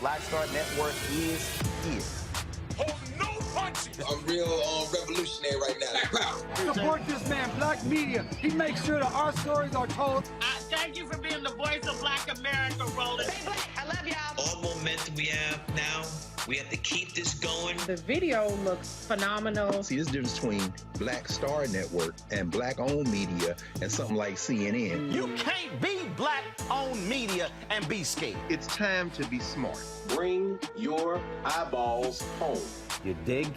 Black Star Network is here. Hold no punches. I'm real revolutionary right now. Support this man, Black Media. He makes sure that our stories are told. Thank you for being the voice of Black America, Roland. Stay black. I love y'all. All momentum we have now, we have to keep this going. The video looks phenomenal. See, there's a difference between Black Star Network and Black-owned media and something like CNN. You can't be Black-owned media and be scared. It's time to be smart. Bring your eyeballs home. You dig?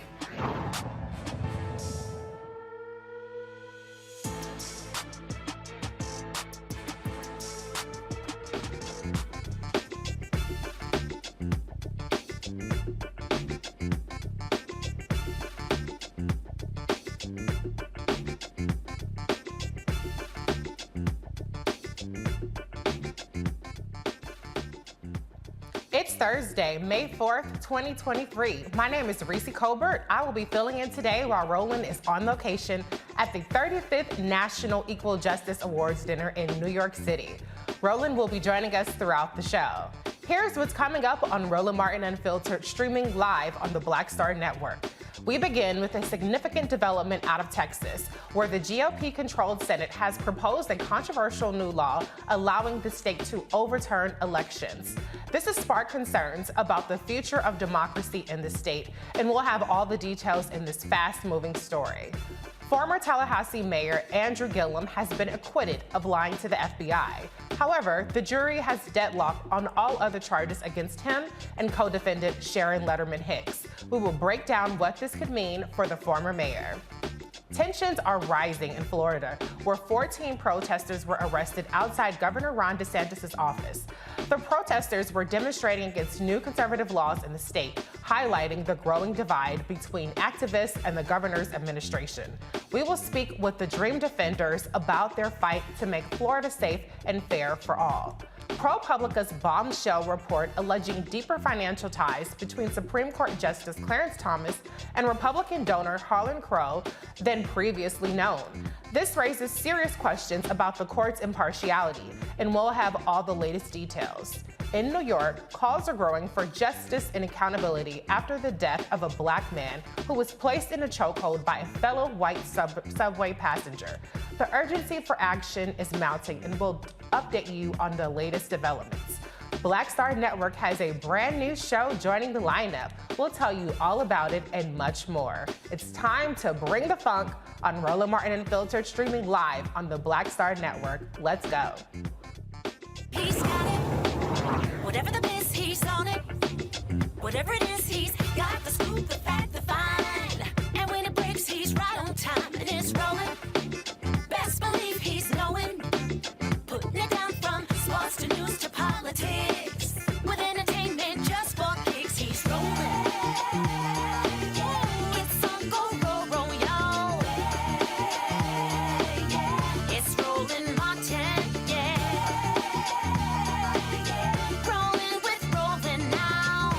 It's Thursday, May 4th, 2023. My name is Reese Colbert. I will be filling in today while Roland is on location at the 35th National Equal Justice Awards dinner in New York City. Roland will be joining us throughout the show. Here's what's coming up on Roland Martin Unfiltered, streaming live on the Black Star Network. We begin with a significant development out of Texas, where the GOP-controlled Senate has proposed a controversial new law allowing the state to overturn elections. This has sparked concerns about the future of democracy in the state, and we'll have all the details in this fast-moving story. Former Tallahassee Mayor Andrew Gillum has been acquitted of lying to the FBI. However, the jury has deadlocked on all other charges against him and co-defendant Sharon Lettman-Hicks. We will break down what this could mean for the former mayor. Tensions are rising in Florida, where 14 protesters were arrested outside Governor Ron DeSantis' office. The protesters were demonstrating against new conservative laws in the state, highlighting the growing divide between activists and the governor's administration. We will speak with the DreamDefenders about their fight to make Florida safe and fair for all. ProPublica's bombshell report alleging deeper financial ties between Supreme Court Justice Clarence Thomas and Republican donor Harlan Crow than previously known. This raises serious questions about the court's impartiality, and we'll have all the latest details. In New York, calls are growing for justice and accountability after the death of a black man who was placed in a chokehold by a fellow white subway passenger. The urgency for action is mounting, and we'll update you on the latest developments. Black Star Network has a brand new show joining the lineup. We'll tell you all about it and much more. It's time to bring the funk on Roland Martin Unfiltered, streaming live on the Black Star Network. Let's go. He's got it. Whatever the miss, he's on it. Whatever it is, he's got the scoop, the fact, the fine. And when it breaks, he's right on time and it's rolling. Best believe he's knowing. Putting it down from sports to news to politics. With entertainment just for kicks, he's rolling. It's on go, roll, roll, y'all. It's Roland Martin, yeah. Rolling with Roland now.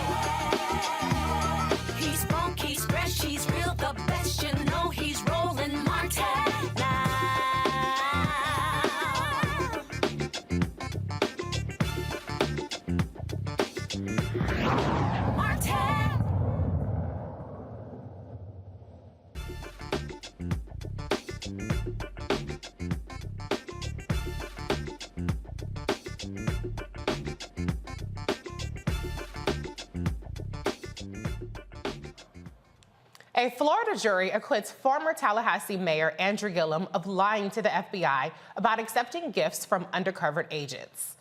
He's funk, he's fresh, he's real, the best, you know he's Roland Martin now. A Florida jury acquits former Tallahassee Mayor Andrew Gillum of lying to the FBI about accepting gifts from undercover agents.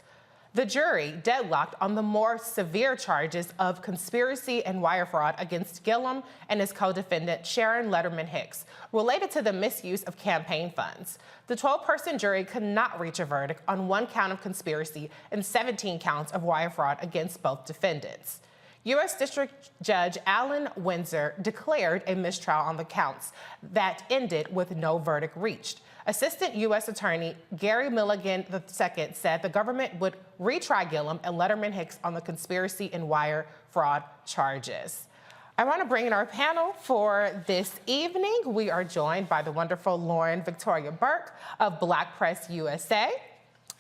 The jury deadlocked on the more severe charges of conspiracy and wire fraud against Gillum and his co-defendant Sharon Lettman-Hicks, related to the misuse of campaign funds. The 12-person jury could not reach a verdict on 1 count of conspiracy and 17 counts of wire fraud against both defendants. U.S. District Judge Alan Windsor declared a mistrial on the counts that ended with no verdict reached. Assistant U.S. Attorney Gary Milligan II said the government would retry Gillum and Lettman-Hicks on the conspiracy and wire fraud charges. I want to bring in our panel for this evening. We are joined by the wonderful Lauren Victoria Burke of Black Press USA,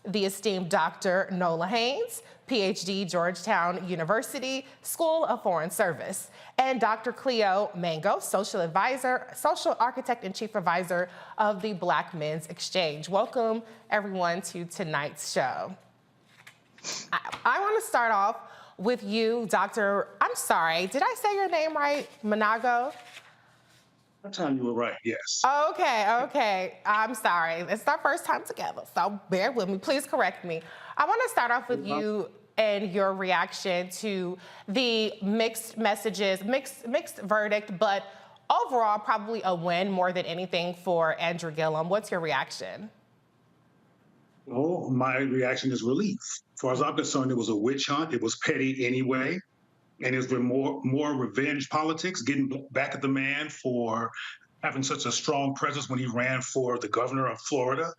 the esteemed Dr. Nola Haynes, PhD, Georgetown University School of Foreign Service, and Dr. Cleo Mango, social architect and chief advisor of the Black Men's Exchange. Welcome, everyone, to tonight's show. I want to start off with you, Dr. I'm sorry, did I say your name right? Manago? That time you were right, yes. Okay. I'm sorry. It's our first time together, so bear with me. Please correct me. I want to start off with you and your reaction to the mixed messages, mixed verdict, but overall probably a win more than anything for Andrew Gillum. What's your reaction? Well, my reaction is relief. As far as I'm concerned, it was a witch hunt. It was petty anyway. And it's been more revenge politics, getting back at the man for having such a strong presence when he ran for the governor of Florida.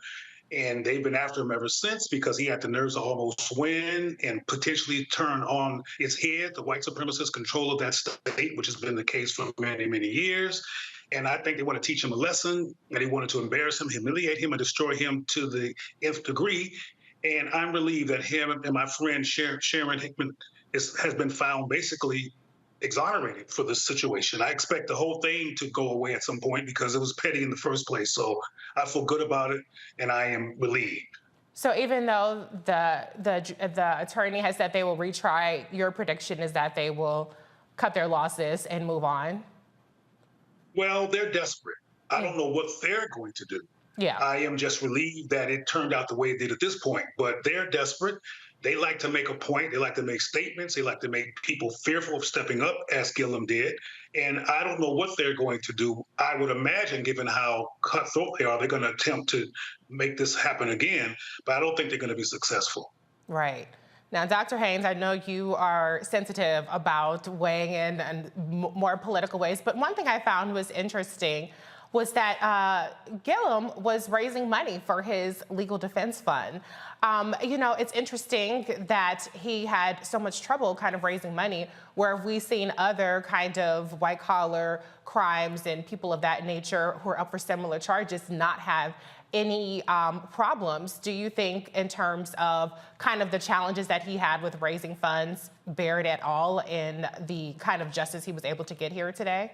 And they've been after him ever since because he had the nerves to almost win and potentially turn on its head the white supremacist control of that state, which has been the case for many, many years. And I think they want to teach him a lesson, and they wanted to embarrass him, humiliate him, and destroy him to the nth degree. And I'm relieved that him and my friend Sharon Hickman has been found basically exonerated for this situation. I expect the whole thing to go away at some point because it was petty in the first place. So I feel good about it, and I am relieved. So even though the attorney has said they will retry, your prediction is that they will cut their losses and move on? Well, they're desperate. I don't know what they're going to do. Yeah. I am just relieved that it turned out the way it did at this point. But they're desperate. They like to make a point. They like to make statements. They like to make people fearful of stepping up, as Gillum did. And I don't know what they're going to do. I would imagine, given how cutthroat they are, they're going to attempt to make this happen again. But I don't think they're going to be successful. Right. Now, Dr. Haynes, I know you are sensitive about weighing in more political ways, but one thing I found was interesting was that Gillum was raising money for his legal defense fund. You know, it's interesting that he had so much trouble kind of raising money, where we've seen other kind of white-collar crimes and people of that nature who are up for similar charges not have any problems. Do you think, in terms of kind of the challenges that he had with raising funds, bear it at all in the kind of justice he was able to get here today?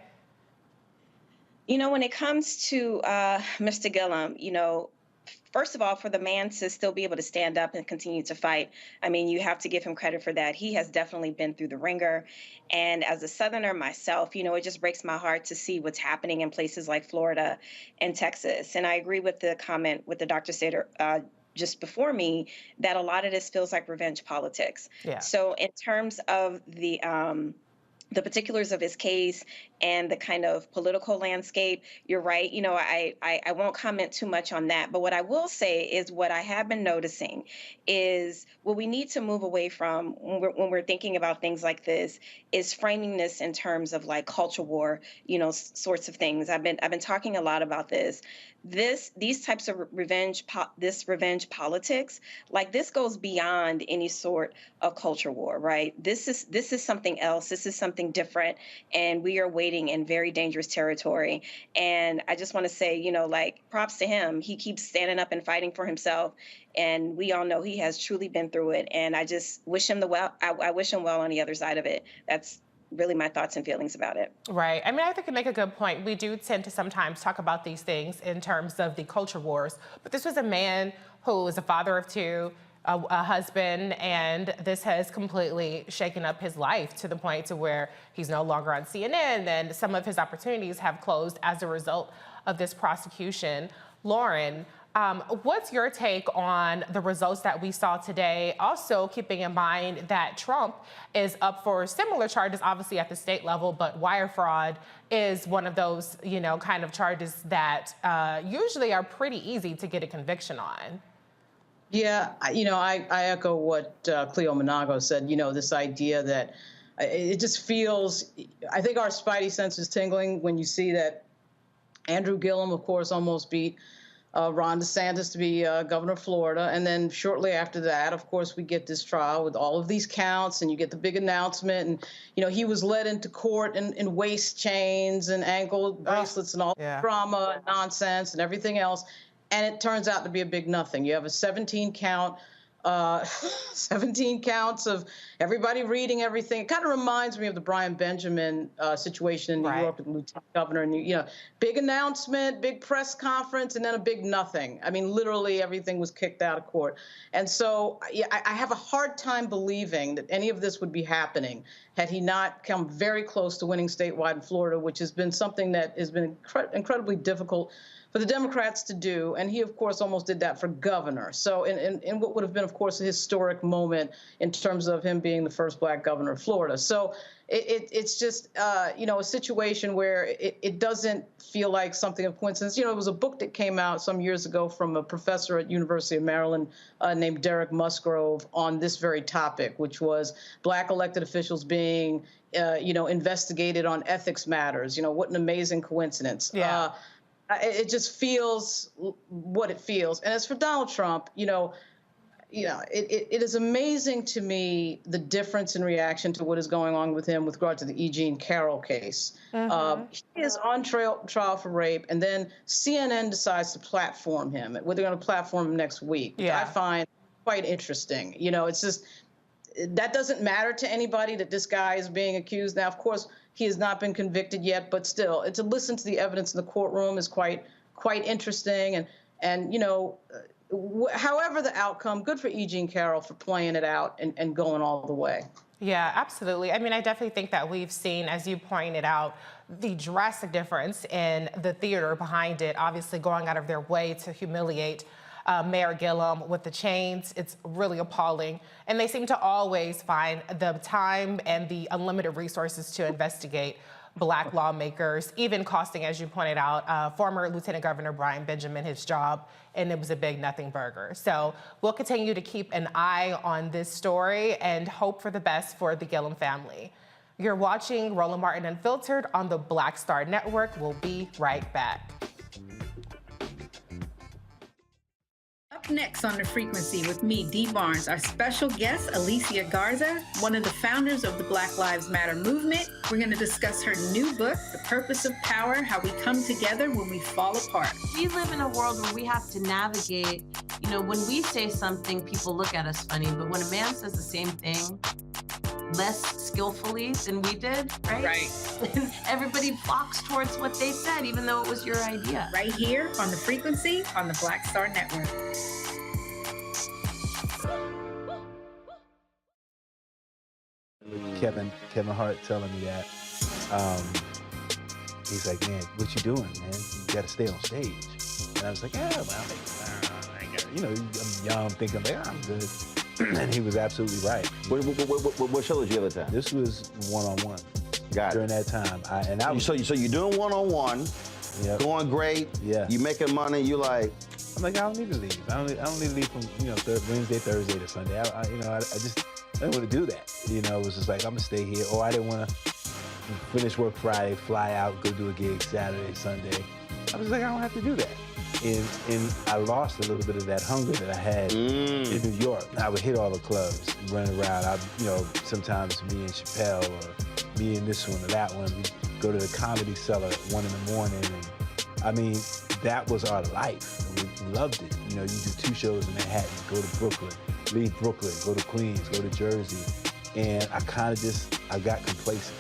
You know, when it comes to Mr. Gillum, you know, first of all, for the man to still be able to stand up and continue to fight, I mean, you have to give him credit for that. He has definitely been through the ringer. And as a Southerner myself, you know, it just breaks my heart to see what's happening in places like Florida and Texas. And I agree with the comment with the doctor said just before me, that a lot of this feels like revenge politics. Yeah. So in terms of the particulars of his case and the kind of political landscape, you're right. You know, I won't comment too much on that. But what I will say is what I have been noticing is what we need to move away from when we're thinking about things like this is framing this in terms of like culture war, you know, sorts of things. I've been talking a lot about this. These types of revenge politics, like this goes beyond any sort of culture war, right? This is something else. This is something different, and we are wading in very dangerous territory. And I just want to say, you know, like props to him. He keeps standing up and fighting for himself, and we all know he has truly been through it. And I just wish him I wish him well on the other side of it. That's really my thoughts and feelings about it. Right. I mean, I think you make a good point. We do tend to sometimes talk about these things in terms of the culture wars, but this was a man who was a father of two, a husband, and this has completely shaken up his life to the point to where he's no longer on CNN, and some of his opportunities have closed as a result of this prosecution. Lauren, what's your take on the results that we saw today? Also keeping in mind that Trump is up for similar charges, obviously at the state level, but wire fraud is one of those, you know, kind of charges that usually are pretty easy to get a conviction on. Yeah, you know, I echo what Cleo Monago said, you know, this idea that it just feels, I think our spidey sense is tingling when you see that Andrew Gillum, of course, almost beat Ron DeSantis to be governor of Florida. And then shortly after that, of course, we get this trial with all of these counts, and you get the big announcement. And, you know, he was led into court in waist chains and ankle bracelets and all the drama and nonsense and everything else. And it turns out to be a big nothing. You have a 17 counts of everybody reading everything. It kind of reminds me of the Brian Benjamin situation in New York with the lieutenant governor. And, you know, big announcement, big press conference, and then a big nothing. I mean, literally everything was kicked out of court. And so I have a hard time believing that any of this would be happening had he not come very close to winning statewide in Florida, which has been something that has been incredibly difficult for the Democrats to do. And he, of course, almost did that for governor. So in what would have been, of course, a historic moment in terms of him being the first Black governor of Florida. So it's just, you know, a situation where it doesn't feel like something of coincidence. You know, it was a book that came out some years ago from a professor at University of Maryland named Derek Musgrove on this very topic, which was Black elected officials being, you know, investigated on ethics matters. You know, what an amazing coincidence. Yeah. It just feels what it feels. And as for Donald Trump, it is amazing to me the difference in reaction to what is going on with him with regard to the E. Jean Carroll case. He is on trial for rape, and then CNN decides to platform him. They're going to platform him next week, which I find quite interesting. It's just that doesn't matter to anybody that this guy is being accused. Now, of course, he has not been convicted yet, but still, to listen to the evidence in the courtroom is quite interesting. And however the outcome, good for E. Jean Carroll for playing it out and going all the way. Yeah, absolutely. I mean, I definitely think that we've seen, as you pointed out, the drastic difference in the theater behind it, obviously going out of their way to humiliate Mayor Gillum with the chains. It's really appalling. And they seem to always find the time and the unlimited resources to investigate Black lawmakers, even costing, as you pointed out, former Lieutenant Governor Brian Benjamin his job, and it was a big nothing burger. So we'll continue to keep an eye on this story and hope for the best for the Gillum family. You're watching Roland Martin Unfiltered on the Black Star Network. We'll be right back. Up next on The Frequency with me, Dee Barnes, our special guest, Alicia Garza, one of the founders of the Black Lives Matter movement. We're going to discuss her new book, The Purpose of Power, How We Come Together When We Fall Apart. We live in a world where we have to navigate, when we say something, people look at us funny, but when a man says the same thing less skillfully than we did, right? Everybody flocks towards what they said, even though it was your idea. Right here on The Frequency on the Black Star Network. Kevin Hart telling me that. He's like, man, what you doing, man? You got to stay on stage. And I was like, yeah, well, I'm young, thinking, I'm good. And he was absolutely right. What show did you have at the time? This was one-on-one. Got it. During that time. So you're doing one-on-one, going great, you making money, you like... I'm like, I don't need to leave. I don't need to leave from, Wednesday, Thursday to Sunday. I didn't want to do that. It was just like, I'm gonna stay here. Or I didn't want to finish work Friday, fly out, go do a gig Saturday, Sunday. I was like, I don't have to do that. And I lost a little bit of that hunger that I had in New York. I would hit all the clubs, run around. Sometimes me and Chappelle or me and this one or that one, we go to the Comedy Cellar at 1 in the morning. And that was our life. We loved it. You do 2 shows in Manhattan, go to Brooklyn, leave Brooklyn, go to Queens, go to Jersey. And I got complacent.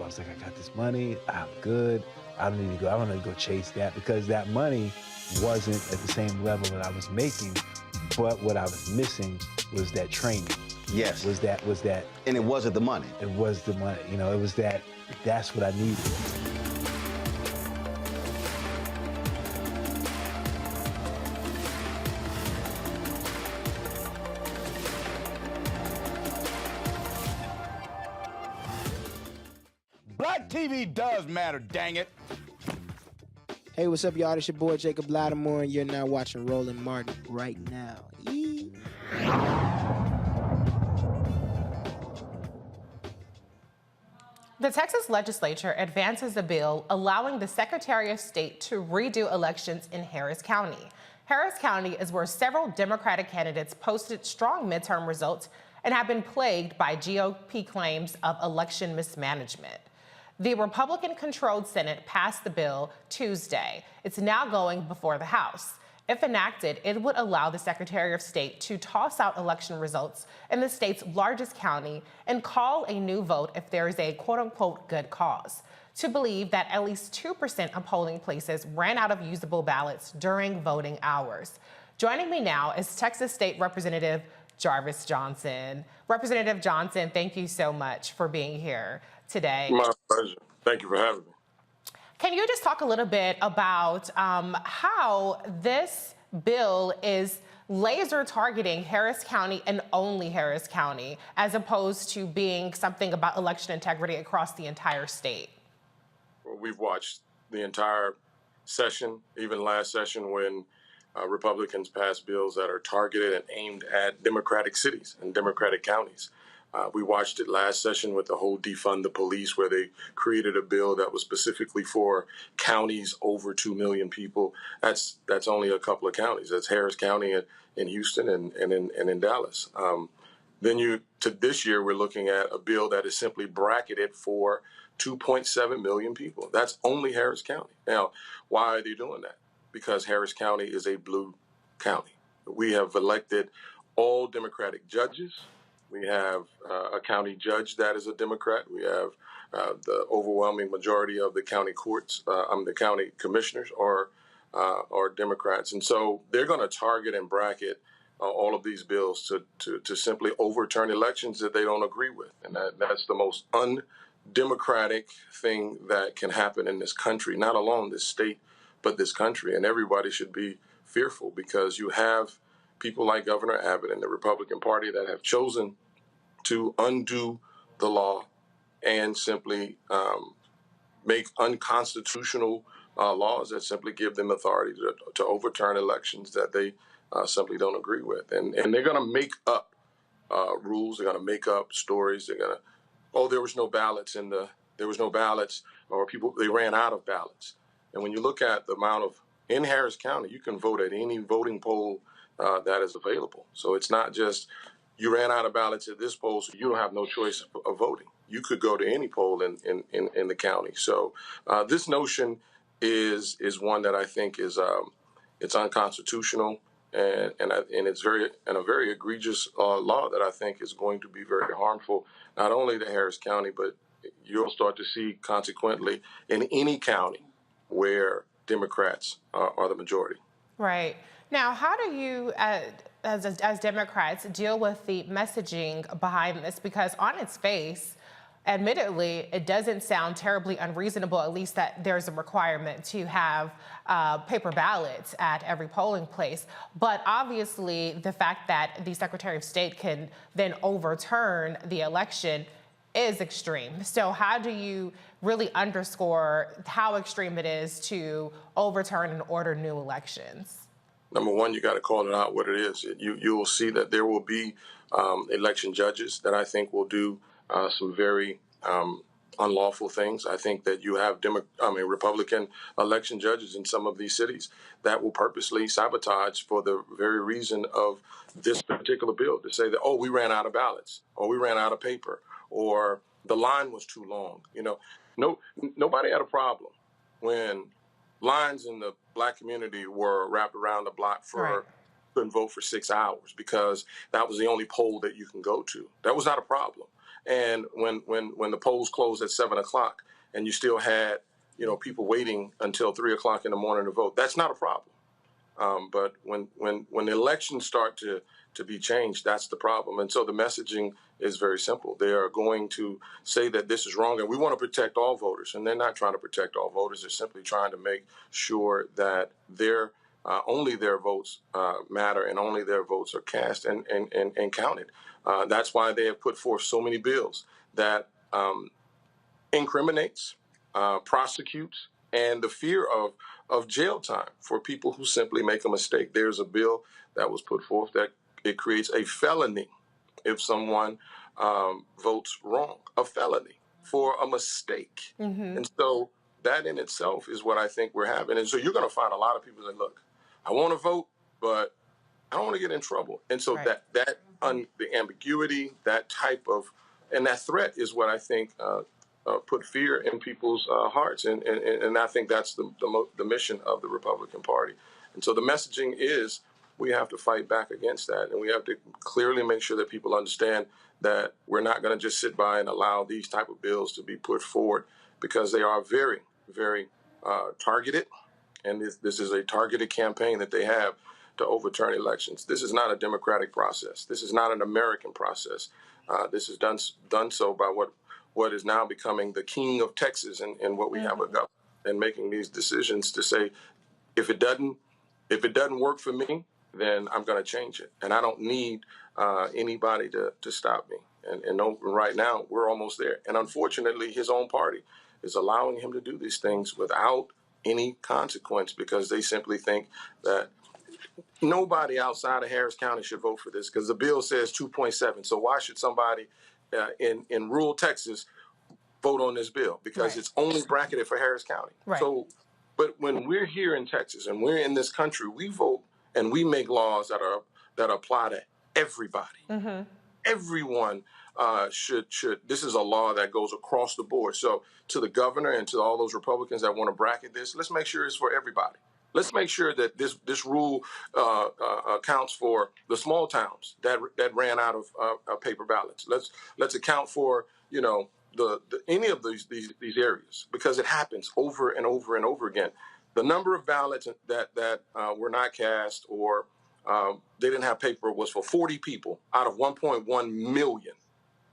I was like, I got this money, I'm good. I don't need to go chase that, because that money wasn't at the same level that I was making, but what I was missing was that training. Yes. Was that. And it wasn't the money. It was the money. It was that's what I needed. Black TV does matter, dang it. Hey, what's up, y'all? It's your boy, Jacob Lattimore, and you're now watching Roland Martin right now. Yee. The Texas legislature advances a bill allowing the Secretary of State to redo elections in Harris County. Harris County is where several Democratic candidates posted strong midterm results and have been plagued by GOP claims of election mismanagement. The Republican-controlled Senate passed the bill Tuesday. It's now going before the House. If enacted, it would allow the Secretary of State to toss out election results in the state's largest county and call a new vote if there is a quote-unquote good cause. To believe that at least 2% of polling places ran out of usable ballots during voting hours. Joining me now is Texas State Representative Jarvis Johnson. Representative Johnson, thank you so much for being here today. My pleasure. Thank you for having me. Can you just talk a little bit about how this bill is laser targeting Harris County and only Harris County, as opposed to being something about election integrity across the entire state? Well, we've watched the entire session, even last session when Republicans passed bills that are targeted and aimed at Democratic cities and Democratic counties. We watched it last session with the whole defund the police, where they created a bill that was specifically for counties over 2 million people. That's only a couple of counties. That's Harris County in Houston and in Dallas. Then this year, we're looking at a bill that is simply bracketed for 2.7 million people. That's only Harris County. Now, why are they doing that? Because Harris County is a blue county. We have elected all Democratic judges. We have a county judge that is a Democrat. We have the overwhelming majority of the county courts, the county commissioners are Democrats. And so they're going to target and bracket all of these bills to simply overturn elections that they don't agree with. And that's the most undemocratic thing that can happen in this country, not alone this state, but this country. And everybody should be fearful, because you have people like Governor Abbott and the Republican Party that have chosen to undo the law and simply make unconstitutional laws that simply give them authority to overturn elections that they simply don't agree with. And they're going to make up rules. They're going to make up stories. They're going to, there was no ballots or they ran out of ballots. And when you look at the amount in Harris County, you can vote at any voting poll that is available. So it's not just you ran out of ballots at this poll, so you don't have no choice of voting. You could go to any poll in the county. So this notion is one that I think is it's unconstitutional, and it's a very egregious law that I think is going to be very harmful, not only to Harris County, but you'll start to see consequently in any county where Democrats are the majority. Right. Now, how do you, as Democrats, deal with the messaging behind this? Because on its face, admittedly, it doesn't sound terribly unreasonable, at least that there's a requirement to have paper ballots at every polling place. But obviously, the fact that the Secretary of State can then overturn the election is extreme. So how do you really underscore how extreme it is to overturn and order new elections? Number one, you got to call it out what it is. You will see that there will be election judges that I think will do some very unlawful things. I think that you have Republican election judges in some of these cities that will purposely sabotage for the very reason of this particular bill, to say that, we ran out of ballots, or we ran out of paper, or the line was too long. Nobody had a problem when lines in the Black community were wrapped around the block for couldn't vote for 6 hours because that was the only poll that you can go to. That was not a problem. And when the polls closed at 7 o'clock and you still had people waiting until 3 o'clock in the morning to vote, that's not a problem. But when the elections start to be changed, that's the problem. And so the messaging is very simple. They are going to say that this is wrong, and we want to protect all voters. And they're not trying to protect all voters. They're simply trying to make sure that only their votes matter, and only their votes are cast and counted. That's why they have put forth so many bills that incriminates, prosecutes, and the fear of jail time for people who simply make a mistake. There's a bill that was put forth that it creates a felony if someone votes wrong, a felony for a mistake. Mm-hmm. And so that in itself is what I think we're having. And so you're going to find a lot of people that, look, I want to vote, but I don't want to get in trouble. And so the ambiguity, that type of, and that threat is what I think put fear in people's hearts. And I think that's the mission of the Republican Party. And so the messaging is we have to fight back against that. And we have to clearly make sure that people understand that we're not going to just sit by and allow these type of bills to be put forward, because they are very, very targeted. And this is a targeted campaign that they have to overturn elections. This is not a democratic process. This is not an American process. This is done so by what is now becoming the king of Texas, and what we have a government, and making these decisions to say, if it doesn't work for me, then I'm going to change it. And I don't need anybody to stop me. And right now, we're almost there. And unfortunately, his own party is allowing him to do these things without any consequence, because they simply think that nobody outside of Harris County should vote for this, because the bill says 2.7. So why should somebody in rural Texas vote on this bill because it's only bracketed for Harris County. So, but when we're here in Texas and we're in this country, we vote and we make laws that apply to everybody. Everyone should. This is a law that goes across the board. So to the governor and to all those Republicans that want to bracket this, let's make sure it's for everybody. Let's make sure that this rule accounts for the small towns that ran out of paper ballots. Let's account for the any of these areas because it happens over and over and over again. The number of ballots that were not cast or they didn't have paper was for 40 people out of 1.1 million.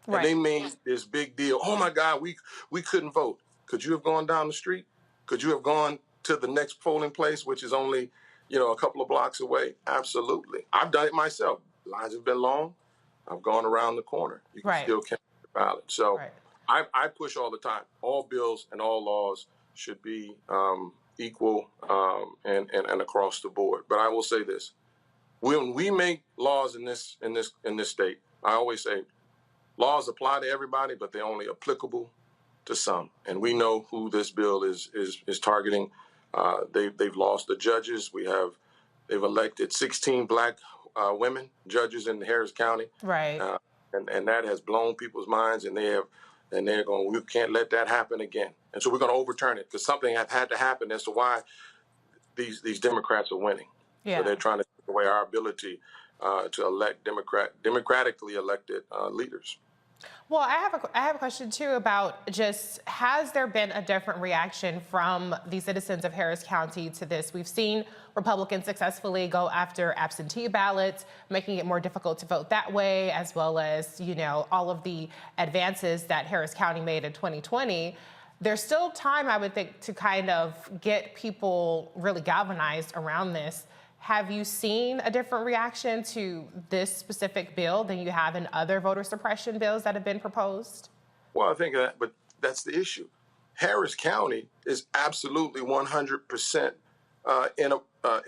And they made this big deal. Oh my God, we couldn't vote. Could you have gone down the street? Could you have gone to the next polling place, which is only, a couple of blocks away? Absolutely. I've done it myself. Lines have been long. I've gone around the corner. You can still count the ballot. So I push all the time. All bills and all laws should be equal and across the board. But I will say this. When we make laws in this state, I always say laws apply to everybody, but they're only applicable to some. And we know who this bill is targeting. They've lost the judges. They've elected 16 black women judges in Harris County. And that has blown people's minds, and they're going, we can't let that happen again. And so we're going to overturn it because something had to happen as to why these Democrats are winning. So they're trying to take away our ability to elect democratically elected leaders. Well, I have a question too about just, has there been a different reaction from the citizens of Harris County to this? We've seen Republicans successfully go after absentee ballots, making it more difficult to vote that way, as well as, all of the advances that Harris County made in 2020. There's still time, I would think, to kind of get people really galvanized around this. Have you seen a different reaction to this specific bill than you have in other voter suppression bills that have been proposed? Well, I think but that's the issue. Harris County is absolutely 100% in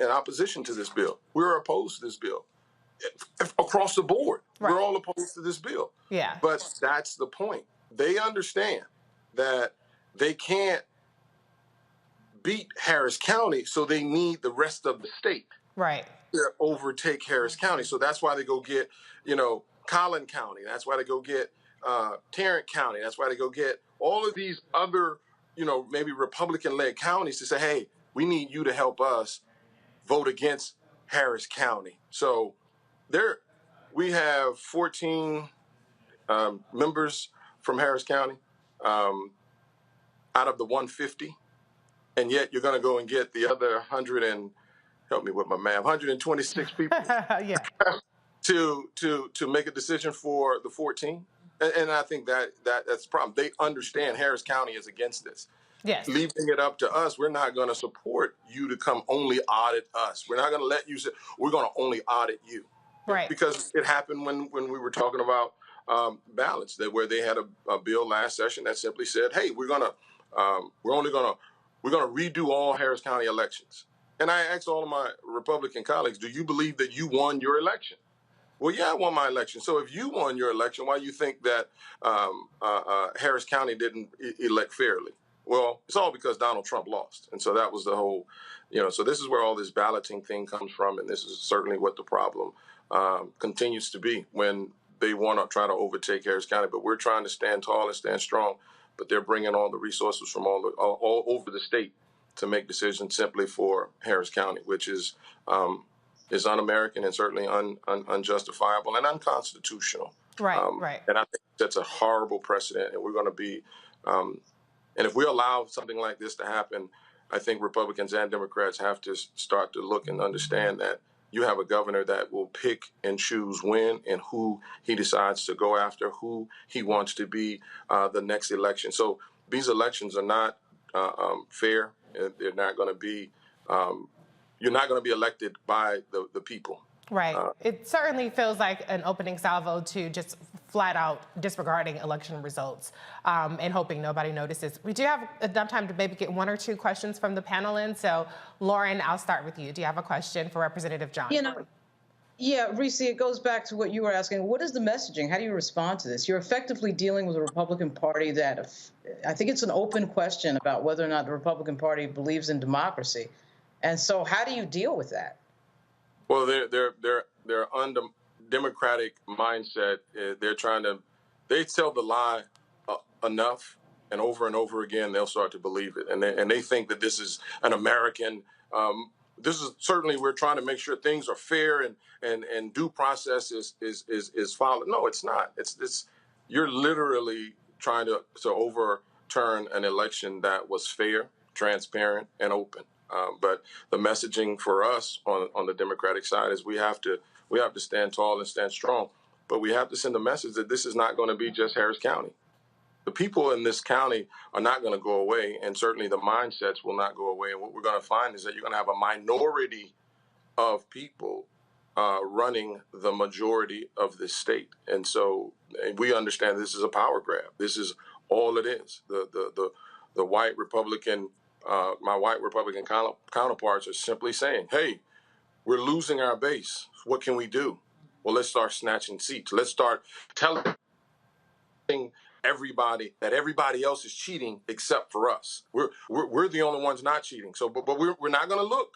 opposition to this bill. We're opposed to this bill across the board. We're all opposed to this bill. But that's the point. They understand that they can't beat Harris County, so they need the rest of the state. To overtake Harris County. So that's why they go get, Collin County. That's why they go get Tarrant County. That's why they go get all of these other, maybe Republican-led counties to say, hey, we need you to help us vote against Harris County. So we have 14 members from Harris County out of the 150. And yet you're going to go and get the other 100 and help me with my math, 126 people to make a decision for the 14. And I think that's the problem. They understand Harris County is against this. Leaving it up to us, we're not going to support you to come only audit us. We're not going to let you say, we're going to only audit you. Because it happened when we were talking about ballots, where they had a bill last session that simply said, hey, we're going to redo all Harris County elections. And I asked all of my Republican colleagues, do you believe that you won your election? Well, yeah, I won my election. So if you won your election, why do you think that Harris County didn't elect fairly? Well, it's all because Donald Trump lost. And so that was the whole, so this is where all this balloting thing comes from. And this is certainly what the problem continues to be when they want to try to overtake Harris County. But we're trying to stand tall and stand strong. But they're bringing all the resources from all over the state to make decisions simply for Harris County, which is un-American and certainly unjustifiable and unconstitutional. And I think that's a horrible precedent, and we're going to be, and if we allow something like this to happen, I think Republicans and Democrats have to start to look and understand that you have a governor that will pick and choose when and who he decides to go after, who he wants to be the next election. So these elections are not fair. They're not going to be, you're not going to be elected by the people. It certainly feels like an opening salvo to just flat out disregarding election results and hoping nobody notices. We do have enough time to maybe get one or two questions from the panel in. So, Lauren, I'll start with you. Do you have a question for Representative Johnson? Yeah, Reese, it goes back to what you were asking. What is the messaging? How do you respond to this? You're effectively dealing with a Republican Party that, I think it's an open question about whether or not the Republican Party believes in democracy. And so how do you deal with that? Well, they're undemocratic mindset. They tell the lie enough and over again, they'll start to believe it. And they think that this is an American, this is certainly, we're trying to make sure things are fair and due process is followed. No, it's not. It's you're literally trying to overturn an election that was fair, transparent, and open. But the messaging for us on the Democratic side is we have to stand tall and stand strong. But we have to send a message that this is not going to be just Harris County. The people in this county are not going to go away, and certainly the mindsets will not go away. And what we're going to find is that you're going to have a minority of people running the majority of this state. And so we understand this is a power grab. This is all it is. The white Republican, my white Republican counterparts are simply saying, hey, we're losing our base. What can we do? Well, let's start snatching seats. Let's start telling everybody that everybody else is cheating except for us. We're the only ones not cheating. So, but we're not going to look.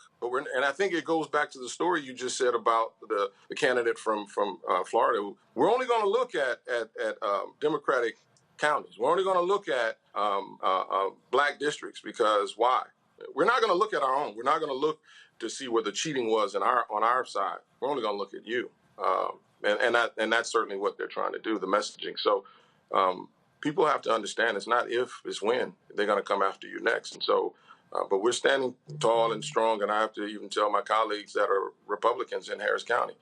And I think it goes back to the story you just said about the candidate from Florida. We're only going to look at Democratic counties. We're only going to look at black districts because why? We're not going to look at our own. We're not going to look to see where the cheating was on our side. We're only going to look at you. And that's certainly what they're trying to do, the messaging. So people have to understand it's not if, it's when they're going to come after you next. And so, but we're standing tall and strong. And I have to even tell my colleagues that are Republicans in Harris County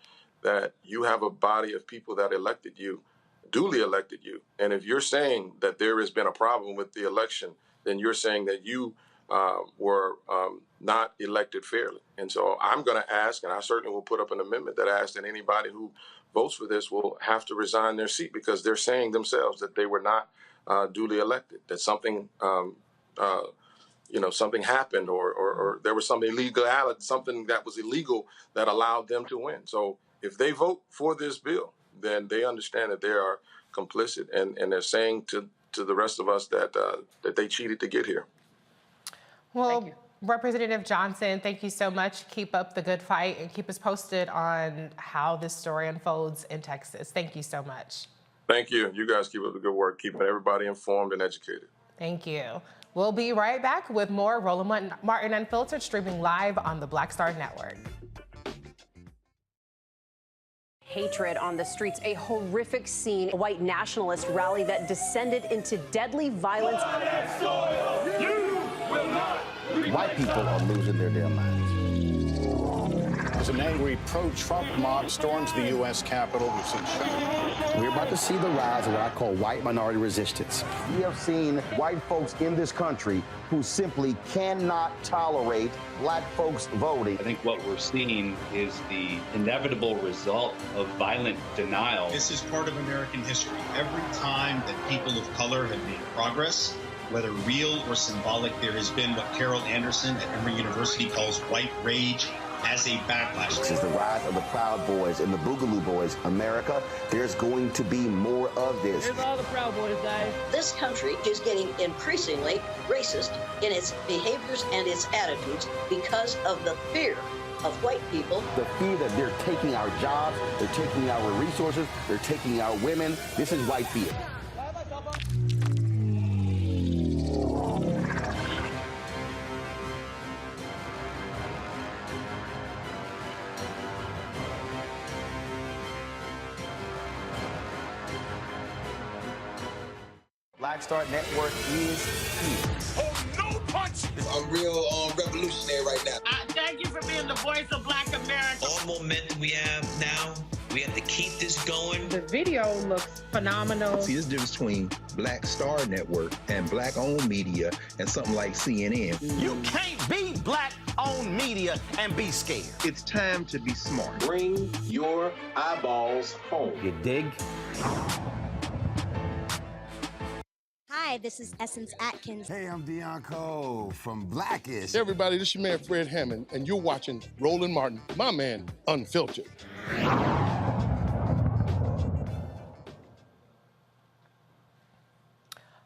that you have a body of people that elected you, duly elected you. And if you're saying that there has been a problem with the election, then you're saying that you were not elected fairly. And so I'm going to ask, and I certainly will put up an amendment that asks that anybody who votes for this will have to resign their seat because they're saying themselves that they were not duly elected, that something, something happened or there was some illegality, something that was illegal that allowed them to win. So if they vote for this bill, then they understand that they are complicit and they're saying to the rest of us that they cheated to get here. Well, Representative Johnson, thank you so much. Keep up the good fight and keep us posted on how this story unfolds in Texas. Thank you so much. Thank you. You guys keep up the good work, keeping everybody informed and educated. Thank you. We'll be right back with more Roland Martin Unfiltered, streaming live on the Black Star Network. Hatred on the streets, a horrific scene, a white nationalist rally that descended into deadly violence. White people are losing their damn minds. As an angry pro-Trump mob storms the U.S. Capitol, we've seen We're about to see the rise of what I call white minority resistance. We have seen white folks in this country who simply cannot tolerate black folks voting. I think what we're seeing is the inevitable result of violent denial. This is part of American history. Every time that people of color have made progress, whether real or symbolic, there has been what Carol Anderson at Emory University calls white rage as a backlash. This is the rise of the Proud Boys and the Boogaloo Boys. America, there's going to be more of this. Here's all the Proud Boys, guys. This country is getting increasingly racist in its behaviors and its attitudes because of the fear of white people. The fear that they're taking our jobs, they're taking our resources, they're taking our women. This is white fear. Black Star Network is here. Oh, no punch! I'm real revolutionary right now. Thank you for being the voice of Black America. All momentum we have now, we have to keep this going. The video looks phenomenal. See, there's a difference between Black Star Network and black-owned media and something like CNN. You can't be black-owned media and be scared. It's time to be smart. Bring your eyeballs home. You dig? Hi, Hi, this is Essence Atkins. Hey, I'm Deion Cole from Blackish. Hey, everybody, this is your man, Fred Hammond, and you're watching Roland Martin, my man, Unfiltered.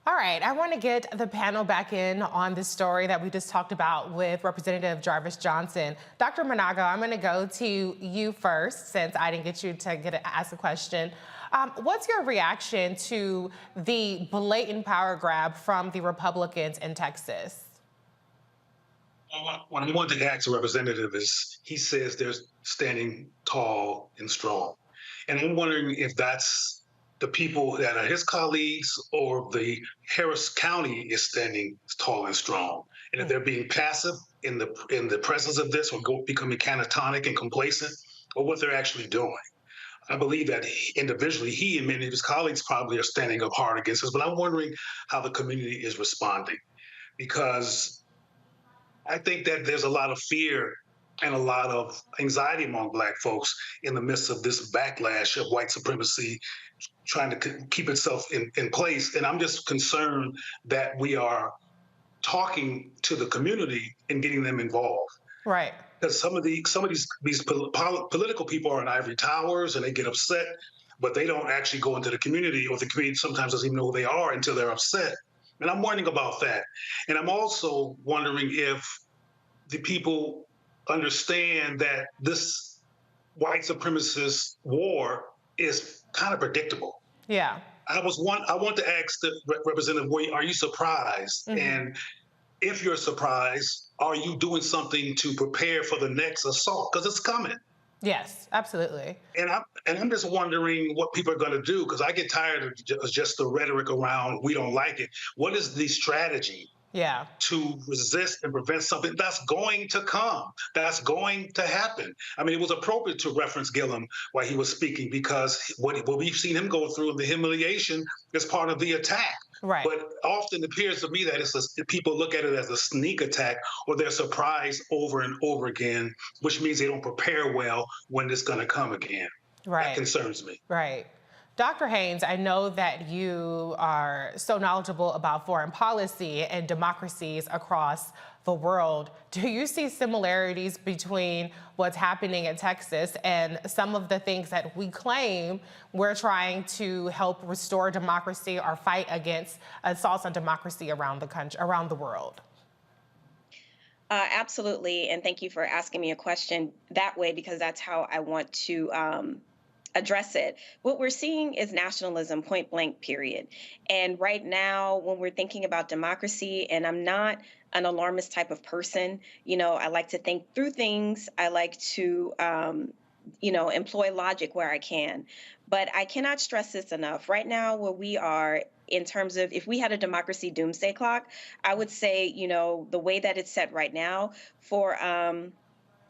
All right, I want to get the panel back in on this story that we just talked about with Representative Jarvis Johnson. Dr. Manago, I'm going to go to you first since I didn't get you to ask a question. What's your reaction to the blatant power grab from the Republicans in Texas? What I wanted to ask the representative is, he says they're standing tall and strong. And I'm wondering if that's the people that are his colleagues or the Harris County is standing tall and strong. And if they're being passive in the presence of this or becoming catatonic and complacent, or what they're actually doing. I believe that individually, he and many of his colleagues probably are standing up hard against this, but I'm wondering how the community is responding, because I think that there's a lot of fear and a lot of anxiety among Black folks in the midst of this backlash of white supremacy trying to keep itself in place. And I'm just concerned that we are talking to the community and getting them involved. Right. Because some of these political people are in ivory towers and they get upset, but they don't actually go into the community, or the community sometimes doesn't even know who they are until they're upset. And I'm wondering about that. And I'm also wondering if the people understand that this white supremacist war is kind of predictable. Yeah. I want to ask the representative, are you surprised? Mm-hmm. And if you're surprised, are you doing something to prepare for the next assault? Because it's coming. Yes, absolutely. And I'm just wondering what people are going to do, because I get tired of just the rhetoric around we don't like it. What is the strategy? Yeah. To resist and prevent something that's going to come, that's going to happen. I mean, it was appropriate to reference Gillum while he was speaking, because what we've seen him go through, the humiliation, is part of the attack. Right. But often it appears to me that people look at it as a sneak attack, or they're surprised over and over again, which means they don't prepare well when it's going to come again. Right. That concerns me. Right. Dr. Haynes, I know that you are so knowledgeable about foreign policy and democracies across the world. Do you see similarities between what's happening in Texas and some of the things that we claim we're trying to help restore democracy or fight against assaults on democracy around the country, around the world? Absolutely, and thank you for asking me a question that way, because that's how I want to address it. What we're seeing is nationalism, point blank, period. And right now, when we're thinking about democracy, and I'm not an alarmist type of person, I like to think through things. I like to, employ logic where I can. But I cannot stress this enough. Right now, where we are, in terms of if we had a democracy doomsday clock, I would say, the way that it's set right now for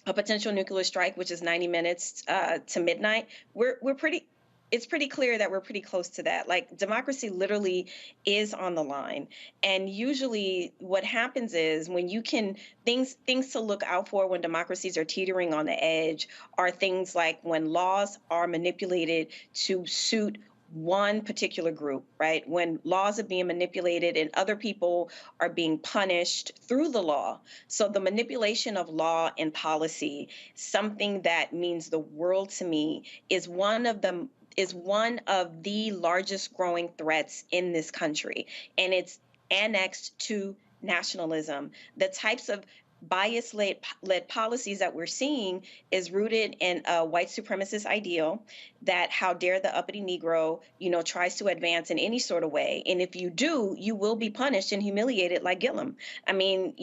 a potential nuclear strike, which is 90 minutes to midnight, it's pretty clear that we're pretty close to that. Like, democracy literally is on the line. And usually what happens is when you can, things to look out for when democracies are teetering on the edge are things like when laws are manipulated to suit one particular group, right? When laws are being manipulated and other people are being punished through the law. So the manipulation of law and policy, something that means the world to me, is one of the largest growing threats in this country. And it's annexed to nationalism. The types of bias-led policies that we're seeing is rooted in a white supremacist ideal that how dare the uppity Negro, tries to advance in any sort of way. And if you do, you will be punished and humiliated like Gillum. I mean,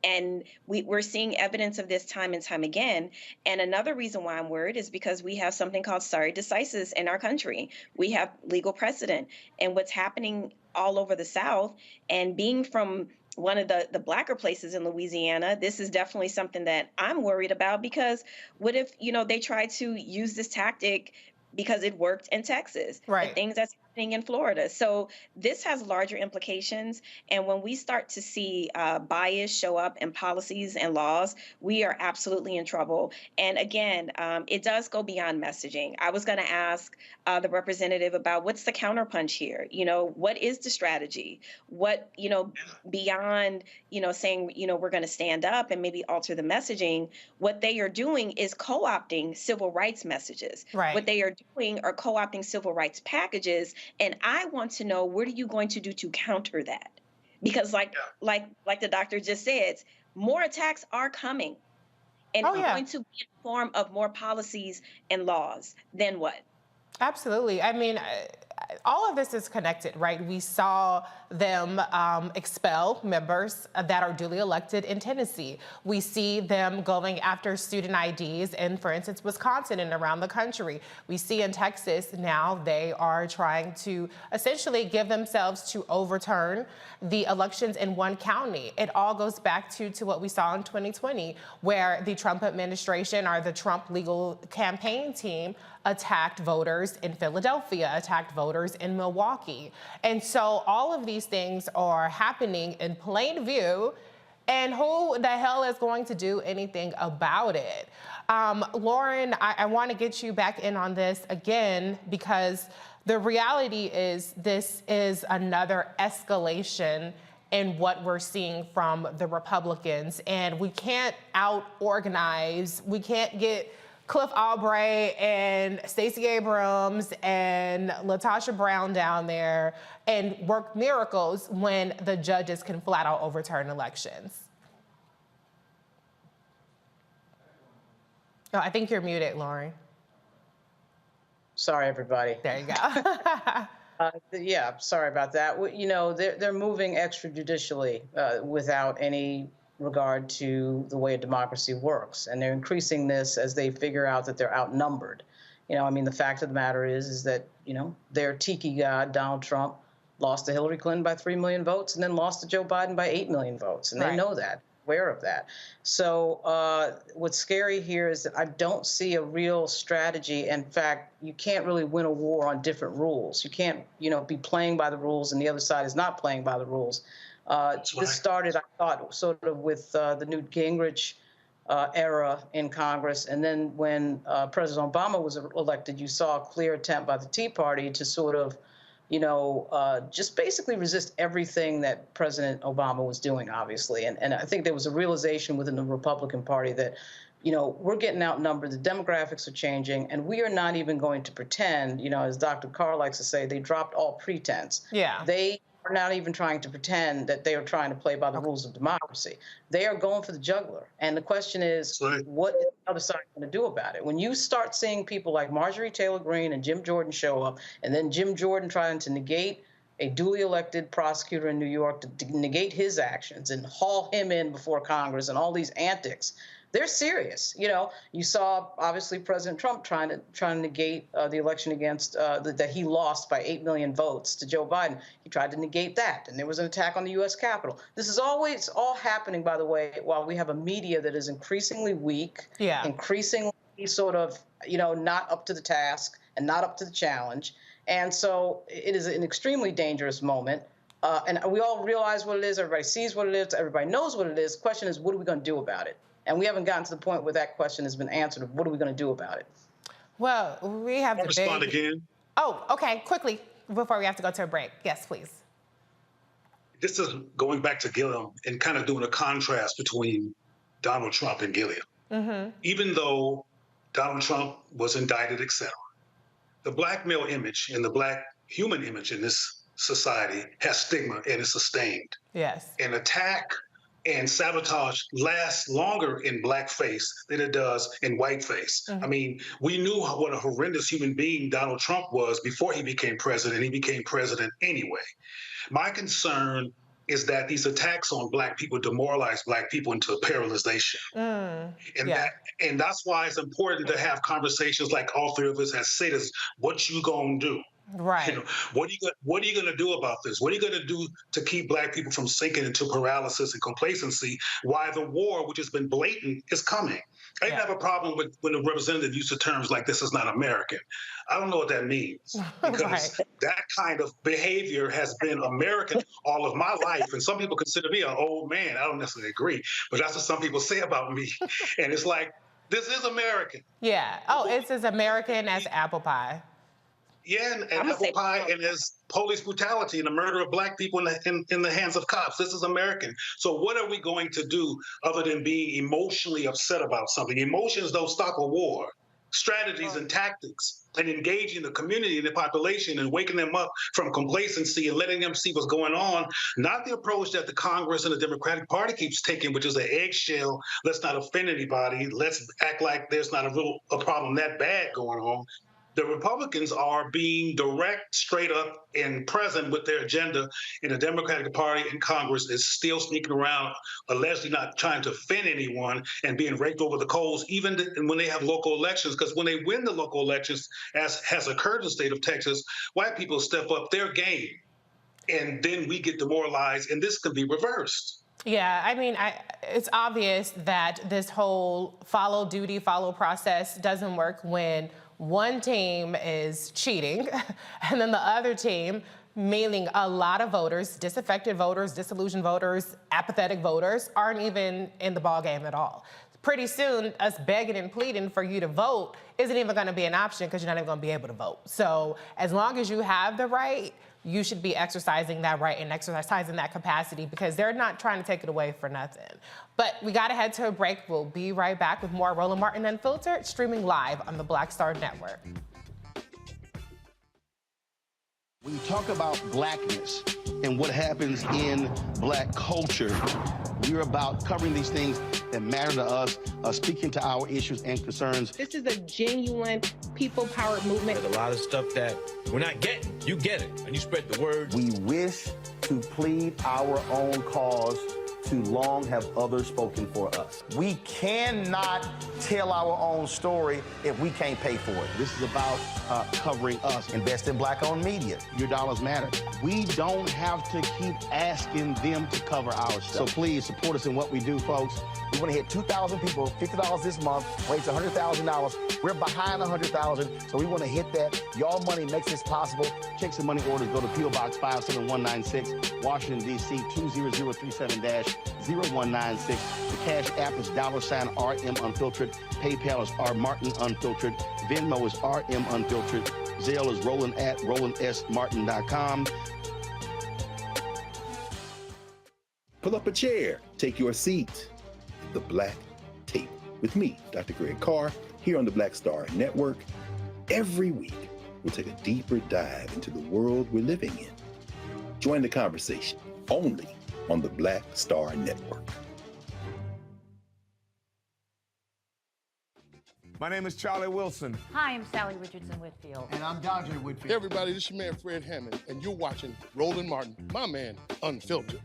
and we're seeing evidence of this time and time again. And another reason why I'm worried is because we have something called stare decisis in our country. We have legal precedent. And what's happening all over the South, and being from one of the blacker places in Louisiana, this is definitely something that I'm worried about, because what if, they try to use this tactic because it worked in Texas? Right. The things that's in Florida. So this has larger implications. And when we start to see bias show up in policies and laws, we are absolutely in trouble. And again, it does go beyond messaging. I was going to ask the representative about what's the counterpunch here? You know, what is the strategy? What, you know, beyond, you know, saying, you know, we're going to stand up and maybe alter the messaging, what they are doing is co-opting civil rights messages. Right. What they are doing are co-opting civil rights packages. And I want to know, what are you going to do to counter that? Because like the doctor just said, more attacks are coming. And it's going to be in the form of more policies and laws. Then what? Absolutely. I mean, all of this is connected, right? We saw them expel members that are duly elected in Tennessee. We see them going after student IDs in, for instance, Wisconsin and around the country. We see in Texas now they are trying to essentially give themselves to overturn the elections in one county. It all goes back to what we saw in 2020, where the Trump administration or the Trump legal campaign team attacked voters in Philadelphia, attacked voters in Milwaukee. And so all of these things are happening in plain view, and who the hell is going to do anything about it? Lauren, I want to get you back in on this again, because the reality is this is another escalation in what we're seeing from the Republicans, and we can't out-organize, we can't get Cliff Albright and Stacey Abrams and LaTosha Brown down there and work miracles when the judges can flat out overturn elections. Oh, I think you're muted, Lauren. Sorry, everybody. There you go. Yeah, sorry about that. You know, they're moving extrajudicially without any regard to the way a democracy works. And they're increasing this as they figure out that they're outnumbered. You know, I mean, the fact of the matter is that, you know, their tiki god, Donald Trump, lost to Hillary Clinton by 3 million votes and then lost to Joe Biden by 8 million votes. And they know that, aware of that. So what's scary here is that I don't see a real strategy. In fact, you can't really win a war on different rules. You can't, you know, be playing by the rules and the other side is not playing by the rules. This started, I thought, sort of with the Newt Gingrich era in Congress. And then when President Obama was elected, you saw a clear attempt by the Tea Party to sort of, you know, just basically resist everything that President Obama was doing, obviously. And I think there was a realization within the Republican Party that, you know, we're getting outnumbered, the demographics are changing, and we are not even going to pretend, you know, as Dr. Carr likes to say, they dropped all pretense. Yeah. They are not even trying to pretend that they are trying to play by the rules of democracy. They are going for the jugular. And the question is, what is the other side going to do about it? When you start seeing people like Marjorie Taylor Greene and Jim Jordan show up, and then Jim Jordan trying to negate a duly elected prosecutor in New York, to negate his actions and haul him in before Congress and all these antics, they're serious. You know, you saw obviously President Trump trying to negate the election against that he lost by 8 million votes to Joe Biden. He tried to negate that, and there was an attack on the U.S. Capitol. This is always all happening, by the way, while we have a media that is increasingly weak, increasingly sort of, you know, not up to the task and not up to the challenge. And so it is an extremely dangerous moment. And we all realize what it is. Everybody sees what it is. Everybody knows what it is. The question is, what are we going to do about it? And we haven't gotten to the point where that question has been answered. What are we going to do about it? Well, we have to respond again. Oh, okay. Quickly, before we have to go to a break. Yes, please. This is going back to Gillum and kind of doing a contrast between Donald Trump and Gillum. Mm-hmm. Even though Donald Trump was indicted, etc., the black male image and the black human image in this society has stigma and is sustained. Yes. An attack and sabotage lasts longer in blackface than it does in whiteface. I mean, we knew what a horrendous human being Donald Trump was before he became president. He became president anyway. My concern is that these attacks on black people demoralize black people into paralyzation. And that's why it's important to have conversations like all three of us have said is, what you gonna do? Right. You know, what are you going to do about this? What are you going to do to keep black people from sinking into paralysis and complacency while the war, which has been blatant, is coming? I didn't have a problem with when the representative used the terms like "this is not American." I don't know what that means, because that kind of behavior has been American all of my life. And some people consider me an old man. I don't necessarily agree, but that's what some people say about me. And it's like, this is American. Yeah. Oh, it's as American as apple pie. Yeah, and apple pie, and there's police brutality and the murder of black people in the hands of cops. This is American. So what are we going to do other than being emotionally upset about something? Emotions don't stop a war. Strategies and tactics, and engaging the community and the population and waking them up from complacency and letting them see what's going on, not the approach that the Congress and the Democratic Party keeps taking, which is an eggshell, let's not offend anybody, let's act like there's not a problem that bad going on. The Republicans are being direct, straight up, and present with their agenda, and the Democratic Party and Congress is still sneaking around, allegedly not trying to offend anyone and being raked over the coals, even when they have local elections. Because when they win the local elections, as has occurred in the state of Texas, white people step up their game, and then we get demoralized, and this can be reversed. Yeah, I mean, it's obvious that this whole follow duty, follow process doesn't work when one team is cheating and then the other team, meaning a lot of voters, disaffected voters, disillusioned voters, apathetic voters, aren't even in the ballgame at all. Pretty soon, us begging and pleading for you to vote isn't even going to be an option because you're not even going to be able to vote. So as long as you have the right, you should be exercising that right and exercising that capacity, because they're not trying to take it away for nothing. But we got to head to a break. We'll be right back with more Roland Martin Unfiltered, streaming live on the Black Star Network. When you talk about blackness and what happens in black culture, we're about covering these things that matter to us, speaking to our issues and concerns. This is a genuine people-powered movement. There's a lot of stuff that we're not getting. You get it, and you spread the word. We wish to plead our own cause. Too long have others spoken for us. We cannot tell our own story if we can't pay for it. This is about covering us. Invest in black-owned media. Your dollars matter. We don't have to keep asking them to cover our stuff. So please support us in what we do, folks. We want to hit 2,000 people, $50 this month, raise $100,000. We're behind 100,000, so we want to hit that. Y'all money makes this possible. Check some money orders. Go to P.O. Box 57196, Washington, D.C. 20037-0196. The Cash App is $RM Unfiltered. PayPal is R Martin Unfiltered. Venmo is RM Unfiltered. Zelle is Roland at RolandSMartin.com. Pull up a chair. Take your seat. The Black Tape with me, Dr. Greg Carr, here on the Black Star Network. Every week, we'll take a deeper dive into the world we're living in. Join the conversation only on the Black Star Network. My name is Charlie Wilson. Hi, I'm Sally Richardson Whitfield. And I'm Dodger Whitfield. Hey everybody, this is your man Fred Hammond, and you're watching Roland Martin, my man, Unfiltered.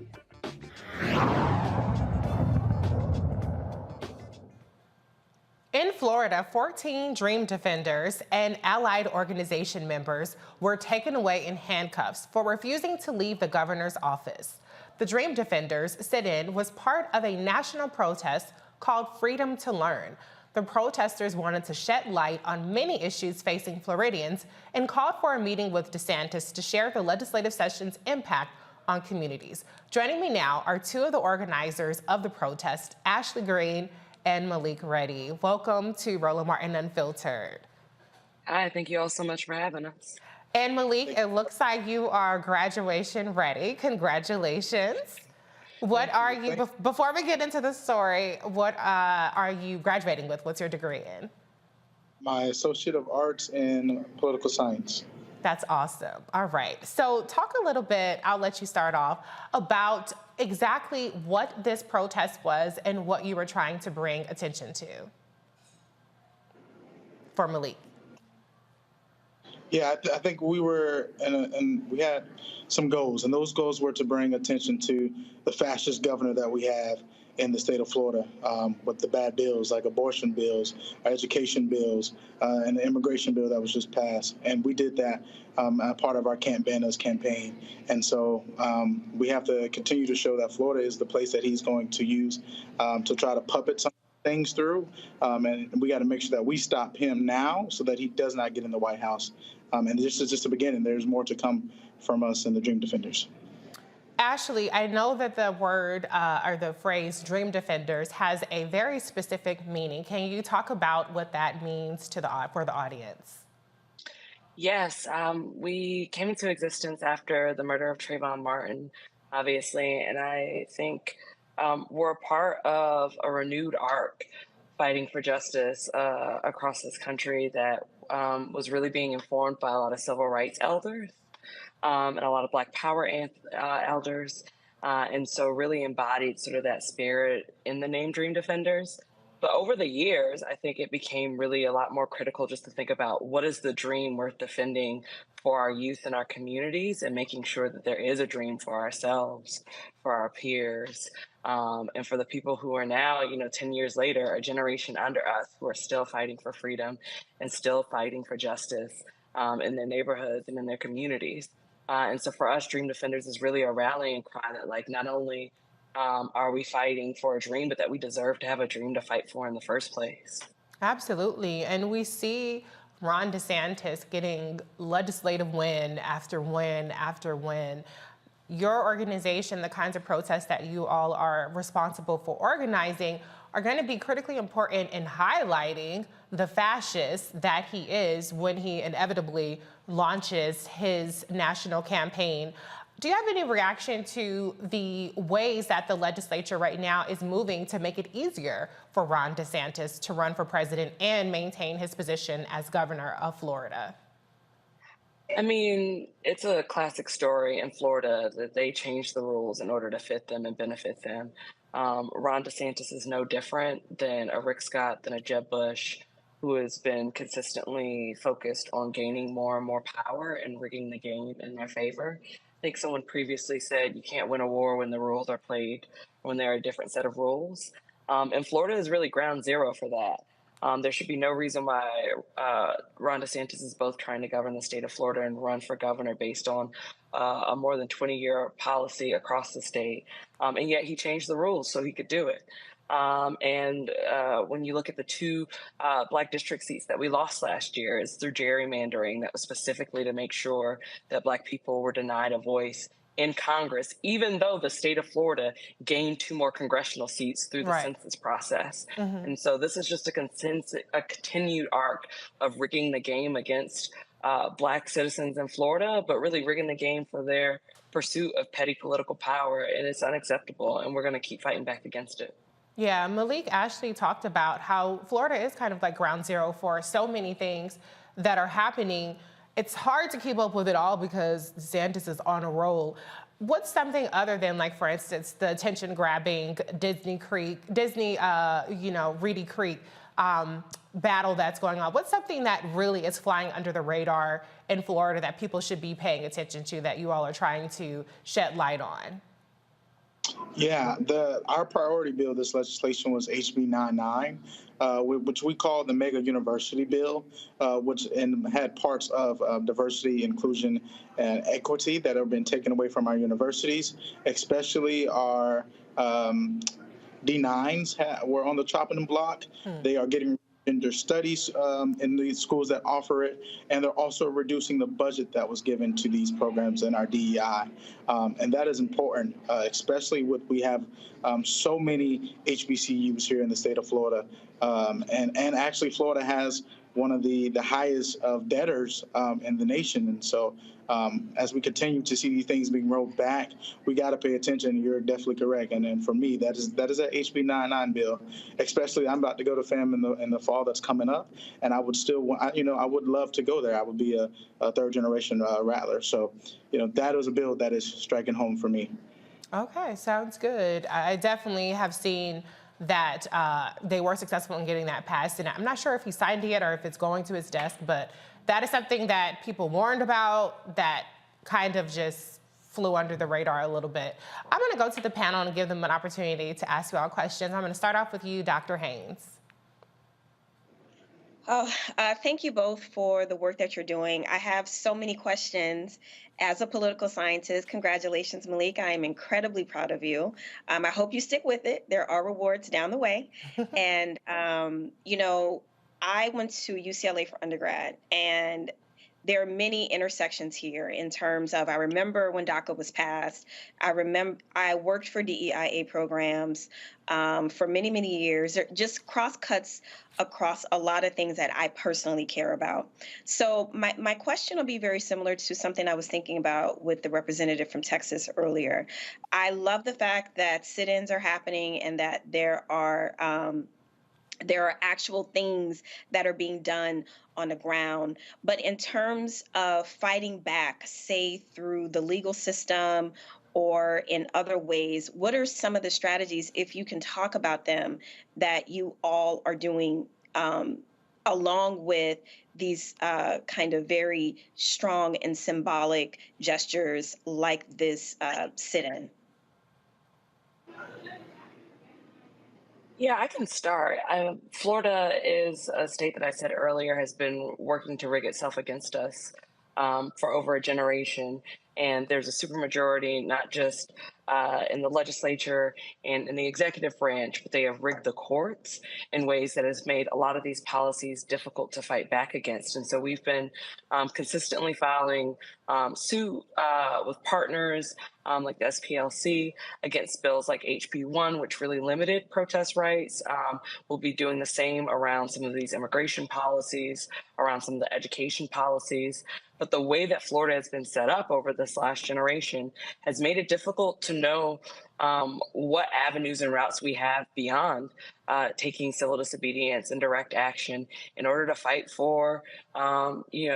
In Florida, 14 DreamDefenders and allied organization members were taken away in handcuffs for refusing to leave the governor's office. The DreamDefenders sit-in was part of a national protest called Freedom to Learn. The protesters wanted to shed light on many issues facing Floridians and called for a meeting with DeSantis to share the legislative session's impact on communities. Joining me now are two of the organizers of the protest, Ashley Green and Malik Reddy. Welcome to Roland Martin Unfiltered. Hi, thank you all so much for having us. And Malik, it looks like you are graduation ready. Congratulations. What are you, before we get into the story, what are you graduating with? What's your degree in? My Associate of Arts in Political Science. That's awesome. All right. So talk a little bit, I'll let you start off, about exactly what this protest was and what you were trying to bring attention to for Malik. Yeah, I think we were, and we had some goals, and those goals were to bring attention to the fascist governor that we have in the state of Florida, with the bad bills like abortion bills, education bills, and the immigration bill that was just passed. And we did that as part of our Can't Ban Us campaign. And so we have to continue to show that Florida is the place that he's going to use to try to puppet some things through, and we got to make sure that we stop him now so that he does not get in the White House. And this is just the beginning. There's more to come from us in the Dream Defenders. Ashley, I know that the word or the phrase Dream Defenders has a very specific meaning. Can you talk about what that means for the audience? Yes, we came into existence after the murder of Trayvon Martin, obviously, and I think we're a part of a renewed arc fighting for justice across this country that was really being informed by a lot of civil rights elders and a lot of Black Power elders, and so really embodied sort of that spirit in the name Dream Defenders. But over the years, I think it became really a lot more critical just to think about what is the dream worth defending for our youth and our communities, and making sure that there is a dream for ourselves, for our peers, and for the people who are now, 10 years later, a generation under us who are still fighting for freedom and still fighting for justice in their neighborhoods and in their communities. And so for us, Dream Defenders is really a rallying cry that, like, not only are we fighting for a dream, but that we deserve to have a dream to fight for in the first place. Absolutely. And we see Ron DeSantis getting legislative win after win after win. Your organization, the kinds of protests that you all are responsible for organizing, are going to be critically important in highlighting the fascist that he is when he inevitably launches his national campaign. Do you have any reaction to the ways that the legislature right now is moving to make it easier for Ron DeSantis to run for president and maintain his position as governor of Florida? I mean, it's a classic story in Florida that they change the rules in order to fit them and benefit them. Ron DeSantis is no different than a Rick Scott, than a Jeb Bush, who has been consistently focused on gaining more and more power and rigging the game in their favor. I think someone previously said you can't win a war when the rules are played, when there are a different set of rules. And Florida is really ground zero for that. There should be no reason why Ron DeSantis is both trying to govern the state of Florida and run for governor based on a more than 20-year policy across the state. And yet he changed the rules so he could do it. And when you look at the two Black district seats that we lost last year, it's through gerrymandering that was specifically to make sure that Black people were denied a voice in Congress, even though the state of Florida gained 2 more congressional seats through the census process. Mm-hmm. And so this is just a continued arc of rigging the game against Black citizens in Florida, but really rigging the game for their pursuit of petty political power. And it's unacceptable, and we're going to keep fighting back against it. Yeah, Malik Ashley talked about how Florida is kind of like ground zero for so many things that are happening. It's hard to keep up with it all because DeSantis is on a roll. What's something other than, like, for instance, the attention-grabbing Reedy Creek battle that's going on? What's something that really is flying under the radar in Florida that people should be paying attention to that you all are trying to shed light on? Yeah, our priority bill, this legislation, was HB 99, which we call the Mega University Bill, which had parts of diversity, inclusion, and equity that have been taken away from our universities, especially our D9s were on the chopping block. They are getting gender studies in the schools that offer it, and they're also reducing the budget that was given to these programs in our DEI. And that is important, especially with we have so many HBCUs here in the state of Florida. And actually, Florida has one of the highest of debtors in the nation. And so as we continue to see these things being rolled back, we got to pay attention. You're definitely correct. And then for me, that is that HB 99 bill, especially I'm about to go to FAM in the fall that's coming up. And I would still want, I would love to go there. I would be a third generation rattler. So, that is a bill that is striking home for me. Okay, sounds good. I definitely have seen that they were successful in getting that passed. And I'm not sure if he signed it yet or if it's going to his desk, but that is something that people warned about that kind of just flew under the radar a little bit. I'm going to go to the panel and give them an opportunity to ask you all questions. I'm going to start off with you, Dr. Haynes. Oh, thank you both for the work that you're doing. I have so many questions. As a political scientist, congratulations, Malik. I am incredibly proud of you. I hope you stick with it. There are rewards down the way. And, I went to UCLA for undergrad, and there are many intersections here in terms of, I remember when DACA was passed. I worked for DEIA programs for many, many years. There just cross cuts across a lot of things that I personally care about. So my question will be very similar to something I was thinking about with the representative from Texas earlier. I love the fact that sit-ins are happening and that there are actual things that are being done on the ground. But in terms of fighting back, say through the legal system or in other ways, what are some of the strategies, if you can talk about them, that you all are doing along with these kind of very strong and symbolic gestures like this sit-in? Yeah, I can start. Florida is a state that I said earlier has been working to rig itself against us for over a generation. And there's a supermajority, not just in the legislature and in the executive branch, but they have rigged the courts in ways that has made a lot of these policies difficult to fight back against. And so we've been consistently filing suit with partners like the SPLC against bills like HB1, which really limited protest rights. We'll be doing the same around some of these immigration policies, around some of the education policies. But the way that Florida has been set up over this last generation has made it difficult to know what avenues and routes we have beyond taking civil disobedience and direct action in order to fight for,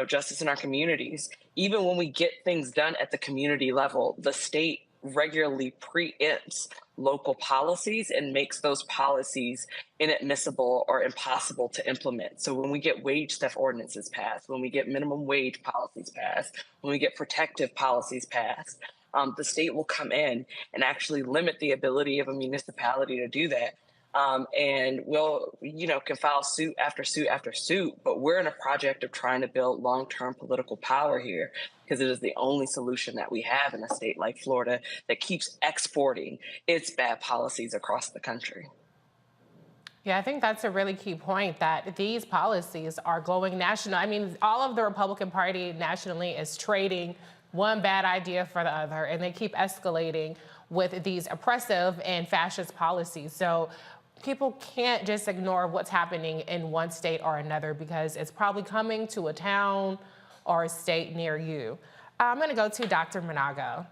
justice in our communities. Even when we get things done at the community level, the state regularly preempts local policies and makes those policies inadmissible or impossible to implement. So when we get wage theft ordinances passed, when we get minimum wage policies passed, when we get protective policies passed, the state will come in and actually limit the ability of a municipality to do that. And we'll, can file suit after suit after suit, but we're in a project of trying to build long-term political power here because it is the only solution that we have in a state like Florida that keeps exporting its bad policies across the country. Yeah, I think that's a really key point, that these policies are going national. I mean, all of the Republican Party nationally is trading one bad idea for the other, and they keep escalating with these oppressive and fascist policies. So people can't just ignore what's happening in one state or another because it's probably coming to a town or a state near you. I'm going to go to Dr. Manago.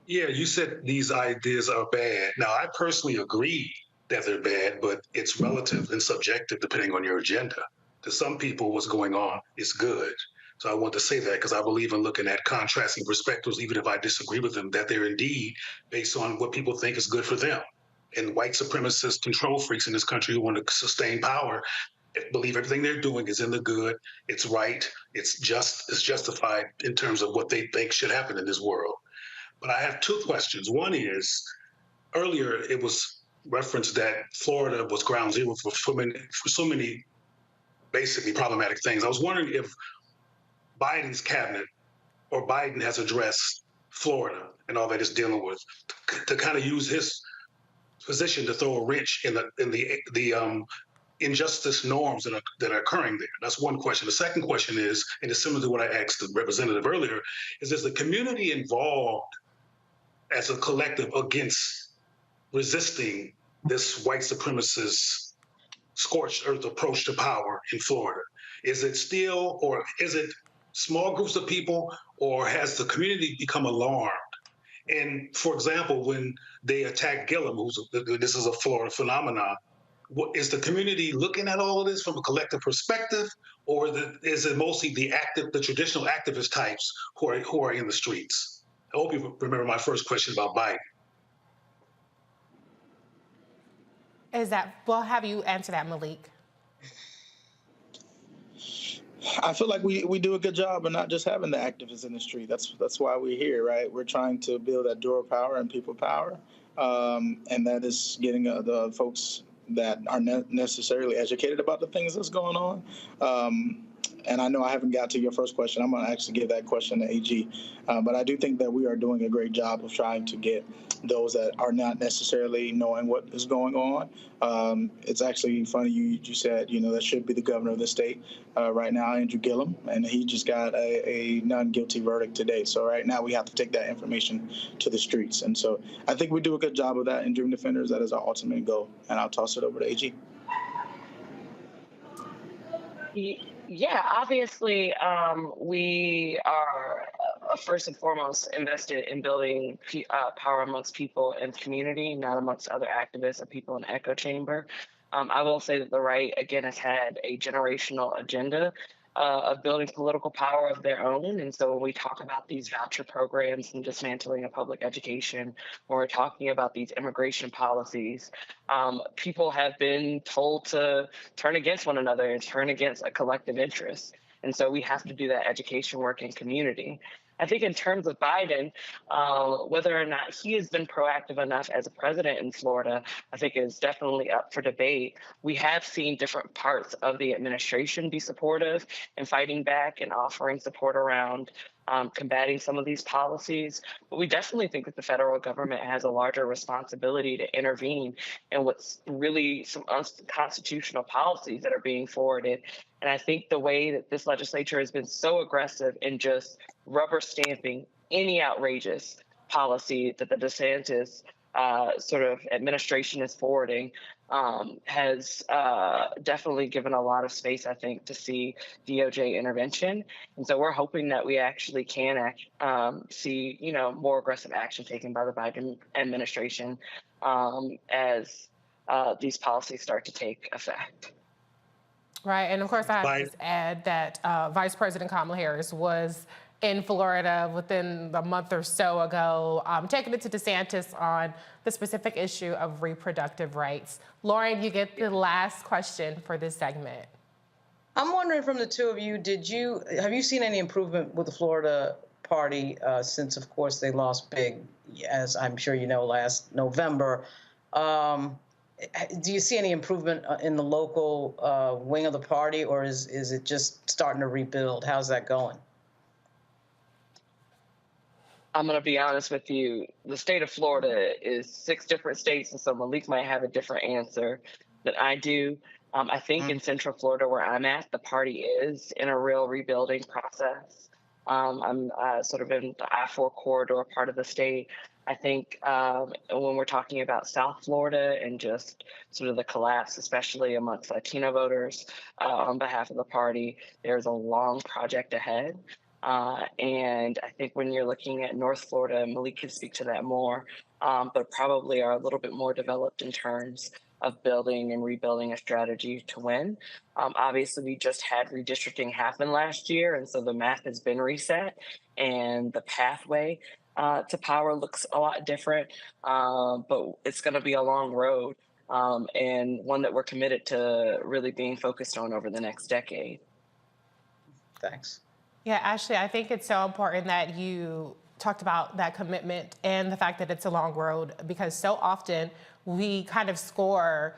Yeah, you said these ideas are bad. Now, I personally agree that they're bad, but it's relative and subjective depending on your agenda. To some people, what's going on is good. So I want to say that because I believe in looking at contrasting perspectives, even if I disagree with them, that they're indeed based on what people think is good for them. And white supremacist control freaks in this country who want to sustain power believe everything they're doing is in the good, it's right, it's justified in terms of what they think should happen in this world. But I have two questions. One is, earlier it was referenced that Florida was ground zero for so many basically problematic things. I was wondering if Biden's cabinet or Biden has addressed Florida and all that it's dealing with to kind of use his position to throw a wrench in the injustice norms that are occurring there. That's one question. The second question is, and it's similar to what I asked the representative earlier, is the community involved as a collective against resisting this white supremacist scorched earth approach to power in Florida? Is it still, or is it small groups of people, or has the community become alarmed? And for example, when they attack Gillum, this is a Florida phenomenon, is the community looking at all of this from a collective perspective, or is it mostly the traditional activist types who are in the streets? I hope you remember my first question about Biden. Well, have you answered that, Malik? I feel like we do a good job of not just having the activists in the street. That's why we're here, right? We're trying to build that door power and people power, and that is getting the folks that are necessarily educated about the things that's going on. And I know I haven't got to your first question. I'm going to actually give that question to AG. But I do think that we are doing a great job of trying to get those that are not necessarily knowing what is going on. It's actually funny you said, that should be the governor of the state right now, Andrew Gillum, and he just got a non-guilty verdict today. So right now we have to take that information to the streets. And so I think we do a good job of that in Dream Defenders. That is our ultimate goal. And I'll toss it over to AG. Yeah, obviously, we are first and foremost invested in building power amongst people and community, not amongst other activists or people in the echo chamber. I will say that the right, again, has had a generational agenda of building political power of their own. And so when we talk about these voucher programs and dismantling of public education, when we're talking about these immigration policies, people have been told to turn against one another and turn against a collective interest. And so we have to do that education work in community. I think in terms of Biden, whether or not he has been proactive enough as a president in Florida, I think is definitely up for debate. We have seen different parts of the administration be supportive and fighting back and offering support around combating some of these policies. But we definitely think that the federal government has a larger responsibility to intervene in what's really some unconstitutional policies that are being forwarded. And I think the way that this legislature has been so aggressive in just rubber stamping any outrageous policy that the DeSantis sort of administration is forwarding has definitely given a lot of space, I think, to see DOJ intervention. And so we're hoping that we actually can see, more aggressive action taken by the Biden administration as these policies start to take effect. Right, and of course I have to just add that Vice President Kamala Harris was in Florida within a month or so ago, taking it to DeSantis on the specific issue of reproductive rights. Lauren, you get the last question for this segment. I'm wondering from the two of you, have you seen any improvement with the Florida party since, of course, they lost big, as I'm sure you know, last November? Do you see any improvement in the local wing of the party, or is it just starting to rebuild? How's that going? I'm going to be honest with you. The state of Florida is 6 different states, and so Malik might have a different answer than I do. I think in Central Florida, where I'm at, the party is in a real rebuilding process. I'm sort of in the I-4 corridor part of the state. I think when we're talking about South Florida and just sort of the collapse, especially amongst Latino voters on behalf of the party, there's a long project ahead. And I think when you're looking at North Florida, Malik can speak to that more, but probably are a little bit more developed in terms of building and rebuilding a strategy to win. Obviously, we just had redistricting happen last year, and so the math has been reset, and the pathway to power looks a lot different, but it's going to be a long road and one that we're committed to really being focused on over the next decade. Thanks. Yeah, Ashley, I think it's so important that you talked about that commitment and the fact that it's a long road, because so often we kind of score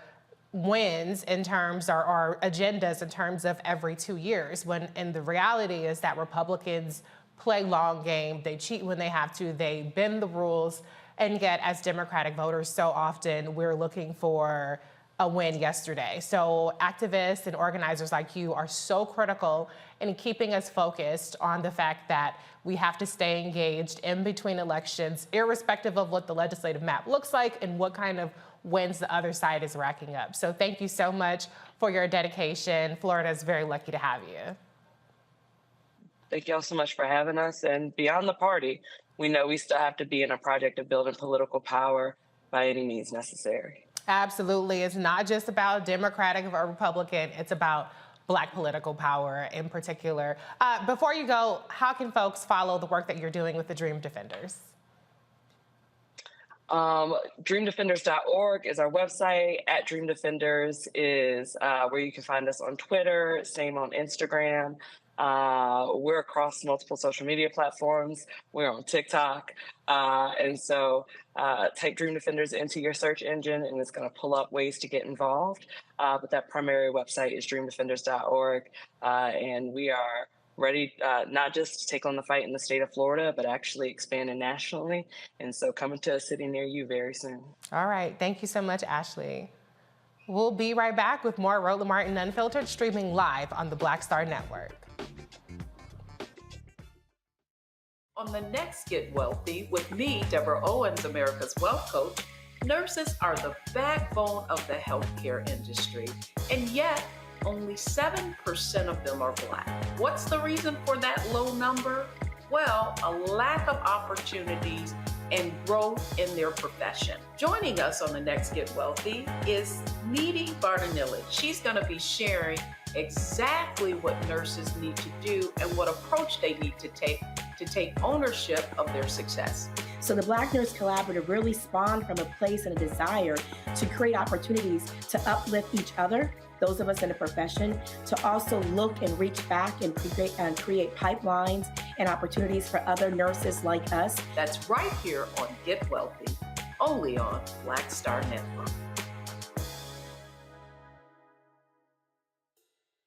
wins in terms of our agendas in terms of every 2 years, when and the reality is that Republicans play long game, they cheat when they have to, they bend the rules, and yet as Democratic voters, so often we're looking for a win yesterday. So activists and organizers like you are so critical in keeping us focused on the fact that we have to stay engaged in between elections, irrespective of what the legislative map looks like and what kind of wins the other side is racking up. So thank you so much for your dedication. Florida is very lucky to have you. Thank you all so much for having us. And beyond the party, we know we still have to be in a project of building political power by any means necessary. Absolutely. It's not just about Democratic or Republican. It's about Black political power in particular. Before you go, how can folks follow the work that you're doing with the Dream Defenders? DreamDefenders.org is our website. At DreamDefenders is where you can find us on Twitter, same on Instagram. We're across multiple social media platforms. We're on TikTok. And so type DreamDefenders into your search engine and it's going to pull up ways to get involved. But that primary website is dreamdefenders.org. And we are ready not just to take on the fight in the state of Florida, but actually expanding nationally. And so coming to a city near you very soon. All right. Thank you so much, Ashley. We'll be right back with more Roland Martin Unfiltered, streaming live on the Black Star Network. On the next Get Wealthy with me, Deborah Owens, America's Wealth Coach, nurses are the backbone of the healthcare industry, and yet only 7% of them are Black. What's the reason for that low number? Well, a lack of opportunities and growth in their profession. Joining us on the next Get Wealthy is Needy Bartanillich. She's going to be sharing exactly what nurses need to do and what approach they need to take ownership of their success. So the Black Nurse Collaborative really spawned from a place and a desire to create opportunities to uplift each other, those of us in the profession, to also look and reach back and create pipelines and opportunities for other nurses like us. That's right here on Get Wealthy, only on Black Star Network.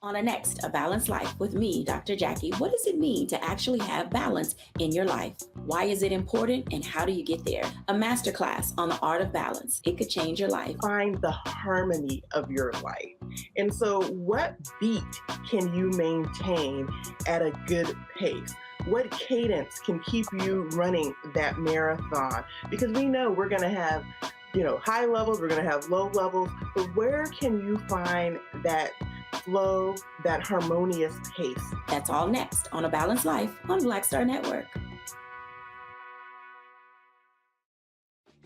On a next, A Balanced Life with me, Dr. Jackie. What does it mean to actually have balance in your life? Why is it important and how do you get there? A masterclass on the art of balance. It could change your life. Find the harmony of your life. And so what beat can you maintain at a good pace? What cadence can keep you running that marathon? Because we know we're going to have, high levels, we're going to have low levels, but where can you find that flow, that harmonious pace? That's all next on A Balanced Life on Black Star Network.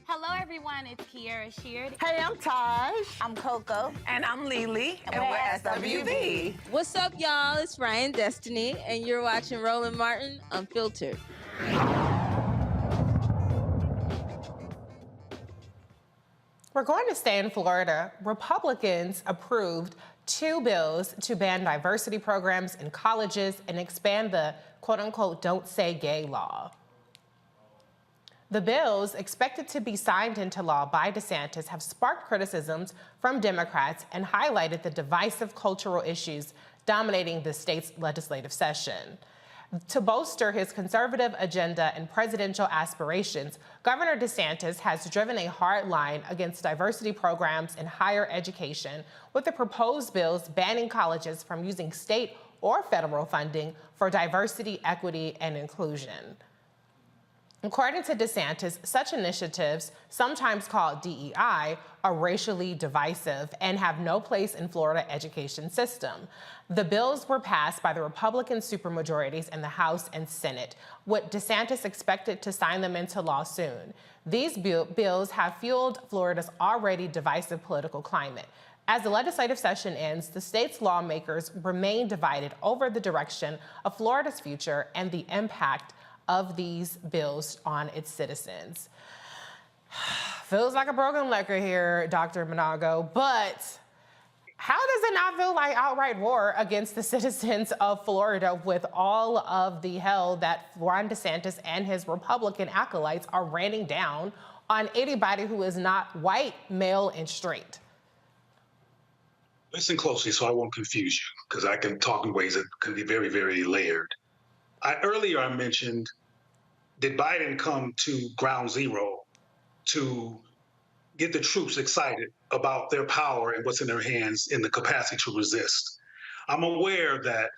Hello, everyone. It's Kiara Sheard. Hey, I'm Taj. I'm Coco. And I'm Lily. And we're SWV. What's up, y'all? It's Ryan Destiny, and you're watching Roland Martin Unfiltered. We're going to stay in Florida. Republicans approved 2 bills to ban diversity programs in colleges and expand the quote-unquote "don't say gay" law. The bills, expected to be signed into law by DeSantis, have sparked criticisms from Democrats and highlighted the divisive cultural issues dominating the state's legislative session. To bolster his conservative agenda and presidential aspirations, Governor DeSantis has driven a hard line against diversity programs in higher education, with the proposed bills banning colleges from using state or federal funding for diversity, equity, and inclusion. According to DeSantis, such initiatives, sometimes called DEI, are racially divisive and have no place in Florida education system. The bills were passed by the Republican supermajorities in the House and Senate, with DeSantis expected to sign them into law soon. These bills have fueled Florida's already divisive political climate. As the legislative session ends, the state's lawmakers remain divided over the direction of Florida's future and the impact of these bills on its citizens. Feels like a broken record here, Dr. Monago, but how does it not feel like outright war against the citizens of Florida with all of the hell that Ron DeSantis and his Republican acolytes are raining down on anybody who is not white, male, and straight? Listen closely so I won't confuse you, because I can talk in ways that can be very, very layered. Earlier I mentioned, did Biden come to ground zero to get the troops excited about their power and what's in their hands in the capacity to resist? I'm aware that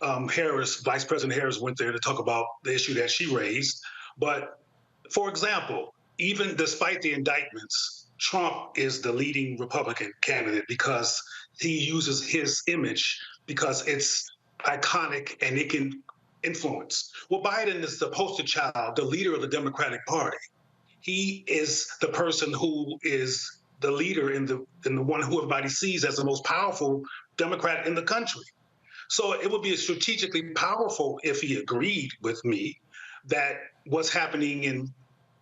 Vice President Harris went there to talk about the issue that she raised. But for example, even despite the indictments, Trump is the leading Republican candidate because he uses his image because it's iconic and it can influence. Well, Biden is the poster child, the leader of the Democratic Party. He is the person who is the leader in the one who everybody sees as the most powerful Democrat in the country. So it would be strategically powerful if he agreed with me that what's happening in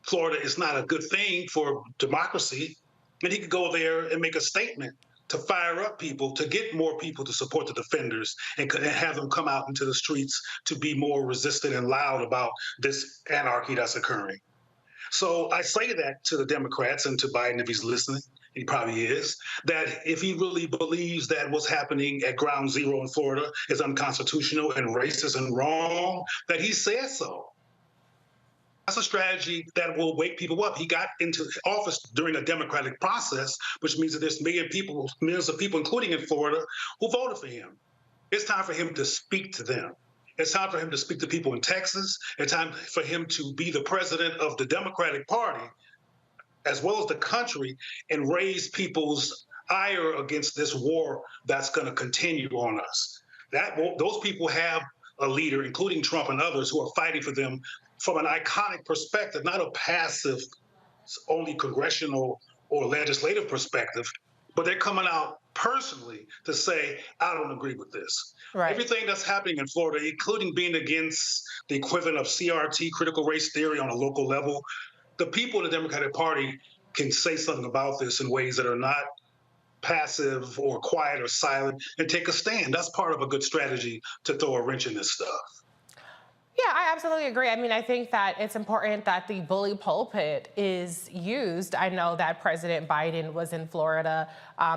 Florida is not a good thing for democracy, and he could go there and make a statement to fire up people, to get more people to support the defenders and have them come out into the streets to be more resistant and loud about this anarchy that's occurring. So I say that to the Democrats and to Biden, if he's listening, he probably is, that if he really believes that what's happening at ground zero in Florida is unconstitutional and racist and wrong, that he says so. That's a strategy that will wake people up. He got into office during a democratic process, which means that there's millions of people, including in Florida, who voted for him. It's time for him to speak to them. It's time for him to speak to people in Texas. It's time for him to be the president of the Democratic Party, as well as the country, and raise people's ire against this war that's going to continue on us. Those people have a leader, including Trump and others, who are fighting for them from an iconic perspective, not a passive, only congressional or legislative perspective, but they're coming out personally to say, I don't agree with this. Right. Everything that's happening in Florida, including being against the equivalent of CRT, critical race theory, on a local level, the people in the Democratic Party can say something about this in ways that are not passive or quiet or silent and take a stand. That's part of a good strategy to throw a wrench in this stuff. Yeah, I absolutely agree. I mean, I think that it's important that the bully pulpit is used. I know that President Biden was in Florida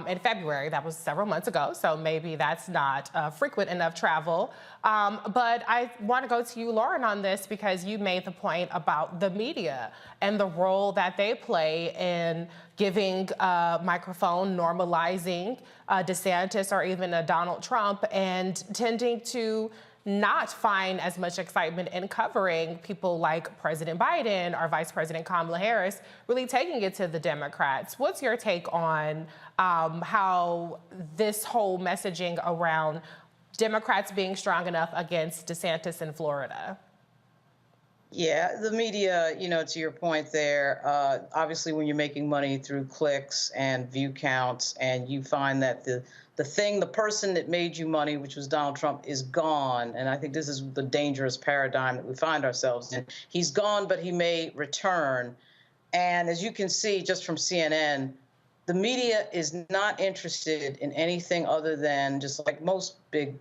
in February. That was several months ago, so maybe that's not frequent enough travel. But I want to go to you, Lauren, on this because you made the point about the media and the role that they play in giving a microphone, normalizing DeSantis or even a Donald Trump, and tending to not find as much excitement in covering people like President Biden or Vice President Kamala Harris, really taking it to the Democrats. What's your take on how this whole messaging around Democrats being strong enough against DeSantis in Florida? Yeah, the media, to your point there, obviously when you're making money through clicks and view counts and you find that the person that made you money, which was Donald Trump, is gone. And I think this is the dangerous paradigm that we find ourselves in. He's gone, but he may return. And as you can see just from CNN, the media is not interested in anything other than, just like most big,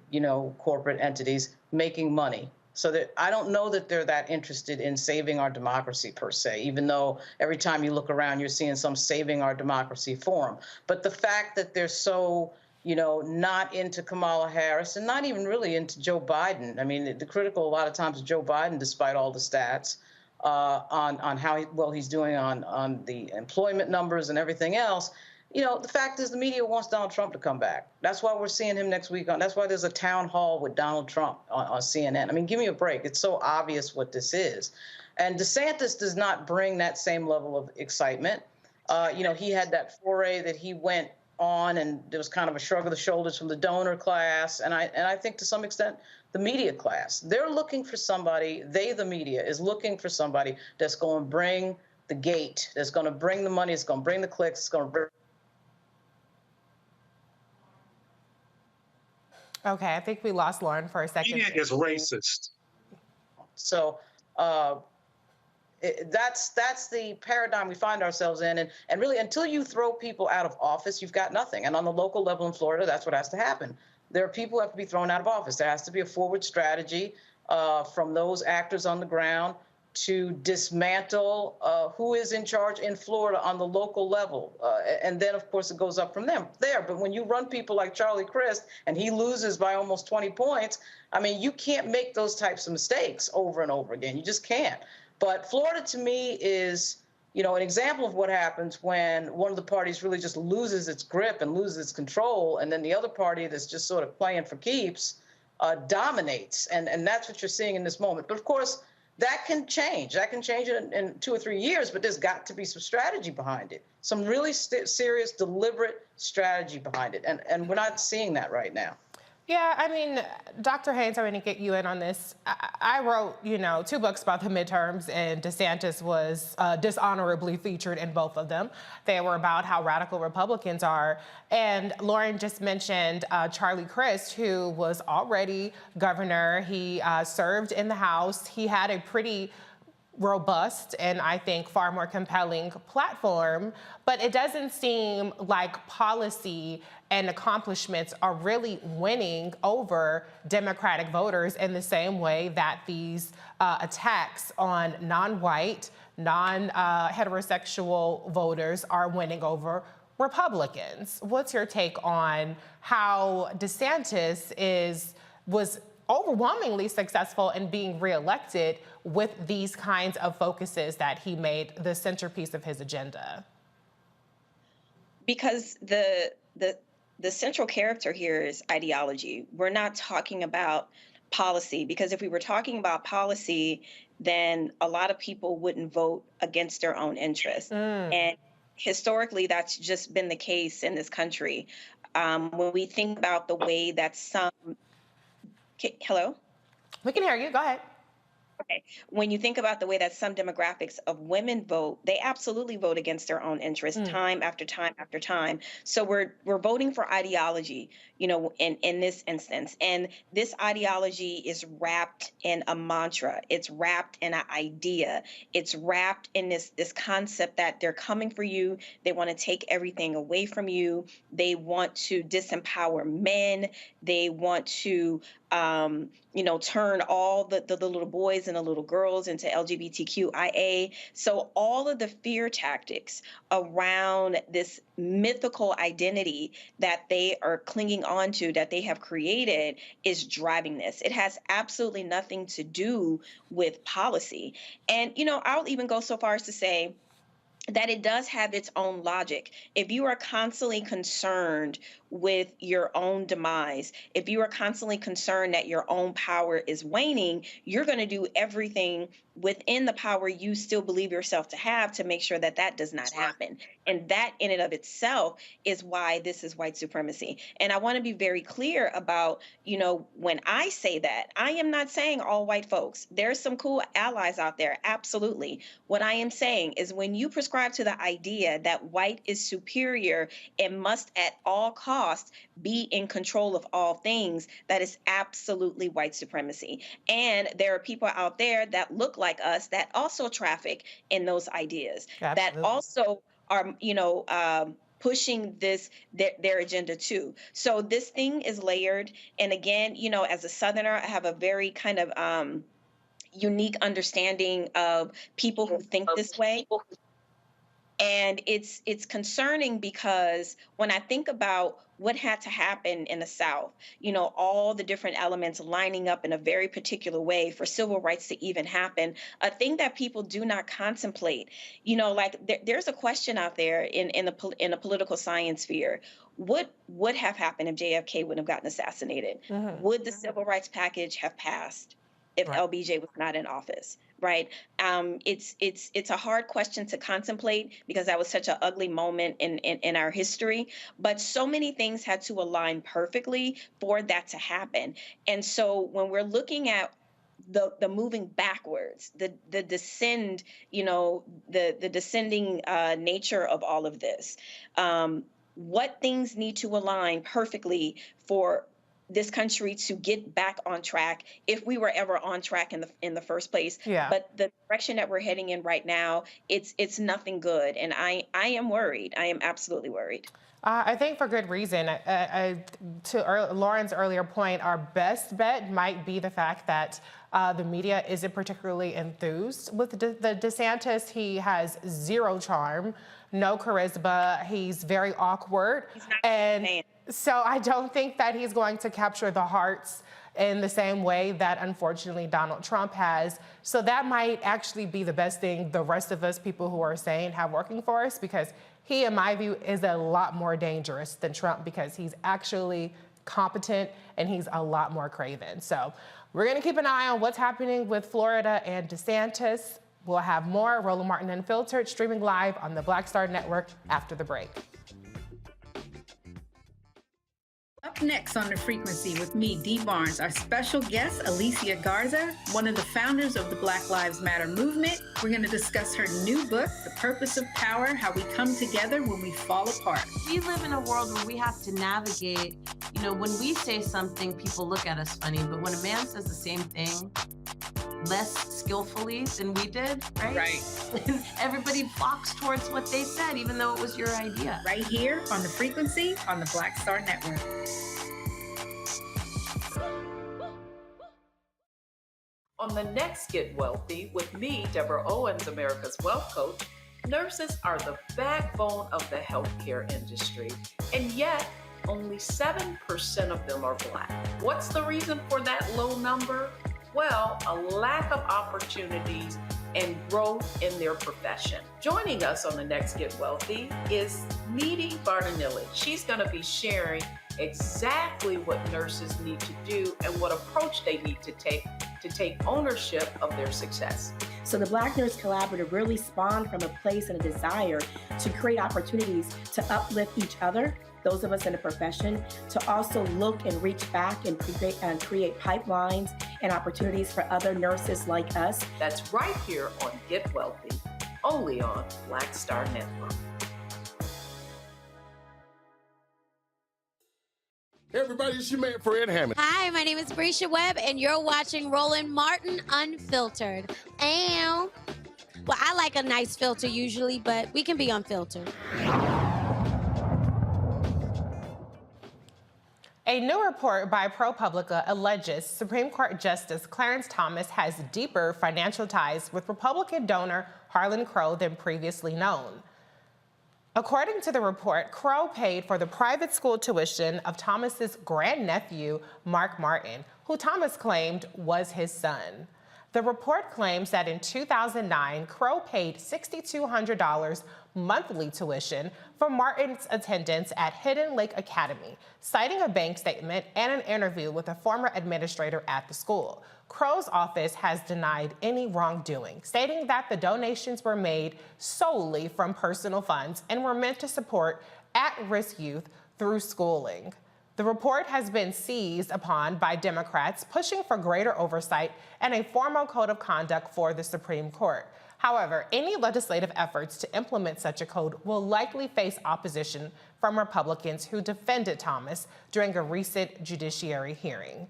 corporate entities, making money. So that I don't know that they're that interested in saving our democracy per se, even though every time you look around, you're seeing some saving our democracy forum. But the fact that they're so not into Kamala Harris and not even really into Joe Biden. I mean, the critical a lot of times of Joe Biden, despite all the stats on how well he's doing on the employment numbers and everything else. The fact is the media wants Donald Trump to come back. That's why we're seeing him next week. That's why there's a town hall with Donald Trump on CNN. I mean, give me a break. It's so obvious what this is. And DeSantis does not bring that same level of excitement. He had that foray that he went on, and there was kind of a shrug of the shoulders from the donor class, and I think to some extent the media class. They're looking for somebody, the media, is looking for somebody that's going to bring the gate, that's going to bring the money, it's going to bring the clicks, it's going to bring... Okay, I think we lost Lauren for a second. Media is racist. So that's the paradigm we find ourselves in. And really, until you throw people out of office, you've got nothing. And on the local level in Florida, that's what has to happen. There are people who have to be thrown out of office. There has to be a forward strategy from those actors on the ground to dismantle who is in charge in Florida on the local level. And then, of course, it goes up from there. But when you run people like Charlie Crist and he loses by almost 20 points, I mean, you can't make those types of mistakes over and over again. You just can't. But Florida, to me, is, an example of what happens when one of the parties really just loses its grip and loses its control, and then the other party that's just sort of playing for keeps dominates. And that's what you're seeing in this moment. But, of course, that can change. That can change in 2 or 3 years, but there's got to be some strategy behind it, some really serious, deliberate strategy behind it. And we're not seeing that right now. Yeah, I mean, Dr. Haynes, I'm going to get you in on this. I wrote, 2 books about the midterms, and DeSantis was dishonorably featured in both of them. They were about how radical Republicans are. And Lauren just mentioned Charlie Crist, who was already governor. He served in the House. He had a pretty robust and I think far more compelling platform, but it doesn't seem like policy and accomplishments are really winning over Democratic voters in the same way that these attacks on non-white, non-heterosexual voters are winning over Republicans. What's your take on how DeSantis was overwhelmingly successful in being reelected with these kinds of focuses that he made the centerpiece of his agenda? Because the central character here is ideology. We're not talking about policy, because if we were talking about policy, then a lot of people wouldn't vote against their own interests. And historically, that's just been the case in this country. When we think about the way that some... Hello? We can hear you. Go ahead. Okay. When you think about the way that some demographics of women vote, they absolutely vote against their own interests time after time after time. So we're voting for ideology, you know, in this instance. And this ideology is wrapped in a mantra. It's wrapped in an idea. It's wrapped in this concept that they're coming for you. They want to take everything away from you. They want to disempower men. They want to turn all the little boys and the little girls into LGBTQIA. So all of the fear tactics around this mythical identity that they are clinging onto, that they have created, is driving this. It has absolutely nothing to do with policy. And, I'll even go so far as to say that it does have its own logic. If you are constantly concerned with your own demise, if you are constantly concerned that your own power is waning, you're going to do everything within the power you still believe yourself to have to make sure that that does not happen. And that in and of itself is why this is white supremacy. And I want to be very clear about, when I say that, I am not saying all white folks. There's some cool allies out there, absolutely. What I am saying is when you prescribe to the idea that white is superior and must at all costs be in control of all things, that is absolutely white supremacy. And there are people out there that look like us that also traffic in those ideas, that also are, pushing their agenda too. So this thing is layered. And again, as a Southerner, I have a very kind of unique understanding of people who think this way. And it's concerning because when I think about what had to happen in the South, all the different elements lining up in a very particular way for civil rights to even happen, a thing that people do not contemplate, there's a question out there in the political science sphere. What would have happened if JFK wouldn't have gotten assassinated? Would the civil rights package have passed if LBJ was not in office? Right. It's a hard question to contemplate because that was such an ugly moment in our history. But so many things had to align perfectly for that to happen. And so when we're looking at the moving backwards, the descend, the descending nature of all of this, what things need to align perfectly for this country to get back on track, if we were ever on track in the first place. Yeah. But the direction that we're heading in right now, it's nothing good. And I am worried. I am absolutely worried. I think for good reason. To Lauren's earlier point, our best bet might be the fact that the media isn't particularly enthused with the DeSantis. He has zero charm, no charisma. He's very awkward. He's not and so I don't think that he's going to capture the hearts in the same way that, unfortunately, Donald Trump has. So that might actually be the best thing the rest of us, people who are sane, have working for us, because he, in my view, is a lot more dangerous than Trump because he's actually competent and he's a lot more craven. So we're going to keep an eye on what's happening with Florida and DeSantis. We'll have more Roland Martin Unfiltered streaming live on the Black Star Network after the break. Up next on The Frequency with me, Dee Barnes, our special guest, Alicia Garza, one of the founders of the Black Lives Matter movement. We're going to discuss her new book, The Purpose of Power, How We Come Together When We Fall Apart. We live in a world where we have to navigate, when we say something, people look at us funny, but when a man says the same thing, less skillfully than we did, right? Right. And everybody flocks towards what they said, even though it was your idea. Right here on The Frequency on the Black Star Network. On the next Get Wealthy with me, Deborah Owens, America's Wealth Coach, nurses are the backbone of the healthcare industry, and yet only 7% of them are Black. What's the reason for that low number? Well, a lack of opportunities and growth in their profession. Joining us on the next Get Wealthy is Needy Bartanilli. She's going to be sharing exactly what nurses need to do and what approach they need to take ownership of their success. So the Black Nurse Collaborative really spawned from a place and a desire to create opportunities to uplift each other, those of us in the profession, to also look and reach back and create pipelines and opportunities for other nurses like us. That's right here on Get Wealthy, only on Black Star Network. Hey everybody, it's your man Fred Hammond. Hi, my name is Brescia Webb, and you're watching Roland Martin Unfiltered. Well, I like a nice filter usually, but we can be unfiltered. A new report by ProPublica alleges Supreme Court Justice Clarence Thomas has deeper financial ties with Republican donor Harlan Crow than previously known. According to the report, Crow paid for the private school tuition of Thomas's grandnephew, Mark Martin, who Thomas claimed was his son. The report claims that in 2009, Crow paid $6,200 monthly tuition for Martin's attendance at Hidden Lake Academy, citing a bank statement and an interview with a former administrator at the school. Crow's office has denied any wrongdoing, stating that the donations were made solely from personal funds and were meant to support at-risk youth through schooling. The report has been seized upon by Democrats pushing for greater oversight and a formal code of conduct for the Supreme Court. However, any legislative efforts to implement such a code will likely face opposition from Republicans who defended Thomas during a recent judiciary hearing.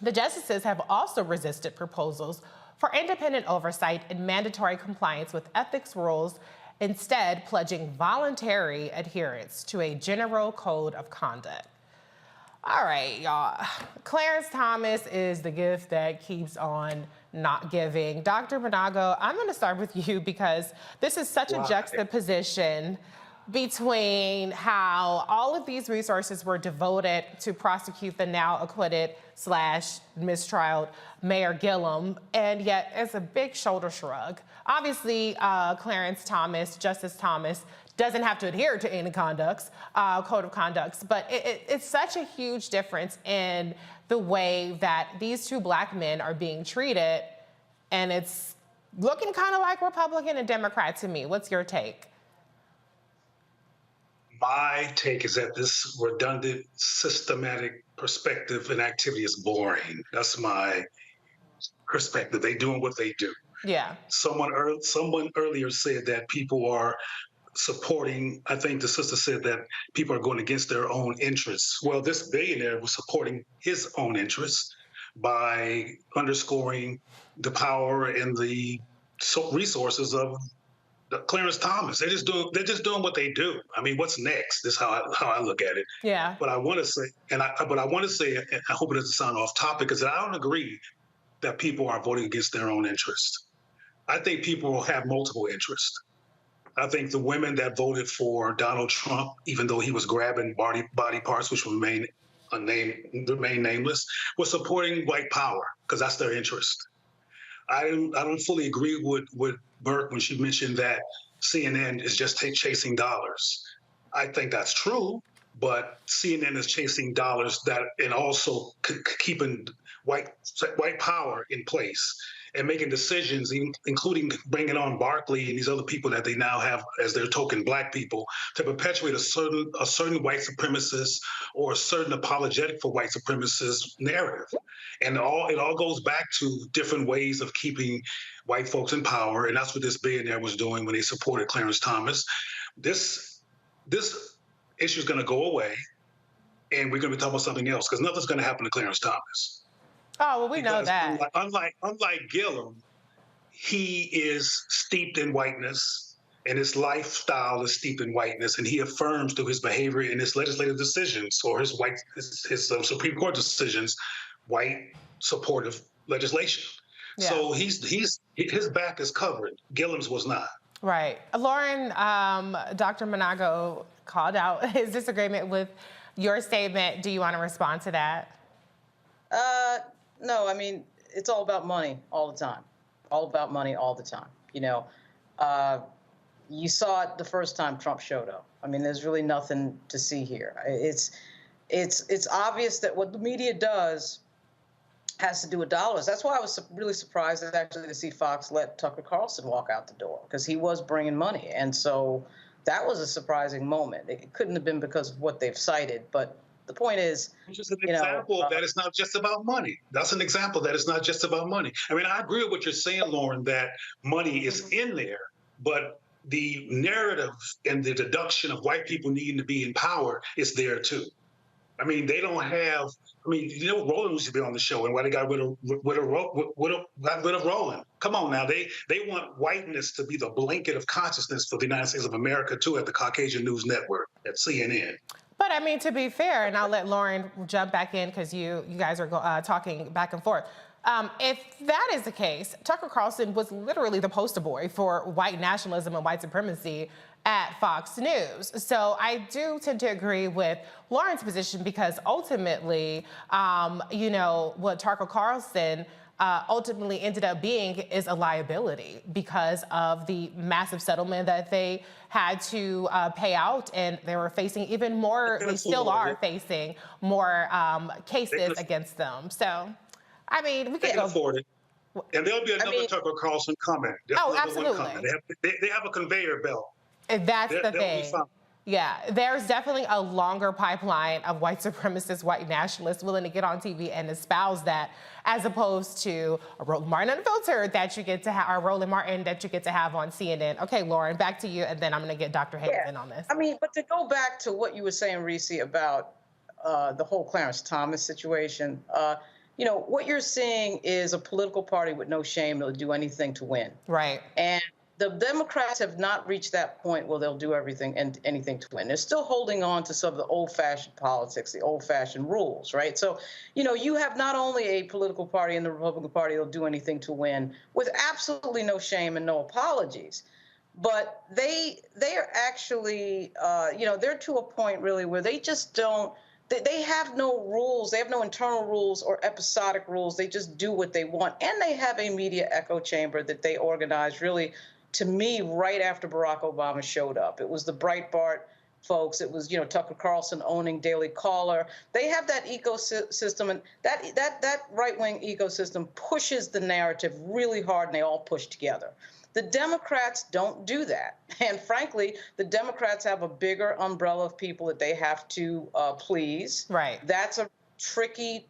The justices have also resisted proposals for independent oversight and mandatory compliance with ethics rules, instead pledging voluntary adherence to a general code of conduct. All right, y'all. Clarence Thomas is the gift that keeps on not giving. Dr. Manago, I'm going to start with you because this is such a juxtaposition between how all of these resources were devoted to prosecute the now acquitted / mistrialed Mayor Gillum, and yet it's a big shoulder shrug. Obviously, Justice Thomas, doesn't have to adhere to any code of conducts, but it's such a huge difference in the way that these two Black men are being treated, and it's looking kind of like Republican and Democrat to me. What's your take? My take is that this redundant, systematic perspective and activity is boring. That's my perspective. They doing what they do. Yeah. Someone earlier said that people are supporting, I think the sister said that people are going against their own interests. Well, this billionaire was supporting his own interests by underscoring the power and the resources of Clarence Thomas. They're just doing what they do. I mean, what's next? This is how I look at it. Yeah. But I want to say, and I hope it doesn't sound off topic, is that I don't agree that people are voting against their own interests. I think people will have multiple interests. I think the women that voted for Donald Trump, even though he was grabbing body parts, which will remain nameless, were supporting white power because that's their interest. I don't fully agree with Burke when she mentioned that CNN is just chasing dollars. I think that's true, but CNN is chasing dollars and also keeping white power in place and making decisions, including bringing on Barkley and these other people that they now have as their token Black people, to perpetuate a certain white supremacist or a certain apologetic for white supremacist narrative. And it all goes back to different ways of keeping white folks in power, and that's what this billionaire was doing when they supported Clarence Thomas. This issue is going to go away, and we're going to be talking about something else because nothing's going to happen to Clarence Thomas. Oh, well, we know Because that. unlike Gillum, he is steeped in whiteness, and his lifestyle is steeped in whiteness, and he affirms through his behavior and his legislative decisions or his Supreme Court decisions, white supportive legislation. Yeah. So his back is covered. Gillum's was not. Right. Lauren, Dr. Monago called out his disagreement with your statement. Do you want to respond to that? No, I mean, it's all about money all the time. All about money all the time. You know, you saw it the first time Trump showed up. I mean, there's really nothing to see here. It's obvious that what the media does has to do with dollars. That's why I was really surprised actually to see Fox let Tucker Carlson walk out the door, because he was bringing money. And so that was a surprising moment. It couldn't have been because of what they've cited, but the point is, it's just an example that it's not just about money. That's an example that it's not just about money. I mean, I agree with what you're saying, Lauren, that money is in there, but the narrative and the deduction of white people needing to be in power is there too. I mean, they don't have. I mean, you know, Roland used to be on the show, and why they got rid of Roland? Come on now, they want whiteness to be the blanket of consciousness for the United States of America too, at the Caucasian News Network, at CNN. But I mean, to be fair, and I'll let Lauren jump back in because you guys are talking back and forth. If that is the case, Tucker Carlson was literally the poster boy for white nationalism and white supremacy at Fox News. So I do tend to agree with Lauren's position because ultimately, you know, what Tucker Carlson ultimately ended up being is a liability because of the massive settlement that they had to pay out, and they were facing even more, they still are facing more cases against them. So, I mean, we can afford it. And there'll be another Tucker Carlson coming. Oh, absolutely. They have a conveyor belt. And that's the thing. Yeah, there's definitely a longer pipeline of white supremacists, white nationalists willing to get on TV and espouse that, as opposed to a Roland Martin Unfiltered that you get to have, or Roland Martin that you get to have on CNN. Okay, Lauren, back to you, and then I'm going to get Dr. Hayes in on this. I mean, but to go back to what you were saying, Reese, about the whole Clarence Thomas situation, you know, what you're seeing is a political party with no shame that'll do anything to win. Right. And the Democrats have not reached that point where they'll do everything and anything to win. They're still holding on to some of the old-fashioned politics, the old-fashioned rules, right? So, you know, you have not only a political party in the Republican Party that'll do anything to win with absolutely no shame and no apologies, but they are actually, you know, they're to a point really where they just don't. They have no rules. They have no internal rules or episodic rules. They just do what they want. And they have a media echo chamber that they organized really, to me, right after Barack Obama showed up. It was the Breitbart folks. It was, you know, Tucker Carlson owning Daily Caller. They have that ecosystem, and that right-wing ecosystem pushes the narrative really hard, and they all push together. The Democrats don't do that. And frankly, the Democrats have a bigger umbrella of people that they have to please. Right. That's a tricky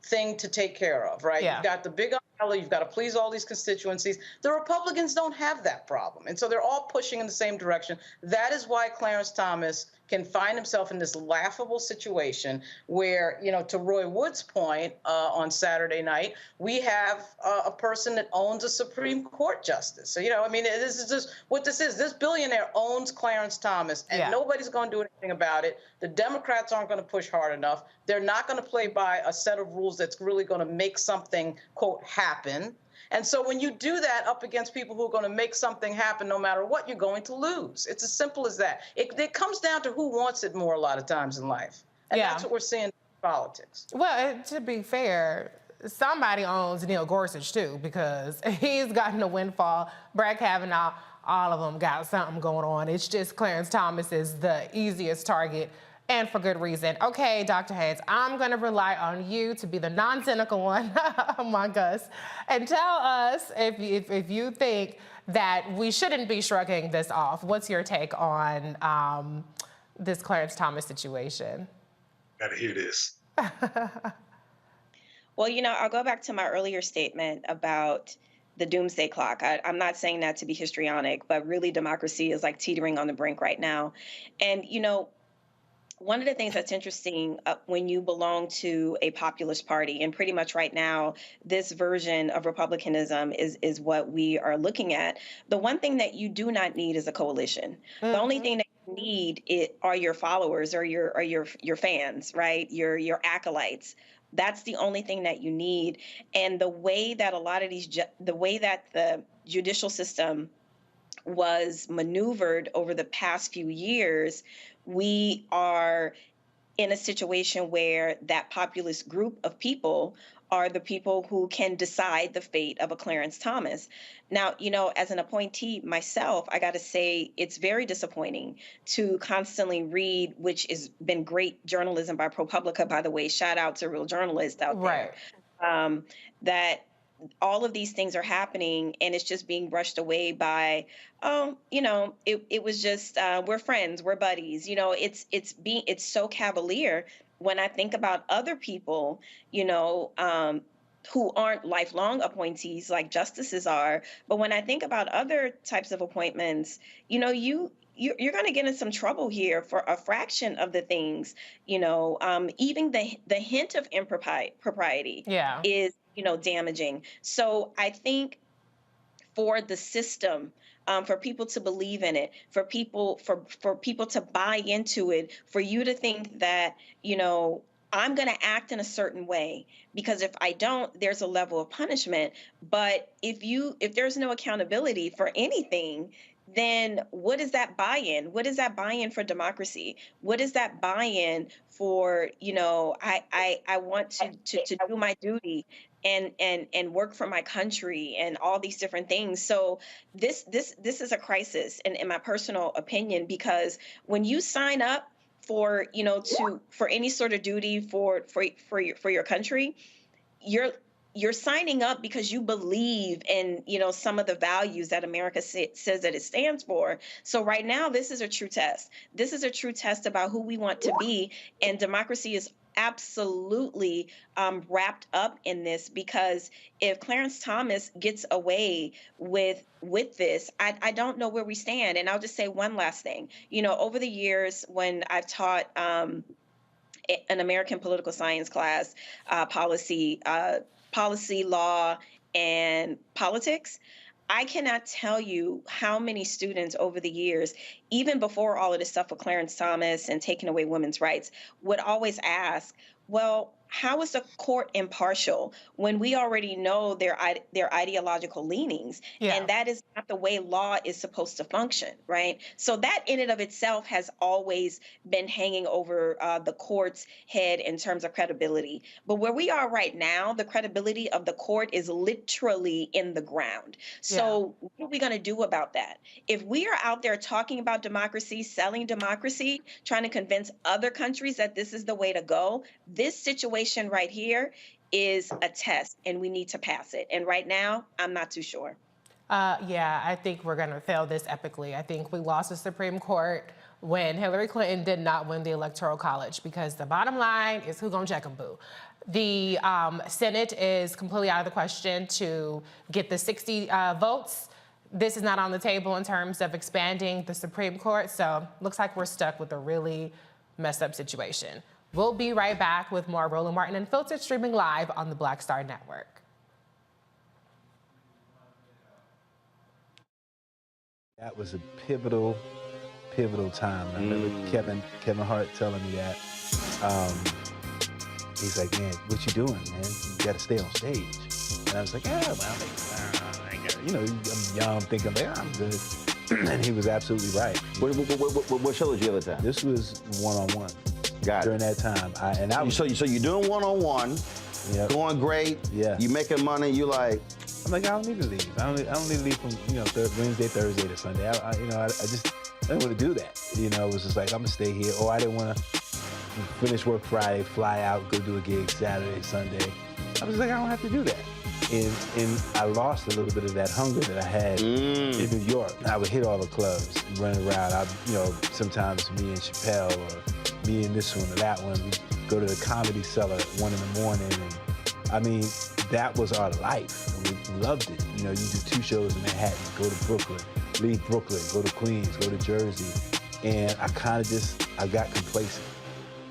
thing to take care of, right? Yeah. You've got the big umbrella, you've got to please all these constituencies. The Republicans don't have that problem. And so they're all pushing in the same direction. That is why Clarence Thomas can find himself in this laughable situation where, you know, to Roy Wood's point on Saturday night, we have a person that owns a Supreme Court justice. So, you know, I mean, this is just what this is. This billionaire owns Clarence Thomas, and nobody's going to do anything about it. The Democrats aren't going to push hard enough. They're not going to play by a set of rules that's really going to make something, quote, happen. And so when you do that up against people who are going to make something happen no matter what, you're going to lose. It's as simple as that. It comes down to who wants it more a lot of times in life. And that's what we're seeing in politics. Well, to be fair, somebody owns Neil Gorsuch, too, because he's gotten a windfall. Brett Kavanaugh, all of them got something going on. It's just Clarence Thomas is the easiest target, and for good reason. Okay, Dr. Hayes, I'm going to rely on you to be the non-cynical one among us and tell us if you think that we shouldn't be shrugging this off. What's your take on this Clarence Thomas situation? Gotta hear this. Well, you know, I'll go back to my earlier statement about the doomsday clock. I'm not saying that to be histrionic, but really democracy is like teetering on the brink right now. And, you know, one of the things that's interesting when you belong to a populist party, and pretty much right now, this version of republicanism is what we are looking at. The one thing that you do not need is a coalition. The only thing that you need are your followers or your fans, right? Your acolytes. That's the only thing that you need. And the way that the way that the judicial system was maneuvered over the past few years, we are in a situation where that populist group of people are the people who can decide the fate of a Clarence Thomas. Now, as an appointee myself, I got to say it's very disappointing to constantly read, which has been great journalism by ProPublica, by the way. Shout out to real journalists out there. That all of these things are happening and it's just being brushed away by, it was just, we're friends, we're buddies. It's so cavalier when I think about other people, who aren't lifelong appointees like justices are. But when I think about other types of appointments, you're going to get in some trouble here for a fraction of the things, even the hint of impropriety is, damaging. So I think for the system, for people to believe in it, for people to buy into it, for you to think that, I'm going to act in a certain way because if I don't, there's a level of punishment. But if there's no accountability for anything, then what is that buy-in? What is that buy-in for democracy? What is that buy-in for, I want to do my duty and work for my country and all these different things. So this is a crisis in my personal opinion, because when you sign up for any sort of duty for your country, you're signing up because you believe in, some of the values that America says that it stands for. So right now, this is a true test. This is a true test about who we want to be. And democracy is absolutely wrapped up in this, because if Clarence Thomas gets away with this, I don't know where we stand. And I'll just say one last thing. Over the years when I've taught an American political science class, policy, law, and politics, I cannot tell you how many students over the years, even before all of this stuff with Clarence Thomas and taking away women's rights, would always ask, well, how is the court impartial when we already know their ideological leanings? Yeah. And that is not the way law is supposed to function, right? So that in and of itself has always been hanging over the court's head in terms of credibility. But where we are right now, the credibility of the court is literally in the ground. So what are we going to do about that? If we are out there talking about democracy, selling democracy, trying to convince other countries that this is the way to go, this situation right here is a test and we need to pass it. And right now, I'm not too sure. I think we're going to fail this epically. I think we lost the Supreme Court when Hillary Clinton did not win the Electoral College, because the bottom line is who gonna check them, boo. The Senate is completely out of the question to get the 60 votes. This is not on the table in terms of expanding the Supreme Court. So looks like we're stuck with a really messed up situation. We'll be right back with more Roland Martin Unfiltered, streaming live on the Black Star Network. That was a pivotal time. I remember Kevin Hart telling me that. He's like, man, what you doing, man? You got to stay on stage. And I was like, I'm young, thinking, I'm good. And he was absolutely right. What show did you have at that? This was one-on-one. Got it. During that time. So you're doing one-on-one, going great. Yeah. You making money. You like. I'm like, I don't need to leave. I don't need to leave from Wednesday, Thursday to Sunday. I didn't want to do that. It was just like, I'm gonna stay here. Or I didn't want to finish work Friday, fly out, go do a gig Saturday, Sunday. I was like, I don't have to do that. And I lost a little bit of that hunger that I had in New York. I would hit all the clubs, running around. Sometimes me and Chappelle, or me and this one or that one, we'd go to the Comedy Cellar at 1 in the morning. And that was our life. We loved it. You do 2 shows in Manhattan, go to Brooklyn, leave Brooklyn, go to Queens, go to Jersey. And I kind of I got complacent.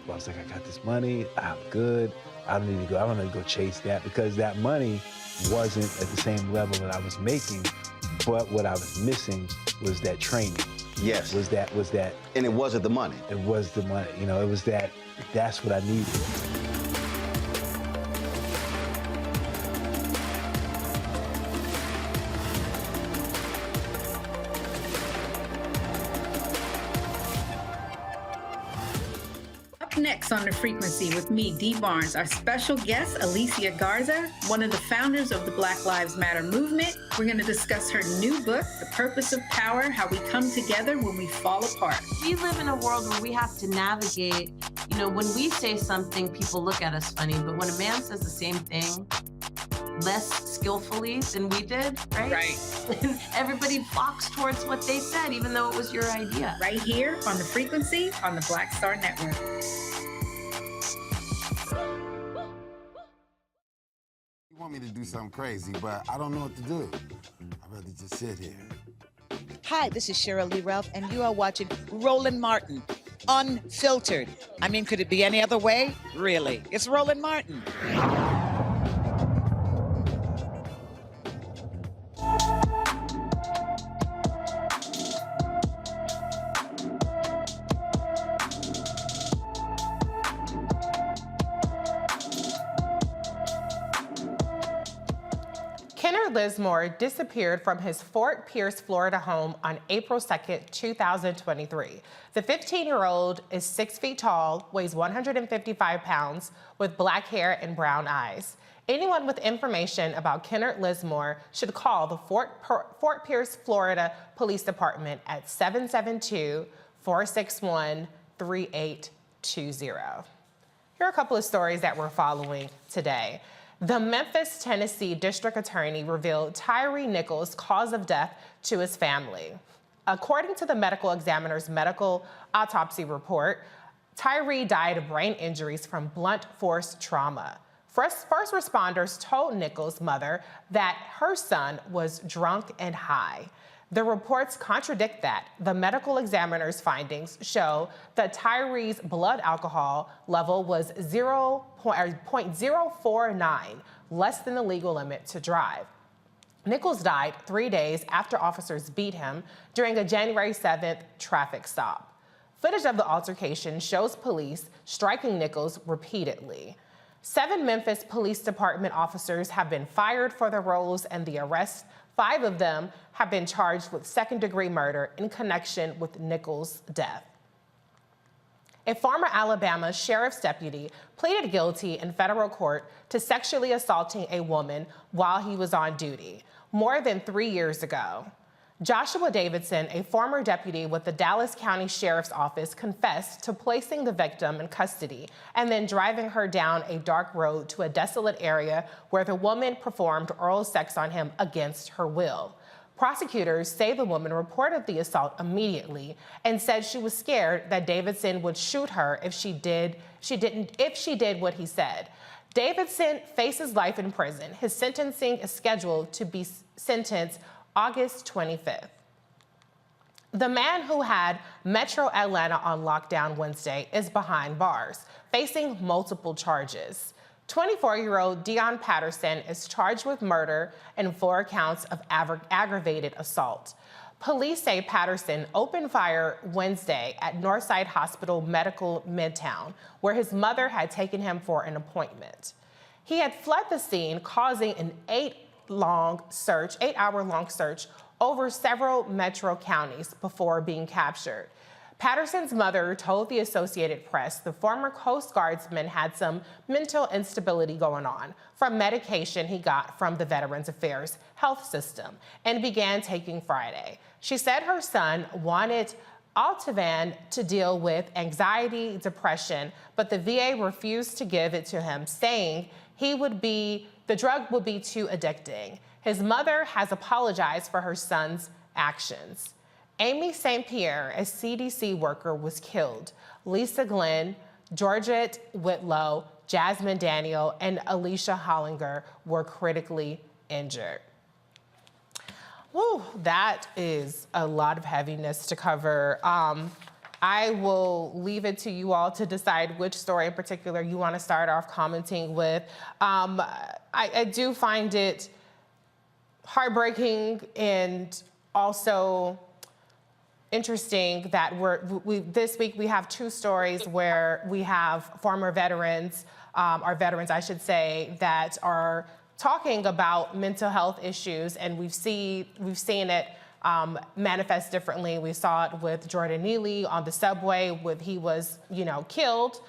I was like, I got this money, I'm good. I don't need to go chase that, because that money wasn't at the same level that I was making, but what I was missing was that training. Yes. Was that. And it wasn't the money. It was the money, you know, it was that's what I needed. Next on The Frequency with me, Dee Barnes, our special guest, Alicia Garza, one of the founders of the Black Lives Matter movement. We're going to discuss her new book, The Purpose of Power, How We Come Together When We Fall Apart. We live in a world where we have to navigate, you know, when we say something, people look at us funny, but when a man says the same thing less skillfully than we did, right? Right. Everybody flocks towards what they said, even though it was your idea. Right here on The Frequency on the Black Star Network. You want me to do something crazy, but I don't know what to do. I'd rather just sit here. Hi, this is Cheryl Lee Ralph, and you are watching Roland Martin, Unfiltered. I mean, could it be any other way? Really? It's Roland Martin. Lismore disappeared from his Fort Pierce, Florida home on April 2nd, 2023. The 15-year-old is 6 feet tall, weighs 155 pounds, with black hair and brown eyes. Anyone with information about Kennard Lismore should call the Fort Pierce, Florida Police Department at 772-461-3820. Here are a couple of stories that we're following today. The Memphis, Tennessee District Attorney revealed Tyree Nichols' cause of death to his family. According to the medical examiner's medical autopsy report, Tyree died of brain injuries from blunt force trauma. First responders told Nichols' mother that her son was drunk and high. The reports contradict that. The medical examiner's findings show that Tyree's blood alcohol level was 0.049, less than the legal limit to drive. Nichols died 3 days after officers beat him during a January 7th traffic stop. Footage of the altercation shows police striking Nichols repeatedly. 7 Memphis Police Department officers have been fired for their roles in the arrest. 5 of them have been charged with second-degree murder in connection with Nichols' death. A former Alabama sheriff's deputy pleaded guilty in federal court to sexually assaulting a woman while he was on duty more than 3 years ago. Joshua Davidson, a former deputy with the Dallas County Sheriff's Office, confessed to placing the victim in custody and then driving her down a dark road to a desolate area where the woman performed oral sex on him against her will. Prosecutors say the woman reported the assault immediately and said she was scared that Davidson would shoot her if she did what he said. Davidson faces life in prison. His sentencing is scheduled to be sentenced August 25th. The man who had Metro Atlanta on lockdown Wednesday is behind bars, facing multiple charges. 24-year-old Dion Patterson is charged with murder and 4 counts of aggravated assault. Police say Patterson opened fire Wednesday at Northside Hospital Medical Midtown, where his mother had taken him for an appointment. He had fled the scene, causing an 8-hour-long search over several metro counties before being captured. Patterson's mother told the Associated Press the former Coast Guardsman had some mental instability going on from medication he got from the Veterans Affairs health system and began taking Friday. She said her son wanted Altivan to deal with anxiety, depression, but the VA refused to give it to him, saying the drug would be too addicting. His mother has apologized for her son's actions. Amy St. Pierre, a CDC worker, was killed. Lisa Glenn, Georgette Whitlow, Jasmine Daniel, and Alicia Hollinger were critically injured. Whew, that is a lot of heaviness to cover. I will leave it to you all to decide which story in particular you want to start off commenting with. I do find it heartbreaking and also interesting that this week we have two stories where we have former veterans, or veterans I should say, that are talking about mental health issues, and we've seen it manifest differently. We saw it with Jordan Neely on the subway when he was, killed.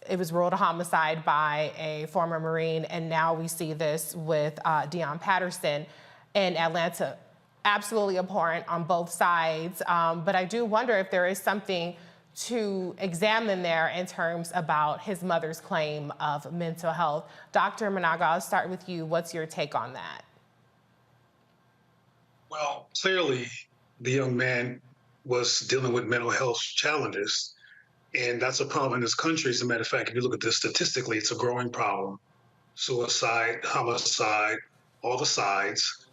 It was ruled a homicide by a former Marine, and now we see this with Deion Patterson in Atlanta. Absolutely abhorrent on both sides, but I do wonder if there is something to examine there in terms about his mother's claim of mental health. Dr. Managa, I'll start with you. What's your take on that? Well, clearly, the young man was dealing with mental health challenges, and that's a problem in this country. As a matter of fact, if you look at this statistically, it's a growing problem. Suicide, homicide, all the sides,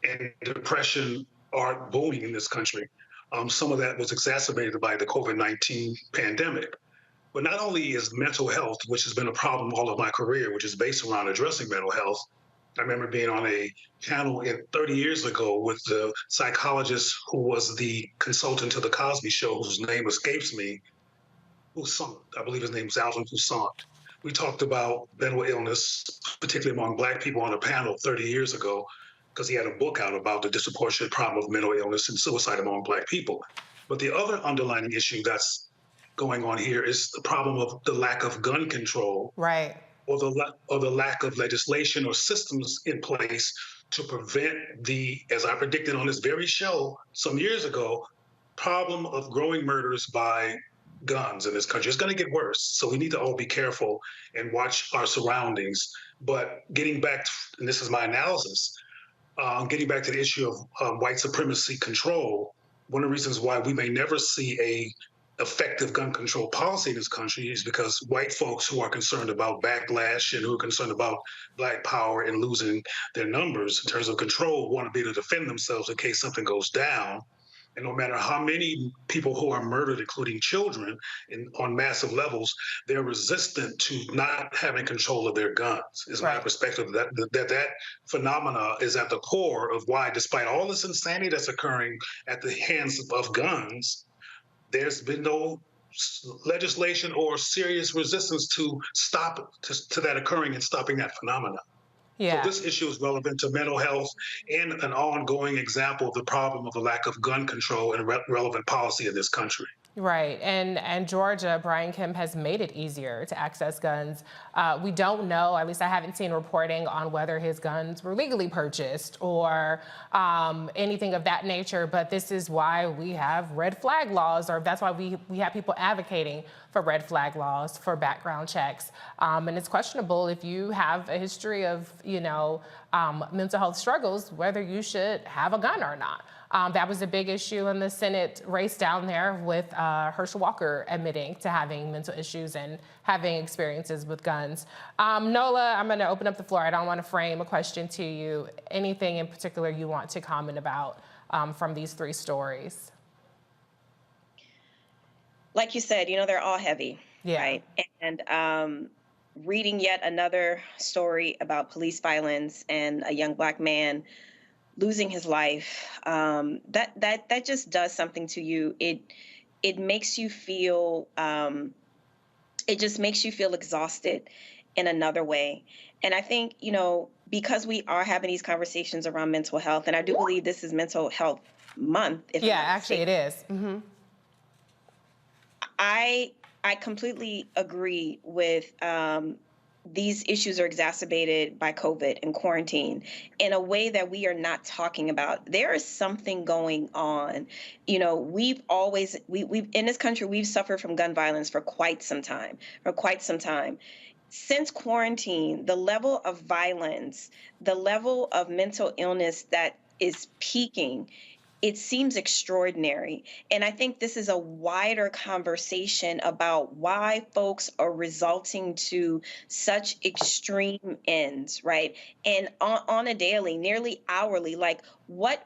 and depression are booming in this country. Some of that was exacerbated by the COVID-19 pandemic. But not only is mental health, which has been a problem all of my career, which is based around addressing mental health. I remember being on a panel 30 years ago with the psychologist who was the consultant to the Cosby Show, whose name escapes me, Poussaint. I believe his name was Alvin Poussaint. We talked about mental illness, particularly among Black people, on a panel 30 years ago, because he had a book out about the disproportionate problem of mental illness and suicide among Black people. But the other underlying issue that's going on here is the problem of the lack of gun control. Right. Or the lack of legislation or systems in place to prevent the, as I predicted on this very show some years ago, problem of growing murders by guns in this country. It's going to get worse. So we need to all be careful and watch our surroundings. But getting back, and this is my analysis, getting back to the issue of white supremacy control, one of the reasons why we may never see a effective gun control policy in this country is because white folks who are concerned about backlash and who are concerned about Black power and losing their numbers in terms of control want to be able to defend themselves in case something goes down. And no matter how many people who are murdered, including children, on massive levels, they're resistant to not having control of their guns. Is my perspective that phenomena is at the core of why, despite all this insanity that's occurring at the hands of guns, there's been no legislation or serious resistance to stop to that occurring and stopping that phenomena. Yeah. So this issue is relevant to mental health and an ongoing example of the problem of the lack of gun control and relevant policy in this country. Right, and Georgia, Brian Kemp has made it easier to access guns. We don't know, at least I haven't seen reporting on whether his guns were legally purchased or anything of that nature, but this is why we have red flag laws, or that's why we have people advocating for red flag laws, for background checks. And it's questionable if you have a history of, mental health struggles, whether you should have a gun or not. That was a big issue in the Senate race down there with Herschel Walker admitting to having mental issues and having experiences with guns. Nola, I'm going to open up the floor. I don't want to frame a question to you. Anything in particular you want to comment about from these three stories? Like you said, they're all heavy, right? And reading yet another story about police violence and a young Black man losing his life, that just does something to you. It makes you feel, it just makes you feel exhausted in another way. And I think, because we are having these conversations around mental health, and I do believe this is Mental Health Month. Yeah, actually it is. Mm-hmm. I completely agree with these issues are exacerbated by COVID and quarantine in a way that we are not talking about. There is something going on. We've in this country, we've suffered from gun violence for quite some time. Since quarantine, the level of violence, the level of mental illness that is peaking, it seems extraordinary. And I think this is a wider conversation about why folks are resulting to such extreme ends, right? And on a daily, nearly hourly, like what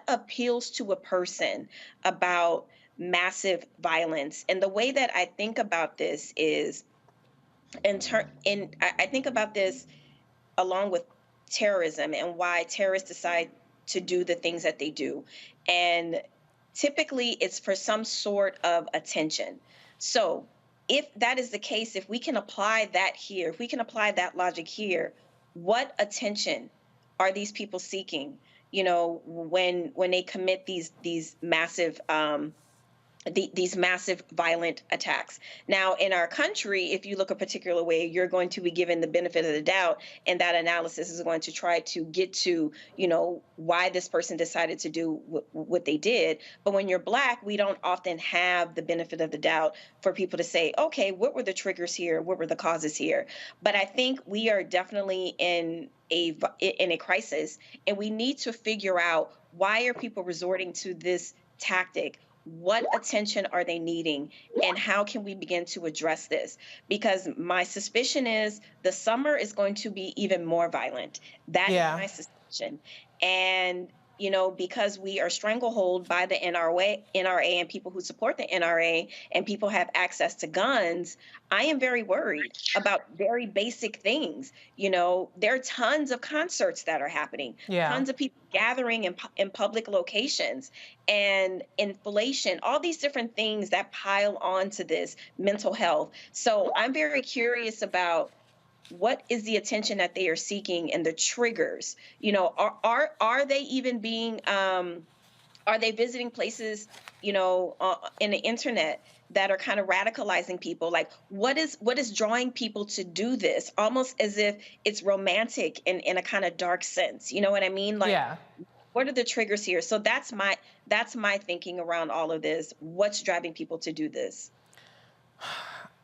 appeals to a person about massive violence. And the way that I think about this is I think about this along with terrorism and why terrorists decide to do the things that they do. And typically it's for some sort of attention. So if that is the case, if we can apply that here, if we can apply that logic here, what attention are these people seeking, you know, when they commit these massive these massive violent attacks? Now, in our country, if you look a particular way, you're going to be given the benefit of the doubt, and that analysis is going to try to get to, you know, why this person decided to do what they did. But when you're Black, we don't often have the benefit of the doubt for people to say, okay, what were the triggers here? What were the causes here? But I think we are definitely in a crisis, and we need to figure out, why are people resorting to this tactic? What attention are they needing, and how can we begin to address this? Because my suspicion is the summer is going to be even more violent. That is my suspicion. And, you know, because we are stranglehold by the NRA and people who support the NRA, and people have access to guns, I am very worried about very basic things. You know, there are tons of concerts that are happening, tons of people gathering in public locations, and inflation, all these different things that pile onto this mental health. So I'm very curious about what is the attention that they are seeking and the triggers. You know, are they even being, are they visiting places, you know, in the internet that are kind of radicalizing people? Like, what is drawing people to do this? Almost as if it's romantic in a kind of dark sense. You know what I mean? Like, what are the triggers here? So that's my thinking around all of this. What's driving people to do this?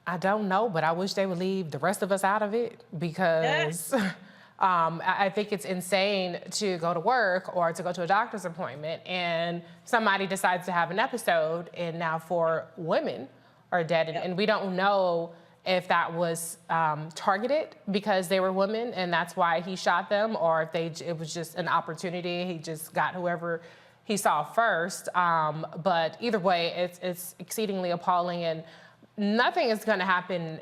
I don't know, but I wish they would leave the rest of us out of it, because I think it's insane to go to work or to go to a doctor's appointment and somebody decides to have an episode, and now 4 women are dead. And we don't know if that was targeted because they were women and that's why he shot them, or if it was just an opportunity. He just got whoever he saw first. But either way, it's exceedingly appalling, and nothing is going to happen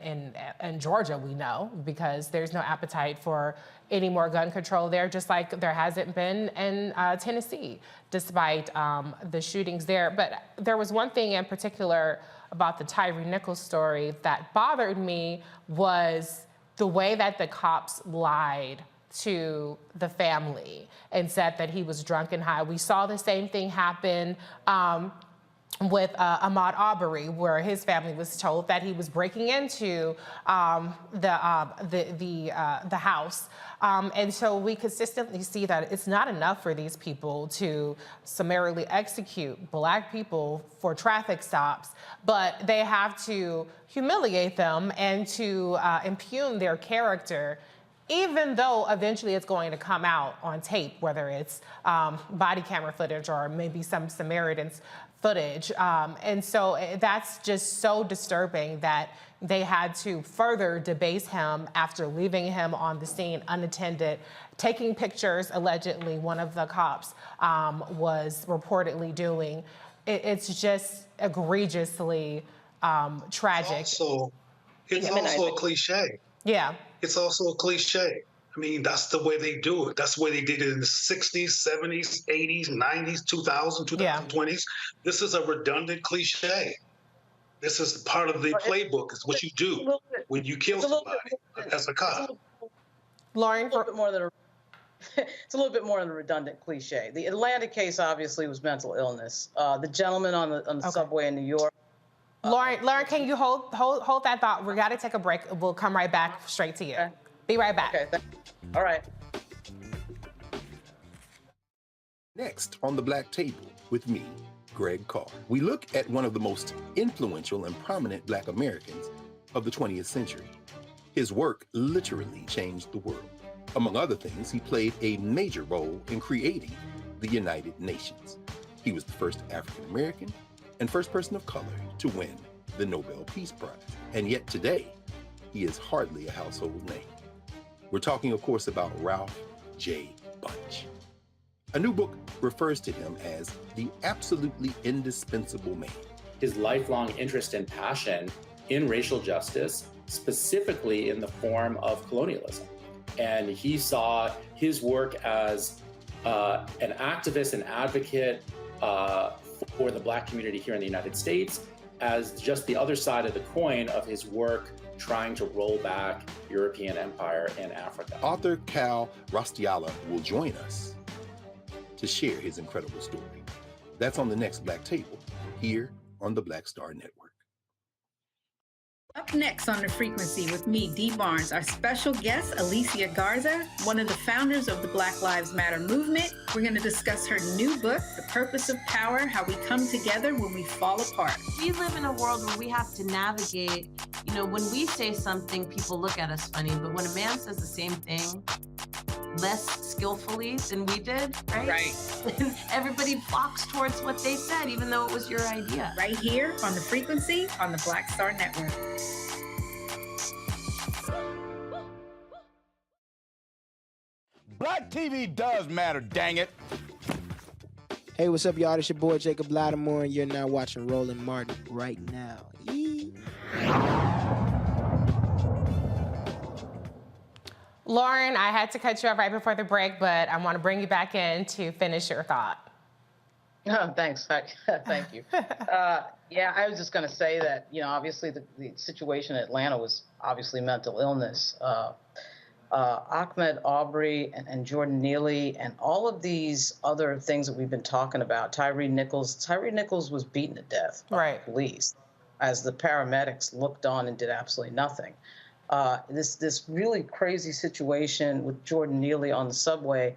in Georgia, we know, because there's no appetite for any more gun control there, just like there hasn't been in Tennessee, despite the shootings there. But there was one thing in particular about the Tyree Nichols story that bothered me, was the way that the cops lied to the family and said that he was drunk and high. We saw the same thing happen with Ahmaud Arbery, where his family was told that he was breaking into the house. And so we consistently see that it's not enough for these people to summarily execute Black people for traffic stops, but they have to humiliate them and to impugn their character, even though eventually it's going to come out on tape, whether it's body camera footage or maybe some Samaritan's footage. And so that's just so disturbing that they had to further debase him after leaving him on the scene unattended, taking pictures, allegedly, one of the cops was reportedly doing. It's just egregiously tragic. It's also a cliche. Yeah. It's also a cliche. I mean, that's the way they do it. That's the way they did it in the 60s, 70s, 80s, 90s, 2000s, 2020s. This is a redundant cliche. This is part of the playbook. It's what you do when you kill somebody as a cop. Lauren? It's a little bit more than a redundant cliche. The Atlanta case obviously was mental illness. The gentleman on the subway in New York. Lauren, can you hold that thought? We got to take a break. We'll come right back straight to you. Okay. Be right back. Okay. All right. Next on the Black Table with me, Greg Carr, we look at one of the most influential and prominent Black Americans of the 20th century. His work literally changed the world. Among other things, he played a major role in creating the United Nations. He was the first African American and first person of color to win the Nobel Peace Prize. And yet today, he is hardly a household name. We're talking, of course, about Ralph J. Bunche. A new book refers to him as the absolutely indispensable man. his lifelong interest and passion in racial justice, specifically in the form of colonialism. And he saw his work as an activist and advocate for the Black community here in the United States as just the other side of the coin of his work trying to roll back European empire in Africa. Author Cal Rostiala will join us to share his incredible story. That's on the next Black Table here on the Black Star Network. Up next on The Frequency with me, Dee Barnes, our special guest, Alicia Garza, one of the founders of the Black Lives Matter movement. We're going to discuss her new book, The Purpose of Power, How We Come Together When We Fall Apart. We live in a world where we have to navigate, when we say something, people look at us funny, but when a man says the same thing, less skillfully than we did, right? Right. And everybody flocks towards what they said, even though it was your idea. Right here on The Frequency on the Black Star Network. Black TV does matter, dang it. Hey, what's up, y'all? It's your boy, Jacob Lattimore, and you're now watching Roland Martin right now. Yee. Lauren, I had to cut you off right before the break, but I want to bring you back in to finish your thought. Oh, thanks. Thank you. Yeah, I was just going to say that, obviously the situation in Atlanta was obviously mental illness. Ahmaud Arbery and Jordan Neely and all of these other things that we've been talking about, Tyre Nichols. Tyre Nichols was beaten to death by the police as the paramedics looked on and did absolutely nothing. This really crazy situation with Jordan Neely on the subway,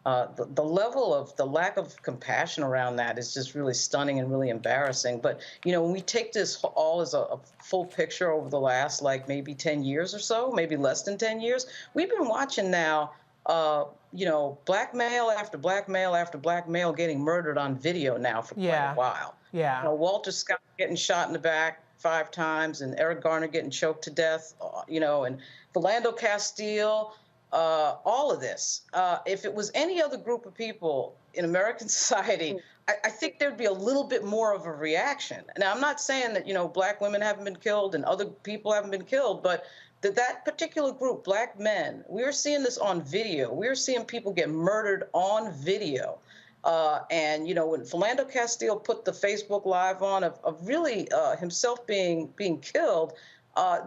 the level of the lack of compassion around that is just really stunning and really embarrassing. But, when we take this all as a full picture over the last, maybe 10 years or so, maybe less than 10 years, we've been watching now, black male after black male after black male getting murdered on video now for quite a while. Yeah. Walter Scott getting shot in the back 5 times, and Eric Garner getting choked to death, and Philando Castile, all of this. If it was any other group of people in American society, I think there'd be a little bit more of a reaction. Now, I'm not saying that, black women haven't been killed and other people haven't been killed, but that particular group, black men, we're seeing this on video. We're seeing people get murdered on video. And, when Philando Castile put the Facebook Live on of really himself being killed,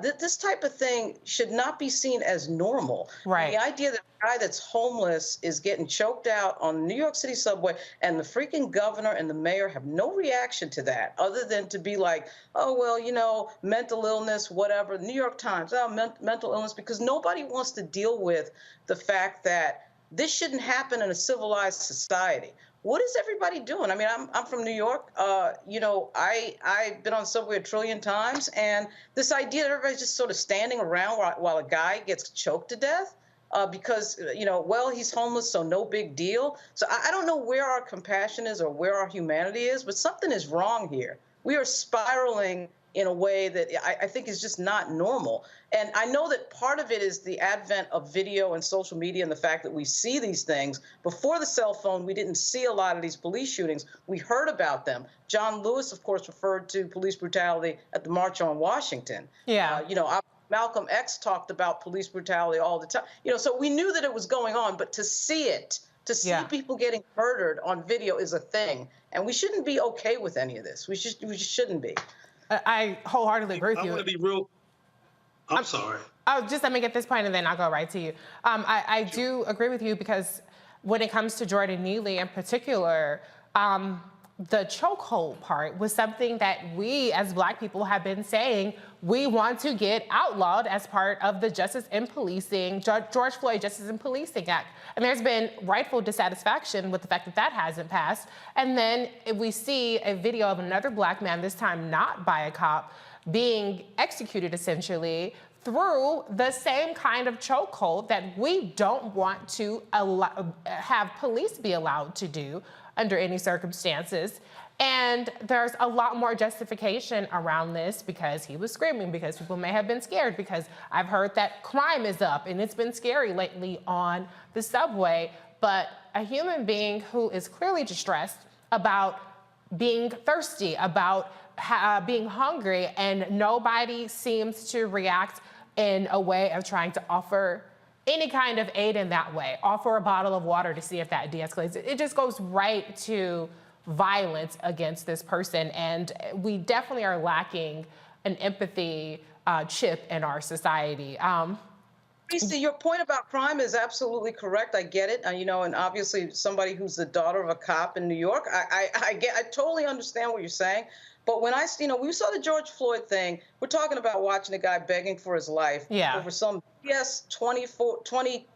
this type of thing should not be seen as normal. Right. The idea that a guy that's homeless is getting choked out on the New York City subway and the freaking governor and the mayor have no reaction to that other than to be like, oh, well, mental illness, whatever. New York Times, mental illness, because nobody wants to deal with the fact that this shouldn't happen in a civilized society. What is everybody doing? I mean, I'm from New York. I've been on the subway 1 trillion times, and this idea that everybody's just sort of standing around while a guy gets choked to death because, he's homeless, so no big deal. So I don't know where our compassion is or where our humanity is, but something is wrong here. We are spiraling in a way that I think is just not normal. And I know that part of it is the advent of video and social media and the fact that we see these things. Before the cell phone, we didn't see a lot of these police shootings. We heard about them. John Lewis, of course, referred to police brutality at the March on Washington. Yeah. Malcolm X talked about police brutality all the time. So we knew that it was going on, but to see it, to see people getting murdered on video is a thing. And we shouldn't be okay with any of this. We just shouldn't be. I wholeheartedly agree with you. I want to be real. I'm sorry. Just let me get this point and then I'll go right to you. I do agree with you because when it comes to Jordan Neely in particular, the chokehold part was something that we as Black people have been saying we want to get outlawed as part of the Justice in Policing, George Floyd Justice in Policing Act. And there's been rightful dissatisfaction with the fact that that hasn't passed. And then if we see a video of another Black man, this time not by a cop, being executed essentially through the same kind of chokehold that we don't want to have police be allowed to do under any circumstances. And there's a lot more justification around this because he was screaming, because people may have been scared, because I've heard that crime is up and it's been scary lately on the subway. But a human being who is clearly distressed about being thirsty, about being hungry, and nobody seems to react in a way of trying to offer any kind of aid in that way. Offer a bottle of water to see if that de-escalates. It just goes right to violence against this person, and we definitely are lacking an empathy chip in our society. Lisa, your point about crime is absolutely correct. I get it. You know, and obviously somebody who's the daughter of a cop in New York, I totally understand what you're saying. But when we saw the George Floyd thing, we're talking about watching a guy begging for his life over some BS 20,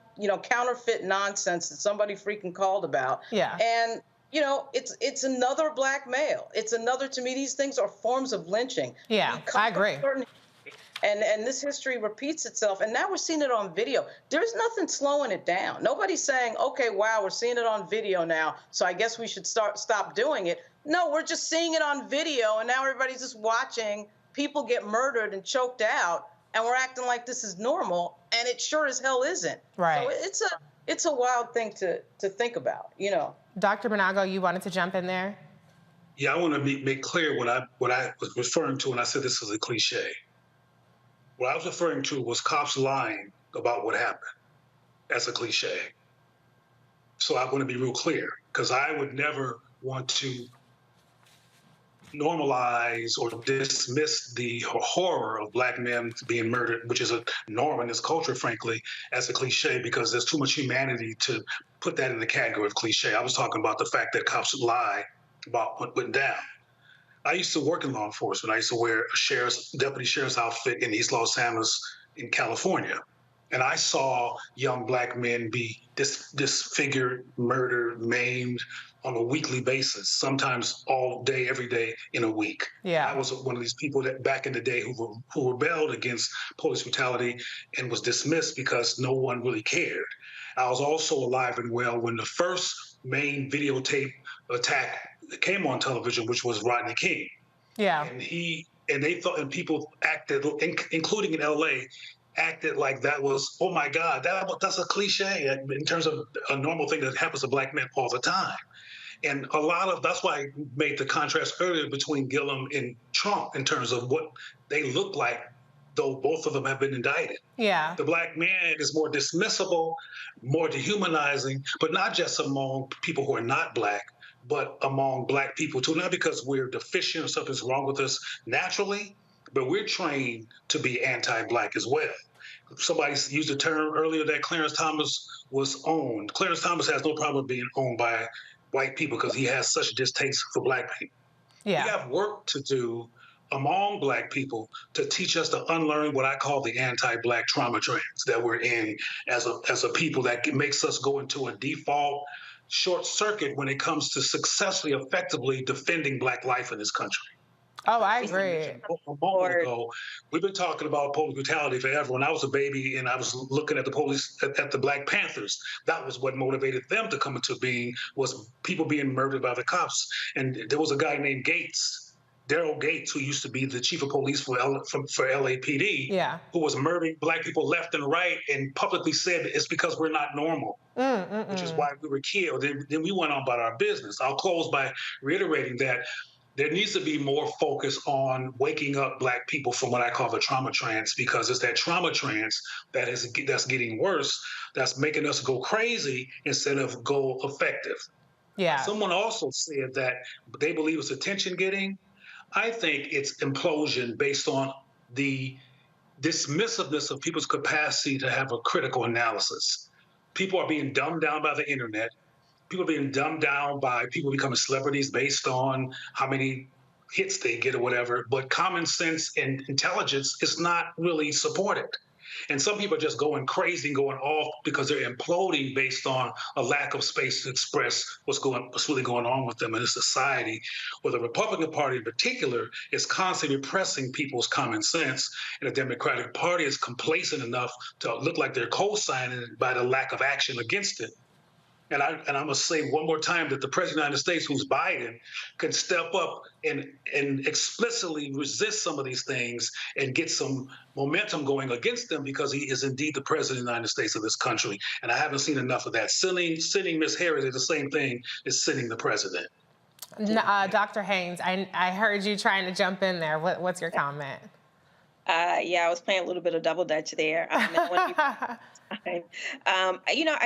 counterfeit nonsense that somebody freaking called about. Yeah. And you know, it's another black male. It's another, to me, these things are forms of lynching. Yeah, I agree. And this history repeats itself. And now we're seeing it on video. There's nothing slowing it down. Nobody's saying, okay, wow, we're seeing it on video now, so I guess we should stop doing it. No, we're just seeing it on video, and now everybody's just watching people get murdered and choked out, and we're acting like this is normal, and it sure as hell isn't. Right. So it's a wild thing to think about, you know. Dr. Monago, you wanted to jump in there? Yeah, I want to make clear what I was referring to when I said this is a cliche. What I was referring to was cops lying about what happened as a cliche. So I want to be real clear, because I would never want to normalize or dismiss the horror of black men being murdered, which is a norm in this culture, frankly, as a cliche, because there's too much humanity to put that in the category of cliche. I was talking about the fact that cops lie about what went down. I used to work in law enforcement. I used to wear a deputy sheriff's outfit in East Los Angeles in California. And I saw young black men be disfigured, murdered, maimed on a weekly basis, sometimes all day, every day in a week. Yeah. I was one of these people that back in the day who rebelled against police brutality and was dismissed because no one really cared. I was also alive and well when the first main videotape attack came on television, which was Rodney King. Yeah. And they thought, and people acted, including in LA, acted like that was, oh my God, that's a cliche in terms of a normal thing that happens to black men all the time. And that's why I made the contrast earlier between Gillum and Trump in terms of what they look like, though both of them have been indicted. Yeah. The black man is more dismissible, more dehumanizing, but not just among people who are not black, but among black people too, not because we're deficient or something's wrong with us naturally, but we're trained to be anti-black as well. Somebody used the term earlier that Clarence Thomas was owned. Clarence Thomas has no problem being owned by white people because he has such distaste for black people. Yeah. We have work to do among black people to teach us to unlearn what I call the anti-black trauma trends that we're in as a people, that makes us go into a default short circuit when it comes to successfully, effectively defending black life in this country. Oh, I agree. A moment ago, we've been talking about police brutality forever. When I was a baby and I was looking at the police, at the Black Panthers, that was what motivated them to come into being, was people being murdered by the cops. And there was a guy named Daryl Gates, who used to be the chief of police for LAPD, who was murdering black people left and right, and publicly said it's because we're not normal, which is why we were killed. Then we went on about our business. I'll close by reiterating that there needs to be more focus on waking up black people from what I call the trauma trance, because it's that trauma trance that's getting worse, that's making us go crazy instead of go effective. Yeah. Someone also said that they believe it's attention getting. I think it's implosion based on the dismissiveness of people's capacity to have a critical analysis. People are being dumbed down by the internet. People are being dumbed down by people becoming celebrities based on how many hits they get or whatever. But common sense and intelligence is not really supported. And some people are just going crazy and going off because they're imploding based on a lack of space to express what's really going on with them in a society, where the Republican Party in particular is constantly repressing people's common sense, and the Democratic Party is complacent enough to look like they're co-signing it by the lack of action against it. And I must say one more time that the President of the United States, who's Biden, can step up and explicitly resist some of these things and get some momentum going against them, because he is indeed the President of the United States of this country. And I haven't seen enough of that. Sitting Miss Harris is the same thing as sitting the president. Dr. Haynes, I heard you trying to jump in there. What's your comment? Yeah, I was playing a little bit of double dutch there. I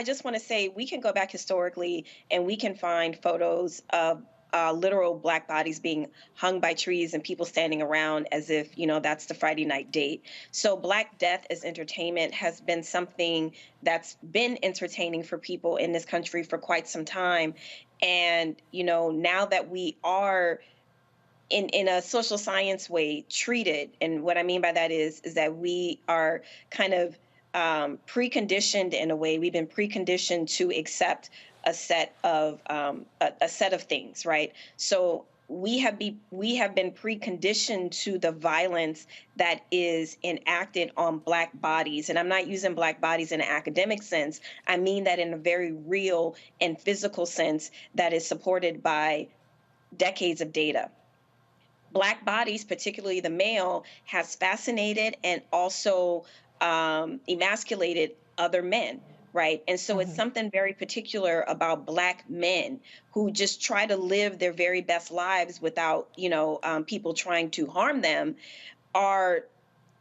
just want to say we can go back historically and we can find photos of literal Black bodies being hung by trees and people standing around as if, that's the Friday night date. So Black death as entertainment has been something that's been entertaining for people in this country for quite some time. And, now that we are in a social science way treated, and what I mean by that is that we are kind of preconditioned in a way. We've been preconditioned to accept a set of things, right? So we have been preconditioned to the violence that is enacted on Black bodies, and I'm not using Black bodies in an academic sense. I mean that in a very real and physical sense that is supported by decades of data. Black bodies, particularly the male, has fascinated and also emasculated other men, right? And so it's something very particular about Black men who just try to live their very best lives without, people trying to harm them, are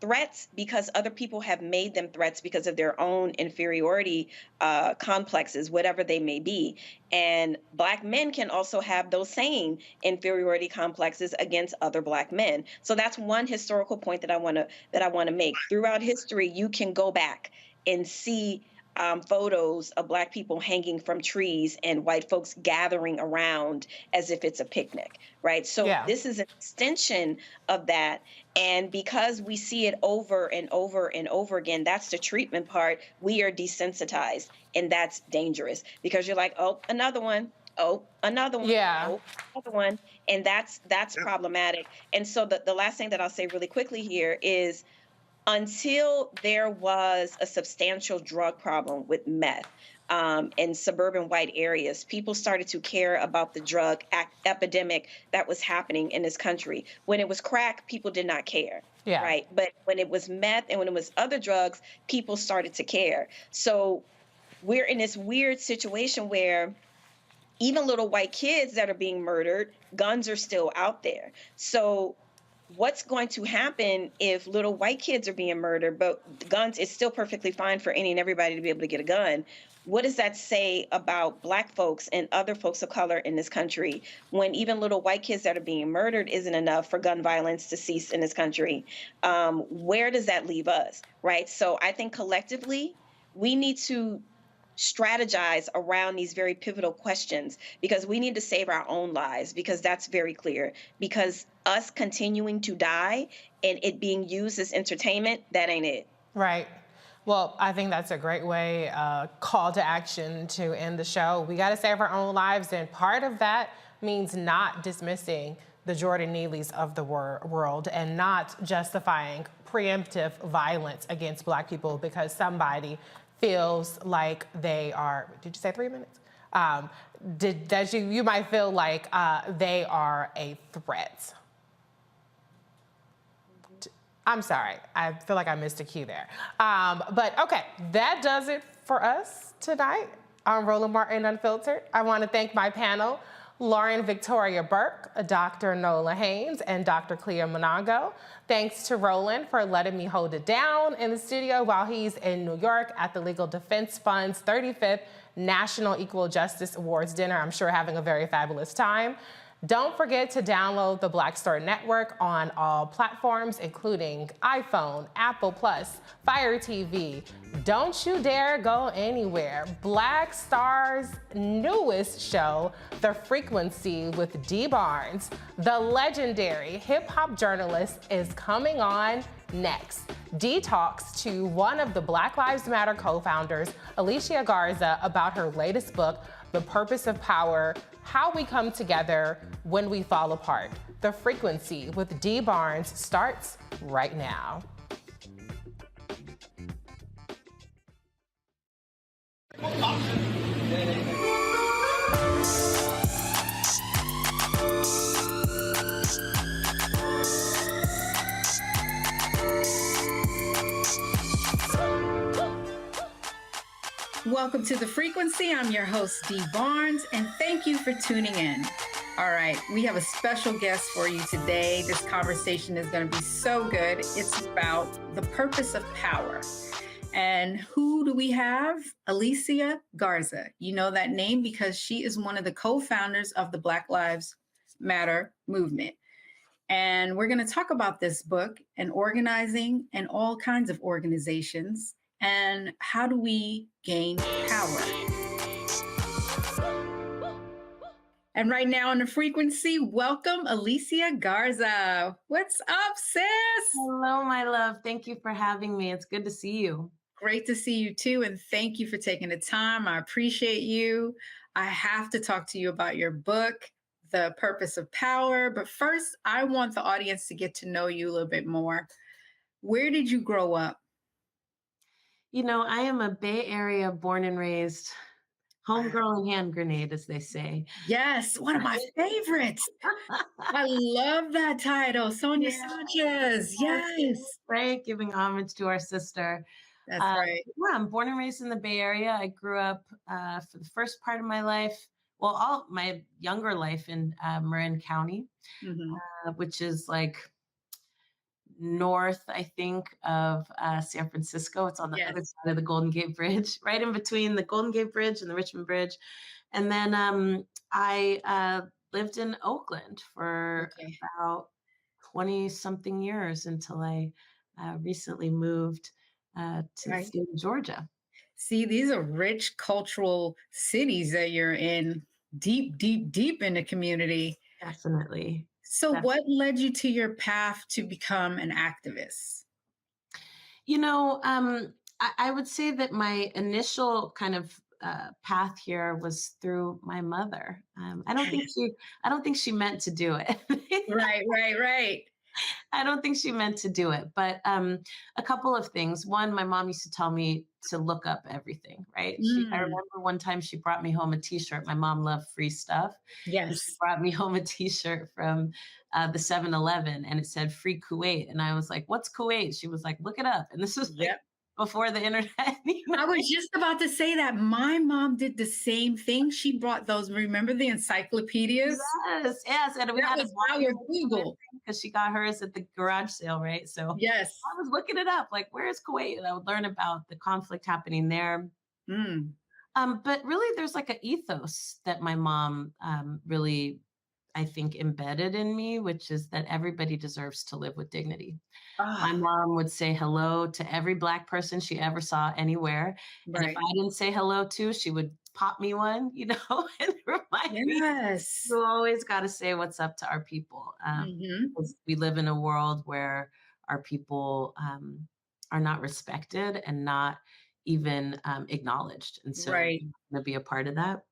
threats because other people have made them threats because of their own inferiority complexes, whatever they may be. And Black men can also have those same inferiority complexes against other Black men. So that's one historical point that I want to make. Throughout history, you can go back and see photos of Black people hanging from trees and white folks gathering around as if it's a picnic, right? So This is an extension of that. And because we see it over and over and over again, that's the treatment part. We are desensitized, and that's dangerous because you're like, oh, another one. Oh, another one. Yeah. Oh, another one. And that's problematic. And so the last thing that I'll say really quickly here is, until there was a substantial drug problem with meth in suburban white areas, people started to care about the drug epidemic that was happening in this country. When it was crack, people did not care, right? But when it was meth and when it was other drugs, people started to care. So we're in this weird situation where even little white kids that are being murdered, guns are still out there. So what's going to happen if little white kids are being murdered, but guns, it's still perfectly fine for any and everybody to be able to get a gun? What does that say about Black folks and other folks of color in this country when even little white kids that are being murdered isn't enough for gun violence to cease in this country? Where does that leave us, right? So I think collectively, we need to strategize around these very pivotal questions because we need to save our own lives, because that's very clear. Because us continuing to die and it being used as entertainment, that ain't it. Right. Well, I think that's a great way, call to action to end the show. We got to save our own lives, and part of that means not dismissing the Jordan Neelys of the world and not justifying preemptive violence against Black people because somebody feels like they are, did you say 3 minutes? You might feel like they are a threat. I'm sorry, I feel like I missed a cue there. But okay, that does it for us tonight on Roland Martin Unfiltered. I want to thank my panel, Lauren Victoria Burke, Dr. Nola Haynes, and Dr. Clea Monago. Thanks to Roland for letting me hold it down in the studio while he's in New York at the Legal Defense Fund's 35th National Equal Justice Awards dinner. I'm sure having a very fabulous time. Don't forget to download the Black Star Network on all platforms, including iPhone, Apple Plus, Fire TV. Don't you dare go anywhere. Black Star's newest show, The Frequency with Dee Barnes, the legendary hip-hop journalist, is coming on next. Dee talks to one of the Black Lives Matter co-founders, Alicia Garza, about her latest book, The Purpose of Power: How We Come Together When We Fall Apart. The Frequency with Dee Barnes starts right now. Welcome to The Frequency. I'm your host, Dee Barnes, and thank you for tuning in. All right, we have a special guest for you today. This conversation is going to be so good. It's about the purpose of power. And who do we have? Alicia Garza. You know that name because she is one of the co-founders of the Black Lives Matter movement. And we're going to talk about this book and organizing and all kinds of organizations and how do we gain power. And right now on the frequency, welcome Alicia Garza. What's up, sis? Hello, my love. Thank you for having me. It's good to see you. Great to see you too. And thank you for taking the time. I appreciate you. I have to talk to you about your book, The Purpose of Power. But first, I want the audience to get to know you a little bit more. Where did you grow up? You know, I am a Bay Area born and raised, homegrown hand grenade, as they say. Yes, one of my favorites. I love that title, Sonia Sanchez. Yes. Right, giving homage to our sister. That's right. Yeah, I'm born and raised in the Bay Area. I grew up for the first part of my life, well, all my younger life in Marin County, which is like north, I think, of San Francisco. It's on the other side of the Golden Gate Bridge, right in between the Golden Gate Bridge and the Richmond Bridge. And then I lived in Oakland for about 20-something years until I recently moved to the state of Georgia. See, these are rich cultural cities that you're in, deep, deep, deep in the community. Definitely. So what led you to your path to become an activist? You know, I would say that my initial kind of path here was through my mother. I don't think she meant to do it. Right. I don't think she meant to do it, but a couple of things. One, my mom used to tell me to look up everything, right? I remember one time she brought me home a t-shirt. My mom loved free stuff. Yes. She brought me home a t-shirt from the 7-Eleven and it said free Kuwait. And I was like, what's Kuwait? She was like, look it up. And this was like before the internet. I was just about to say that. My mom did the same thing. She brought those, remember the encyclopedias? Yes. And we had to buy your Google. Because she got hers at the garage sale, right? So yes, I was looking it up, like, where's Kuwait? And I would learn about the conflict happening there. But really, there's like an ethos that my mom really, I think, embedded in me, which is that everybody deserves to live with dignity. My mom would say hello to every Black person she ever saw anywhere. And if I didn't say hello to, she would pop me one, you know, and remind me, you always got to say what's up to our people. Because we live in a world where our people are not respected and not even acknowledged. And so I'm going to be a part of that.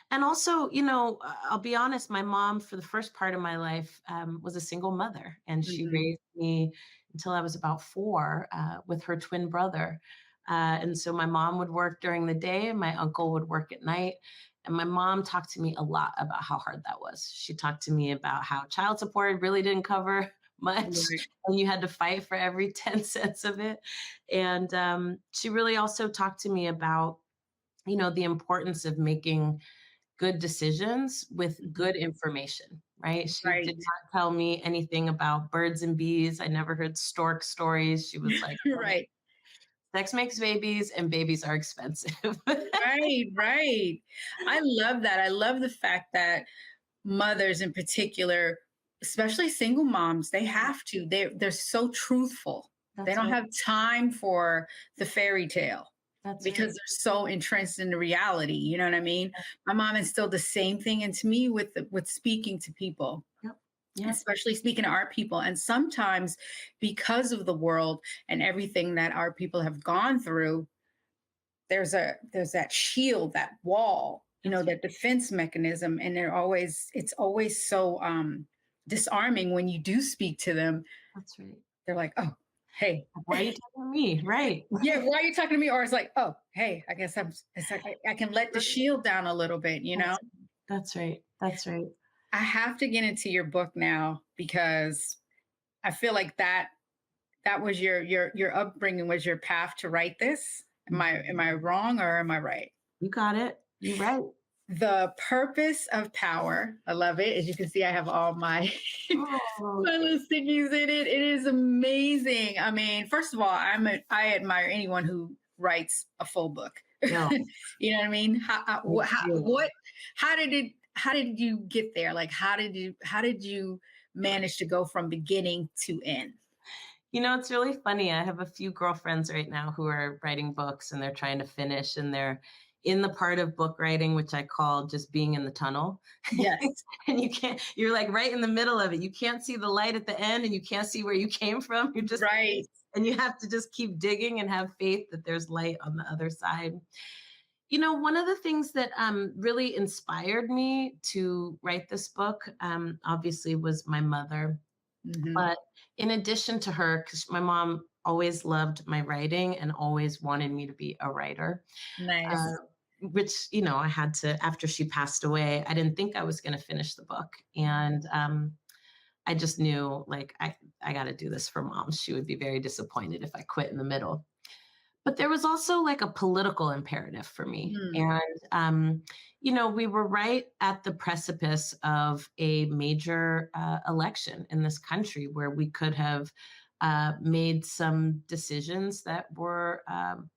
And also, you know, I'll be honest, my mom, for the first part of my life, was a single mother. And she raised me until I was about 4 with her twin brother. And so my mom would work during the day and my uncle would work at night. And my mom talked to me a lot about how hard that was. She talked to me about how child support really didn't cover much and you had to fight for every 10 cents of it. And she really also talked to me about, you know, the importance of making good decisions with good information, right? She did not tell me anything about birds and bees. I never heard stork stories. She was like, sex makes babies and babies are expensive. Right. I love that. I love the fact that mothers in particular, especially single moms, they have to, they're so truthful. They don't have time for the fairy tale. Because they're so entrenched in the reality, you know what I mean? My mom instilled the same thing into me with speaking to people, especially speaking to our people. And sometimes because of the world and everything that our people have gone through, there's that shield, that wall, you know, that defense mechanism. And it's always so disarming when you do speak to them. That's right. They're like, oh, hey, why are you talking to me? Right. Yeah. Why are you talking to me? Or it's like, oh, hey, I guess it's like, I can let the shield down a little bit, you know? That's right. I have to get into your book now because I feel like that was your upbringing, was your path to write this. Am I wrong or am I right? You got it. You're right. The Purpose of Power. I love it. As you can see, I have all my, my little stickies in it. It is amazing. I mean, first of all, I admire anyone who writes a full book. Yeah. You know what I mean? How did you get there? Like, how did you manage to go from beginning to end? You know, it's really funny. I have a few girlfriends right now who are writing books and they're trying to finish, and they're in the part of book writing, which I call just being in the tunnel. Yes. And you're like right in the middle of it. You can't see the light at the end and you can't see where you came from. You're just right. And you have to just keep digging and have faith that there's light on the other side. You know, one of the things that really inspired me to write this book, obviously, was my mother. Mm-hmm. But in addition to her, because my mom always loved my writing and always wanted me to be a writer. Nice. Which, you know, I had to, after she passed away, I didn't think I was going to finish the book. And I just knew, like, I got to do this for Mom. She would be very disappointed if I quit in the middle. But there was also like a political imperative for me. And, you know, we were right at the precipice of a major election in this country where we could have made some decisions that were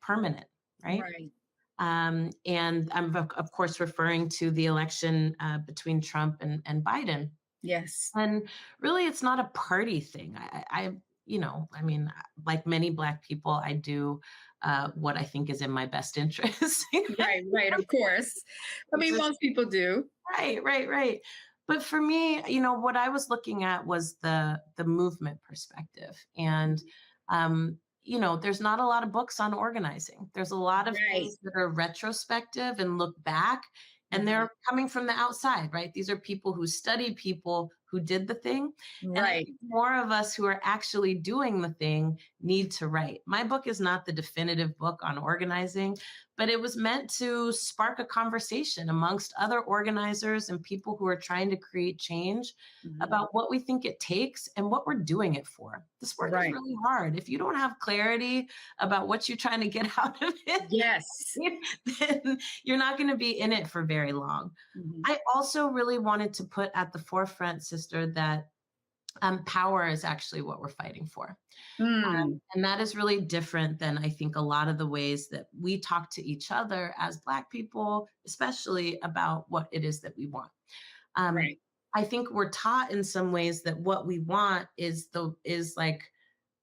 permanent, right? Right. And I'm, of course, referring to the election between Trump and Biden. Yes. And really, it's not a party thing. I you know, I mean, like many Black people, I do what I think is in my best interest. Right, of course. I mean, most people do. Right. But for me, you know, what I was looking at was the movement perspective. And, you know, there's not a lot of books on organizing. There's a lot of things that are retrospective and look back, and they're coming from the outside, right? These are people who study people who did the thing. And I think more of us who are actually doing the thing need to write. My book is not the definitive book on organizing, but it was meant to spark a conversation amongst other organizers and people who are trying to create change about what we think it takes and what we're doing it for. This work is really hard. If you don't have clarity about what you're trying to get out of it, then you're not going to be in it for very long. I also really wanted to put at the forefront, sister, that power is actually what we're fighting for. And that is really different than I think a lot of the ways that we talk to each other as Black people, especially about what it is that we want. I think we're taught in some ways that what we want is like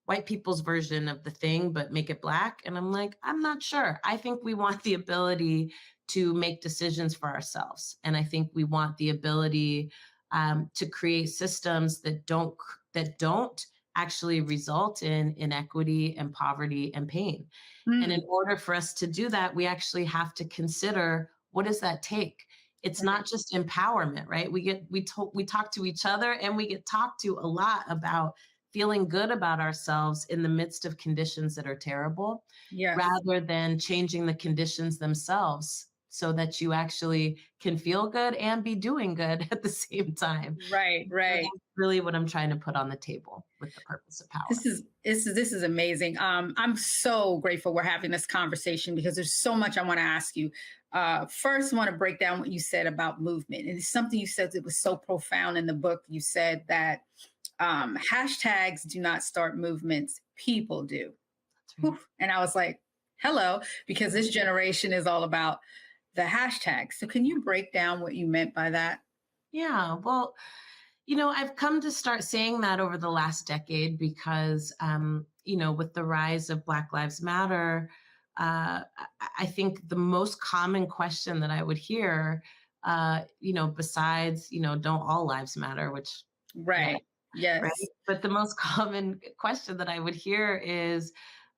white people's version of the thing, but make it Black. And I'm like, I'm not sure. I think we want the ability to make decisions for ourselves. And I think we want the ability to create systems that don't actually result in inequity and poverty and pain. And in order for us to do that, we actually have to consider, what does that take? It's not just empowerment, right? We talk to each other, and we get talked to a lot about feeling good about ourselves in the midst of conditions that are terrible, rather than changing the conditions themselves so that you actually can feel good and be doing good at the same time. Right. That's really what I'm trying to put on the table with the purpose of power. This is amazing. I'm so grateful we're having this conversation because there's so much I want to ask you. First, I want to break down what you said about movement. And it's something you said that was so profound in the book. You said that hashtags do not start movements, people do. Right. And I was like, hello, because this generation is all about the hashtag. So can you break down what you meant by that? Yeah, well, you know, I've come to start saying that over the last decade because, you know, with the rise of Black Lives Matter, I think the most common question that I would hear, you know, besides, you know, don't all lives matter, which. Yes. Right? But the most common question that I would hear is,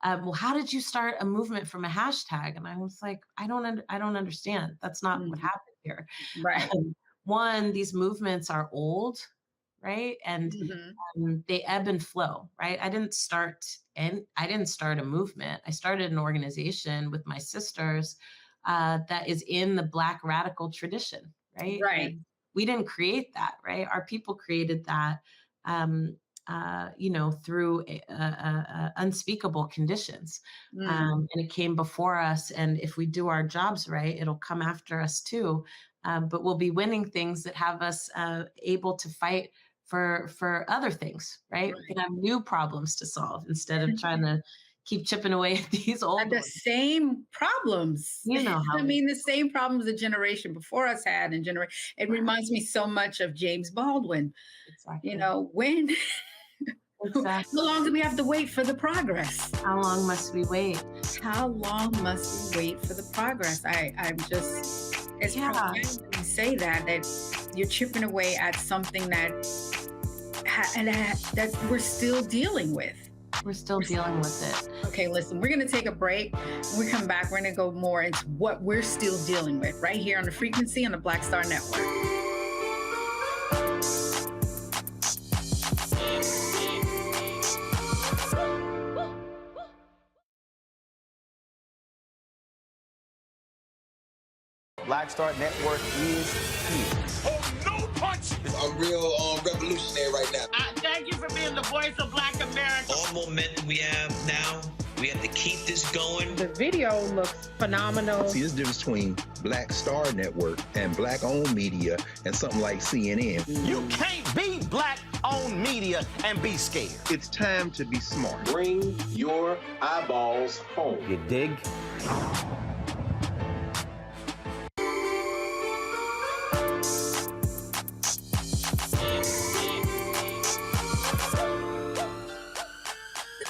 well, how did you start a movement from a hashtag? And I was like, I don't understand. That's not what happened here. Right. One, these movements are old, right? And they ebb and flow, right? I didn't start a movement. I started an organization with my sisters that is in the Black radical tradition, right? Right. And we didn't create that, right? Our people created that. through unspeakable conditions. And it came before us. And if we do our jobs right, it'll come after us too. But we'll be winning things that have us able to fight for other things, right? We can have new problems to solve instead of trying to keep chipping away at these old and the ones. same problems. You know how the same problems the generation before us had, and it reminds me so much of James Baldwin. Exactly. When exactly. How long do we have to wait for the progress? How long must we wait? How long must we wait for the progress? I'm just, it's profound when you say that you're chipping away at something that we're still dealing with. We're still dealing with it. Okay, listen, we're going to take a break. When we come back, we're going to go more into what we're still dealing with right here on the frequency on the Black Star Network. Black Star Network is here. Oh, no punch! I'm real revolutionary right now. Thank you for being the voice of Black America. All momentum we have now, we have to keep this going. The video looks phenomenal. See, there's a difference between Black Star Network and Black-owned media and something like CNN. You can't be Black-owned media and be scared. It's time to be smart. Bring your eyeballs home. You dig?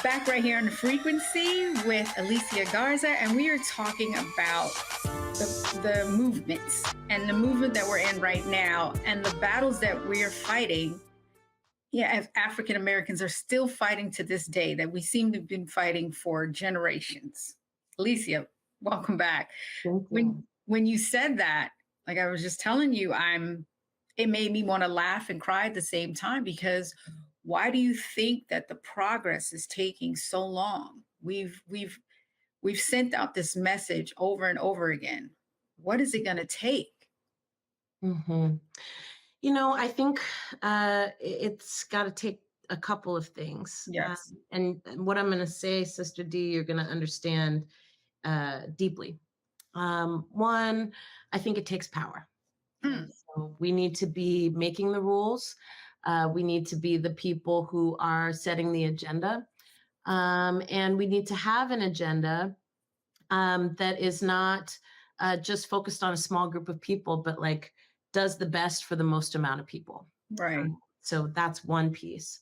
Back right here on the frequency with Alicia Garza, and we are talking about the movements and the movement that we're in right now and the battles that we are fighting. As African Americans are still fighting to this day, that we seem to have been fighting for generations. Alicia, welcome back. When you said that, like I was just telling you, it made me want to laugh and cry at the same time, because why do you think that the progress is taking so long? We've sent out this message over and over again. What is it going to take? Mm-hmm. I think it's got to take a couple of things. Yes. And what I'm going to say, Sister D, you're going to understand deeply. One, I think it takes power. So we need to be making the rules. We need to be the people who are setting the agenda. And we need to have an agenda that is not just focused on a small group of people, but does the best for the most amount of people. Right. So that's one piece.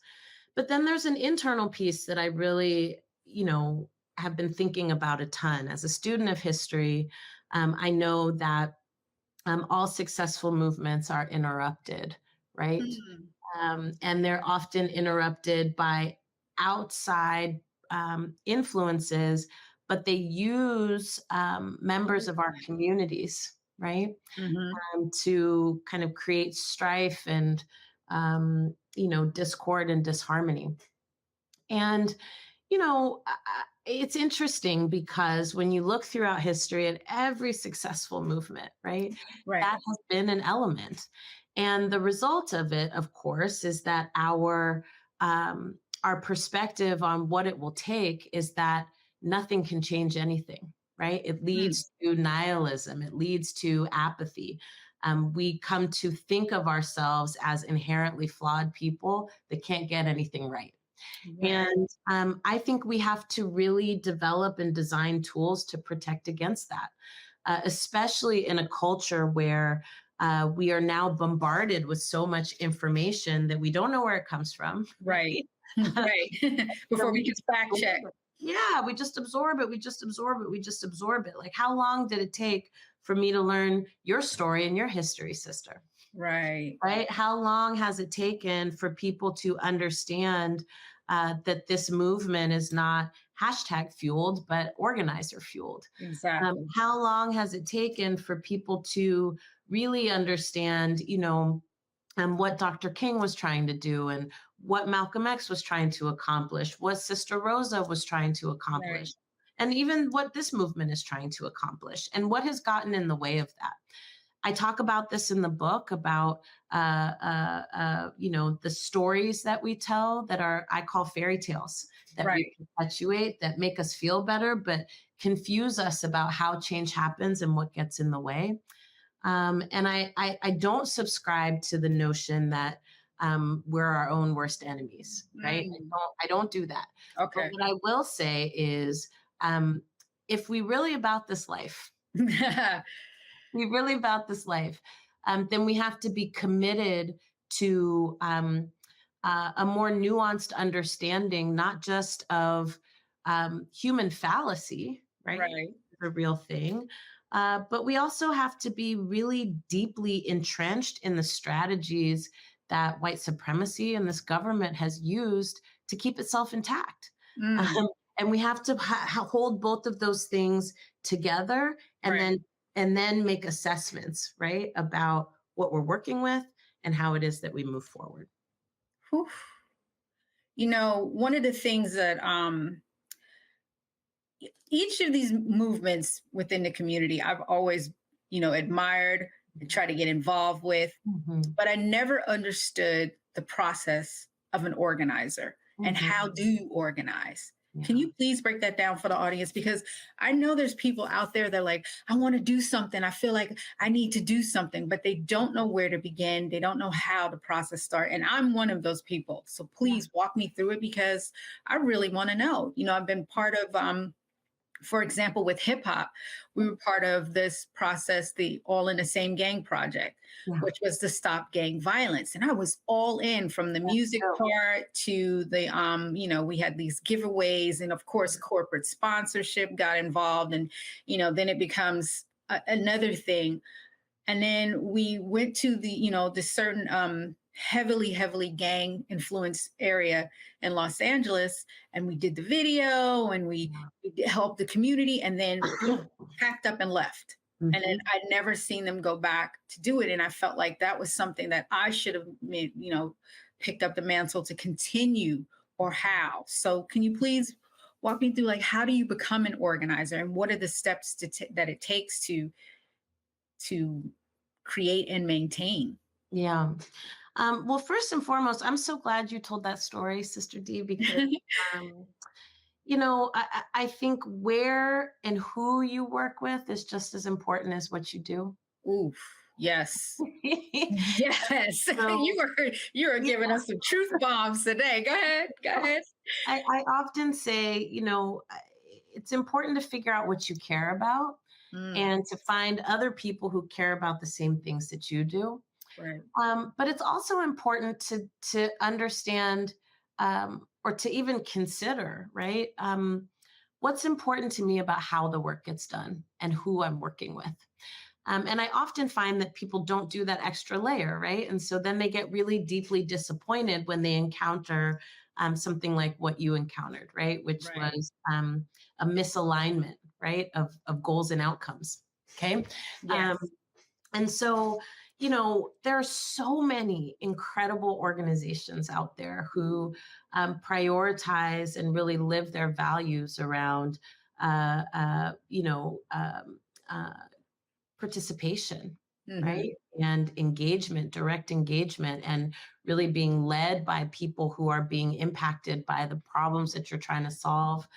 But then there's an internal piece that I really, have been thinking about a ton. As a student of history, I know that all successful movements are interrupted, right? And they're often interrupted by outside influences, but they use members of our communities, right? To kind of create strife and, discord and disharmony. And, it's interesting because when you look throughout history at every successful movement, right? That has been an element. And the result of it, of course, is that our perspective on what it will take is that nothing can change anything, right? It leads to nihilism. It leads to apathy. We come to think of ourselves as inherently flawed people that can't get anything right. And I think we have to really develop and design tools to protect against that, especially in a culture where we are now bombarded with so much information that we don't know where it comes from. Right. Before we can fact check. Yeah, we just absorb it. We just absorb it. Like, how long did it take for me to learn your story and your history, sister? Right. How long has it taken for people to understand that this movement is not hashtag fueled, but organizer fueled? Exactly. How long has it taken for people to really understand, what Dr. King was trying to do and what Malcolm X was trying to accomplish, what Sister Rosa was trying to accomplish, and even what this movement is trying to accomplish, and what has gotten in the way of that? I talk about this in the book about, the stories that we tell that I call fairy tales that we perpetuate, that make us feel better, but confuse us about how change happens and what gets in the way. And I don't subscribe to the notion that we're our own worst enemies, right? I don't do that. Okay. But what I will say is, if we really about this life, then we have to be committed to a more nuanced understanding, not just of human fallacy, right? The real thing. But we also have to be really deeply entrenched in the strategies that white supremacy and this government has used to keep itself intact. And we have to hold both of those things together, and then make assessments, right, about what we're working with and how it is that we move forward. Whew. You know, one of the things that each of these movements within the community, I've always, admired and tried to get involved with, but I never understood the process of an organizer and how do you organize? Can you please break that down for the audience? Because I know there's people out there that are like, I want to do something. I feel like I need to do something, but they don't know where to begin. They don't know how the process starts. And I'm one of those people. So please walk me through it, because I really want to know. I've been part of, for example, with hip hop, we were part of this process, the All in the Same Gang project, which was to stop gang violence. And I was all in, from the music part to the, we had these giveaways, and of course, corporate sponsorship got involved. And, then it becomes another thing. And then we went to the certain heavily gang influenced area in Los Angeles, and we did the video, and we helped the community, and then packed up and left. And then I'd never seen them go back to do it. And I felt like that was something that I should have picked up the mantle to continue, or how. So can you please walk me through, like, how do you become an organizer, and what are the steps that it takes to create and maintain? Yeah. Well, first and foremost, I'm so glad you told that story, Sister D, because, I think where and who you work with is just as important as what you do. Oof. Yes. Yes. So, you are giving us some truth bombs today. Go ahead. I often say, it's important to figure out what you care about, and to find other people who care about the same things that you do. Right. But it's also important to understand, or to even consider, right? What's important to me about how the work gets done and who I'm working with. And I often find that people don't do that extra layer, right? And so then they get really deeply disappointed when they encounter something like what you encountered, right? Which was a misalignment, right, of goals and outcomes. Okay. Yes. And so, there are so many incredible organizations out there who prioritize and really live their values around, participation, right? And engagement, direct engagement, and really being led by people who are being impacted by the problems that you're trying to solve.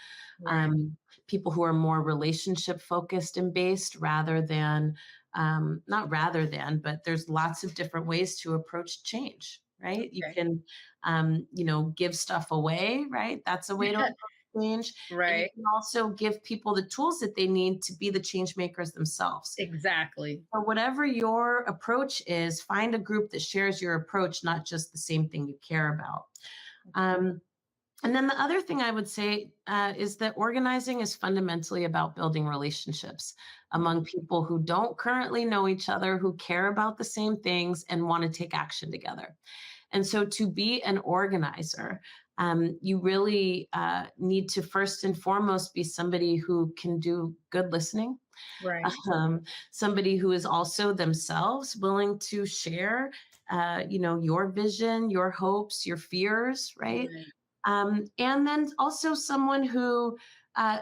People who are more relationship focused and based rather than, but there's lots of different ways to approach change, right? You can, give stuff away, right? That's a way to approach change. Right. And you can also give people the tools that they need to be the change makers themselves. Exactly. So whatever your approach is, find a group that shares your approach, not just the same thing you care about. And then the other thing I would say is that organizing is fundamentally about building relationships among people who don't currently know each other, who care about the same things and want to take action together. And so to be an organizer, you really need to first and foremost be somebody who can do good listening. Right. Somebody who is also themselves willing to share, your vision, your hopes, your fears, right? And then also someone who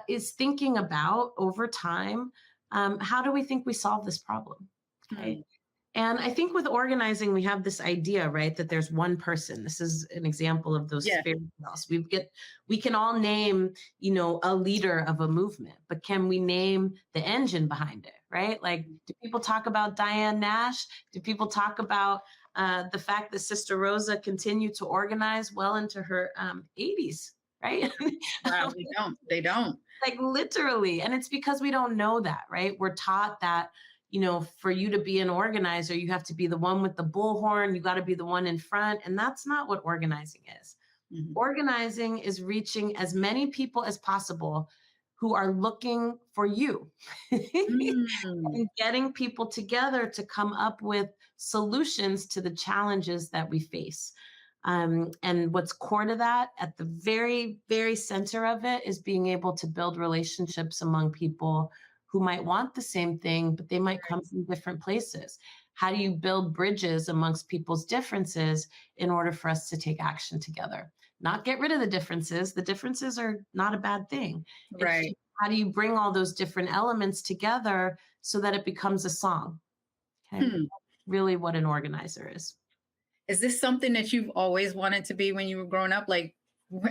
is thinking about over time, how do we think we solve this problem? Okay. And I think with organizing, we have this idea, right, that there's one person. This is an example of those fairy tales. We can all name, a leader of a movement, but can we name the engine behind it, right? Like, do people talk about Diane Nash? Do people talk about the fact that Sister Rosa continued to organize well into her 80s, right? Wow, they don't. Like, literally. And it's because we don't know that, right? We're taught that, for you to be an organizer, you have to be the one with the bullhorn. You got to be the one in front. And that's not what organizing is. Mm-hmm. Organizing is reaching as many people as possible who are looking for you and getting people together to come up with solutions to the challenges that we face. And what's core to that, at the very, very center of it, is being able to build relationships among people who might want the same thing, but they might come from different places. How do you build bridges amongst people's differences in order for us to take action together? Not get rid of the differences. The differences are not a bad thing. Right. How do you bring all those different elements together so that it becomes a song? Okay. Really what an organizer is. Is this something that you've always wanted to be when you were growing up? Like,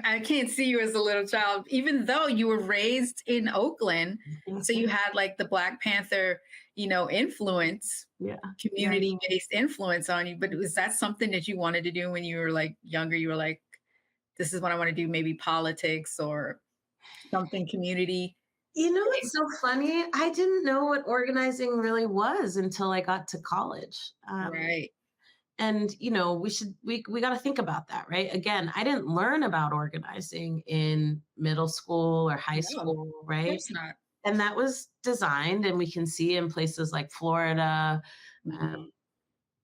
I can't see you as a little child, even though you were raised in Oakland. So you had like the Black Panther, influence, community-based influence on you. But was that something that you wanted to do when you were like younger? You were like, this is what I want to do, maybe politics or something community? It's so funny. I didn't know what organizing really was until I got to college. Right. And, we got to think about that, right? Again, I didn't learn about organizing in middle school or high school, right? Of course not. And that was designed, and we can see in places like Florida,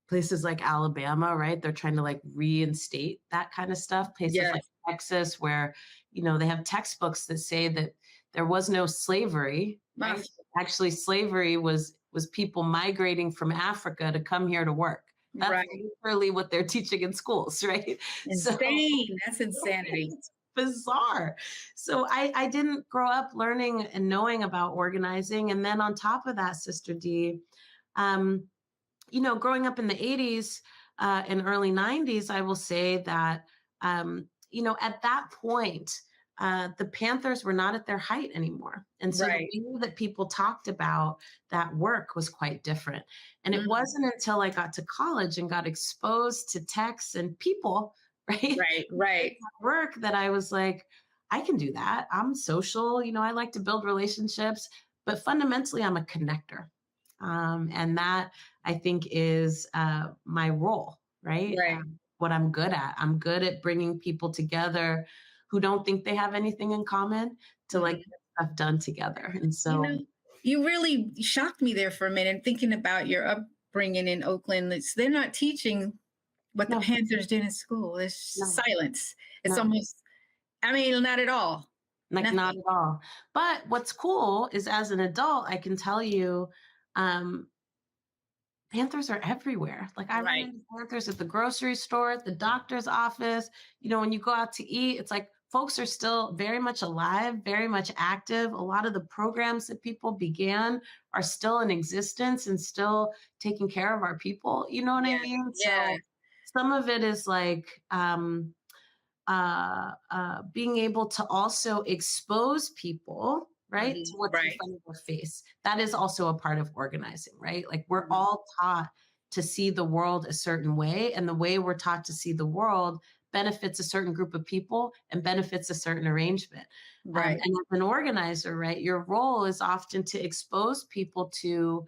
places like Alabama, right? They're trying to like reinstate that kind of stuff. Places like Texas, where, they have textbooks that say that there was no slavery. Right? Actually, slavery was people migrating from Africa to come here to work. That's literally what they're teaching in schools, right? Insane. That's insanity. It's bizarre. So I didn't grow up learning and knowing about organizing. And then on top of that, Sister D, growing up in the 80s and early 90s, I will say that, at that point, the Panthers were not at their height anymore. And so the way that people talked about that work was quite different. And it wasn't until I got to college and got exposed to texts and people, right? Work that I was like, I can do that. I'm social, I like to build relationships, but fundamentally I'm a connector. And that I think is my role, right? What I'm good at. I'm good at bringing people together who don't think they have anything in common to like get stuff done together. And so you really shocked me there for a minute, thinking about your upbringing in Oakland. They're not teaching what the Panthers did in school. It's silence. It's almost, not at all. Like not at all. But what's cool is as an adult, I can tell you, Panthers are everywhere. Like I run into Panthers at the grocery store, at the doctor's office. When you go out to eat, it's like folks are still very much alive, very much active. A lot of the programs that people began are still in existence and still taking care of our people. You know what I mean? Yeah. So some of it is like being able to also expose people, right, to what's in front of their face. That is also a part of organizing, right? Like we're all taught to see the world a certain way, and the way we're taught to see the world benefits a certain group of people and benefits a certain arrangement. And as an organizer, right, your role is often to expose people to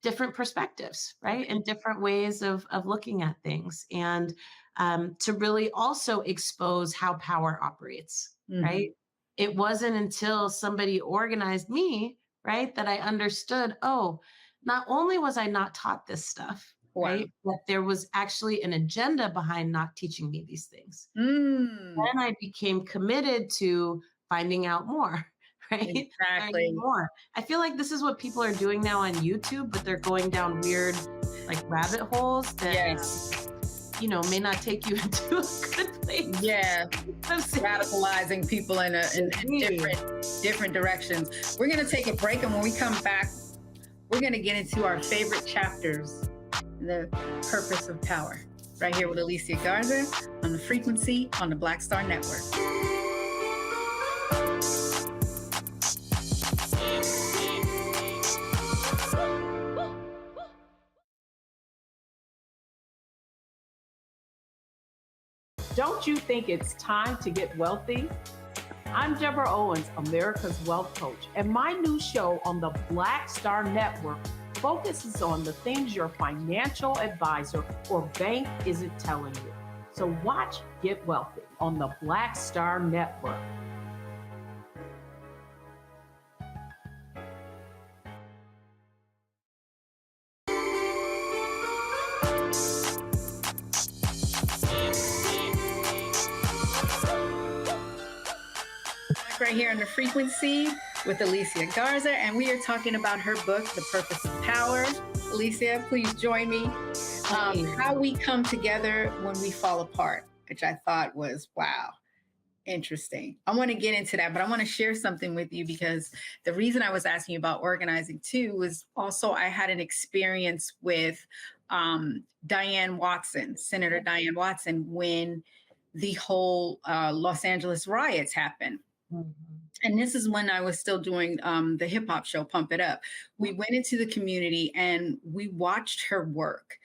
different perspectives, right, and different ways of looking at things, and to really also expose how power operates, right? It wasn't until somebody organized me, right, that I understood, not only was I not taught this stuff, right, but there was actually an agenda behind not teaching me these things. Then I became committed to finding out more, right? Exactly. More. I feel like this is what people are doing now on YouTube, but they're going down weird, like rabbit holes that may not take you into a good place. Yeah, radicalizing people in different directions. We're going to take a break, and when we come back, we're going to get into our favorite chapters, the purpose of power, right here with Alicia Garza on The Frequency on the Black Star Network. Don't you think it's time to get wealthy? I'm Deborah Owens, America's Wealth Coach, and my new show on the Black Star Network focuses on the things your financial advisor or bank isn't telling you. So watch Get Wealthy on the Black Star Network. Right here on The Frequency with Alicia Garza, and we are talking about her book, The Purpose of Power. Alicia, please join me. How we come together when we fall apart, which I thought was, wow, interesting. I want to get into that, but I want to share something with you because the reason I was asking you about organizing too was also I had an experience with Diane Watson, Senator Diane Watson, when the whole Los Angeles riots happened. Mm-hmm. And this is when I was still doing the hip hop show, Pump It Up. We went into the community and we watched her work.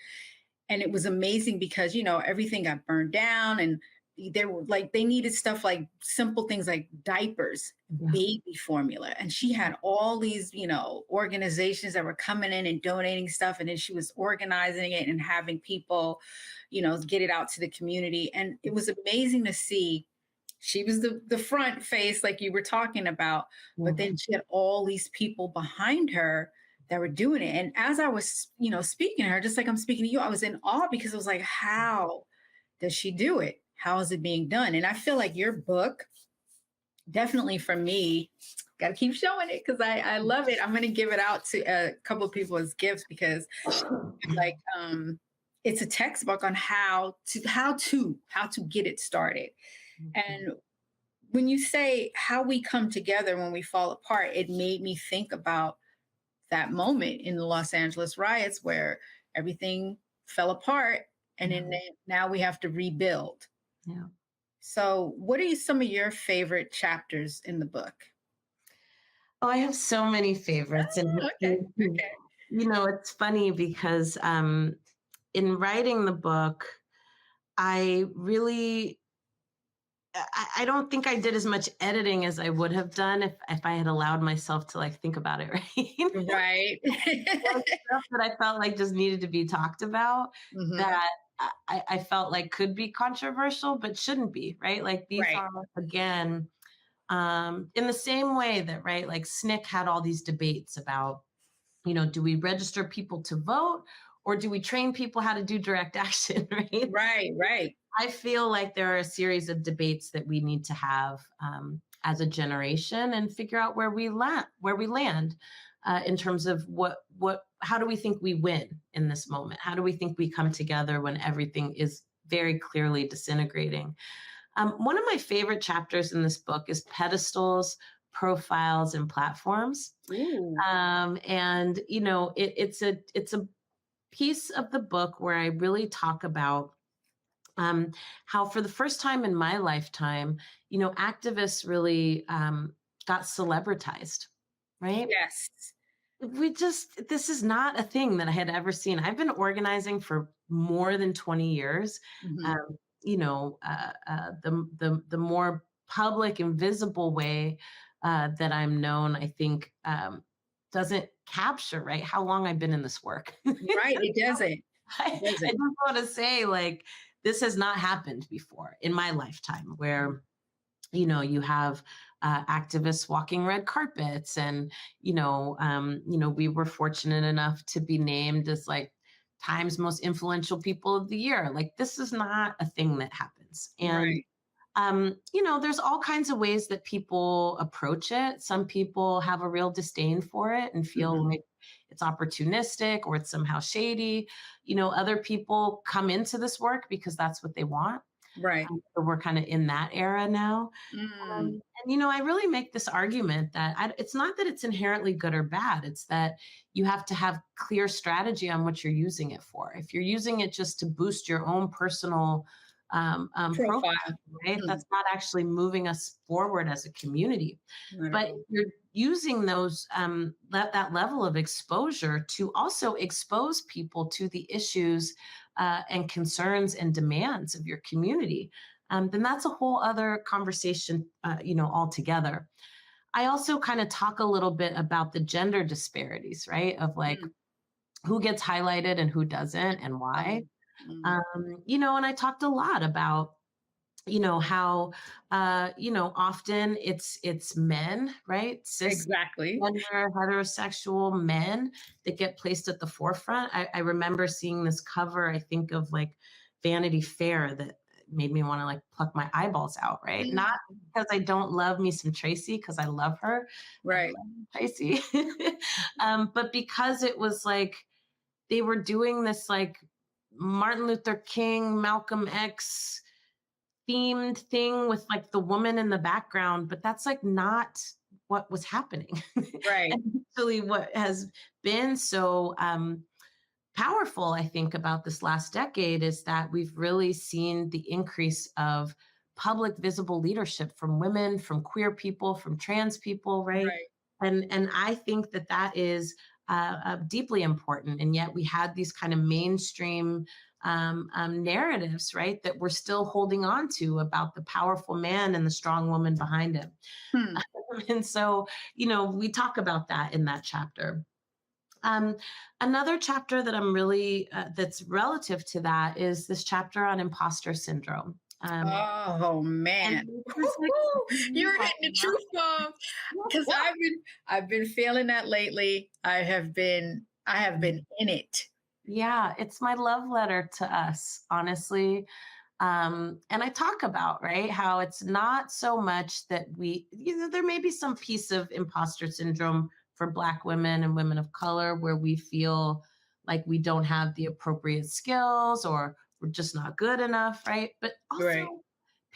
And it was amazing because, you know, everything got burned down and they needed stuff like simple things like diapers, baby formula. And she had all these, you know, organizations that were coming in and donating stuff. And then she was organizing it and having people, you know, get it out to the community. And it was amazing to see. She was the front face like you were talking about, but then she had all these people behind her that were doing it. And as I was, you know, speaking to her, just like I'm speaking to you, I was in awe because I was like, how does she do it? How is it being done? And I feel like your book, definitely for me, got to keep showing it because I love it. I'm going to give it out to a couple of people as gifts because like, it's a textbook on how to get it started. And when you say how we come together when we fall apart, it made me think about that moment in the Los Angeles riots where everything fell apart and then now we have to rebuild. Yeah. So what are some of your favorite chapters in the book? Oh, I have so many favorites. Okay. You know, it's funny because in writing the book, I don't think I did as much editing as I would have done if I had allowed myself to like think about it, right? Right. Stuff that I felt like just needed to be talked about that I felt like could be controversial, but shouldn't be, right? Like these are, again, in the same way that, right, like SNCC had all these debates about, you know, do we register people to vote or do we train people how to do direct action, right? Right. I feel like there are a series of debates that we need to have as a generation and figure out where we land in terms of how do we think we win in this moment? How do we think we come together when everything is very clearly disintegrating? One of my favorite chapters in this book is pedestals, profiles, and platforms. And you know, it's a piece of the book where I really talk about how for the first time in my lifetime, you know, activists really got celebritized, right? Yes. This is not a thing that I had ever seen. I've been organizing for more than 20 years. You know, the more public and visible way that I'm known, I think, doesn't capture, right, how long I've been in this work. Right, it doesn't. I just want to say, like, this has not happened before in my lifetime where, you know, you have activists walking red carpets and, you know, we were fortunate enough to be named as like Time's most influential people of the year. Like this is not a thing that happens. And, you know, there's all kinds of ways that people approach it. Some people have a real disdain for it and feel like it's opportunistic or it's somehow shady. You know, other people come into this work because that's what they want. Right. So we're kind of in that era now. And, I really make this argument that it's not that it's inherently good or bad. It's that you have to have clear strategy on what you're using it for. If you're using it just to boost your own personal profile, right? That's not actually moving us forward as a community. But you're using those that level of exposure to also expose people to the issues and concerns and demands of your community, then that's a whole other conversation, altogether. I also kind of talk a little bit about the gender disparities, right? Of like who gets highlighted and who doesn't and why. And I talked a lot about, how, often it's men, right? Exactly. Gender, heterosexual men that get placed at the forefront. I remember seeing this cover, I think of like Vanity Fair, that made me want to like pluck my eyeballs out, right? Not because I don't love me some Tracy, because I love her. Right. Tracy. But because it was like, they were doing this like Martin Luther King, Malcolm X themed thing with like the woman in the background, but that's like not what was happening. Right. And actually what has been so powerful, I think, about this last decade is that we've really seen the increase of public visible leadership from women, from queer people, from trans people, right? And I think that is deeply important. And yet we had these kind of mainstream narratives, right, that we're still holding on to about the powerful man and the strong woman behind him. And so, we talk about that in that chapter. Another chapter that I'm really, that's relative to that is this chapter on imposter syndrome. Oh man, you're hitting the truth bomb, because I've been feeling that lately. I have been in it. Yeah, it's my love letter to us, honestly. And I talk about, right, how it's not so much that there may be some piece of imposter syndrome for Black women and women of color where we feel like we don't have the appropriate skills or we're just not good enough, right? But also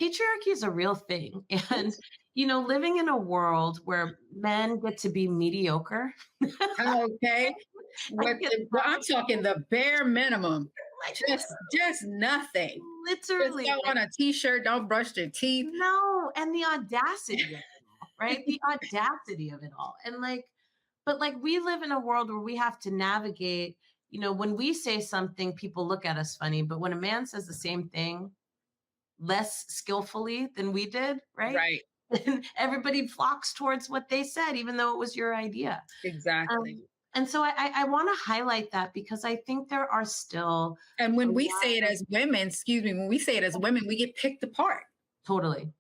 patriarchy is a real thing. And, living in a world where men get to be mediocre. Okay. I'm talking the bare minimum. Just nothing. Literally. Just don't on a t-shirt, don't brush your teeth. No, and the audacity of it all, right? The audacity of it all. And but we live in a world where we have to navigate, when we say something, people look at us funny, but when a man says the same thing less skillfully than we did, right? Right. And everybody flocks towards what they said, even though it was your idea. Exactly. And so I want to highlight that because I think there are still. And when we say it as women, we get picked apart. Totally.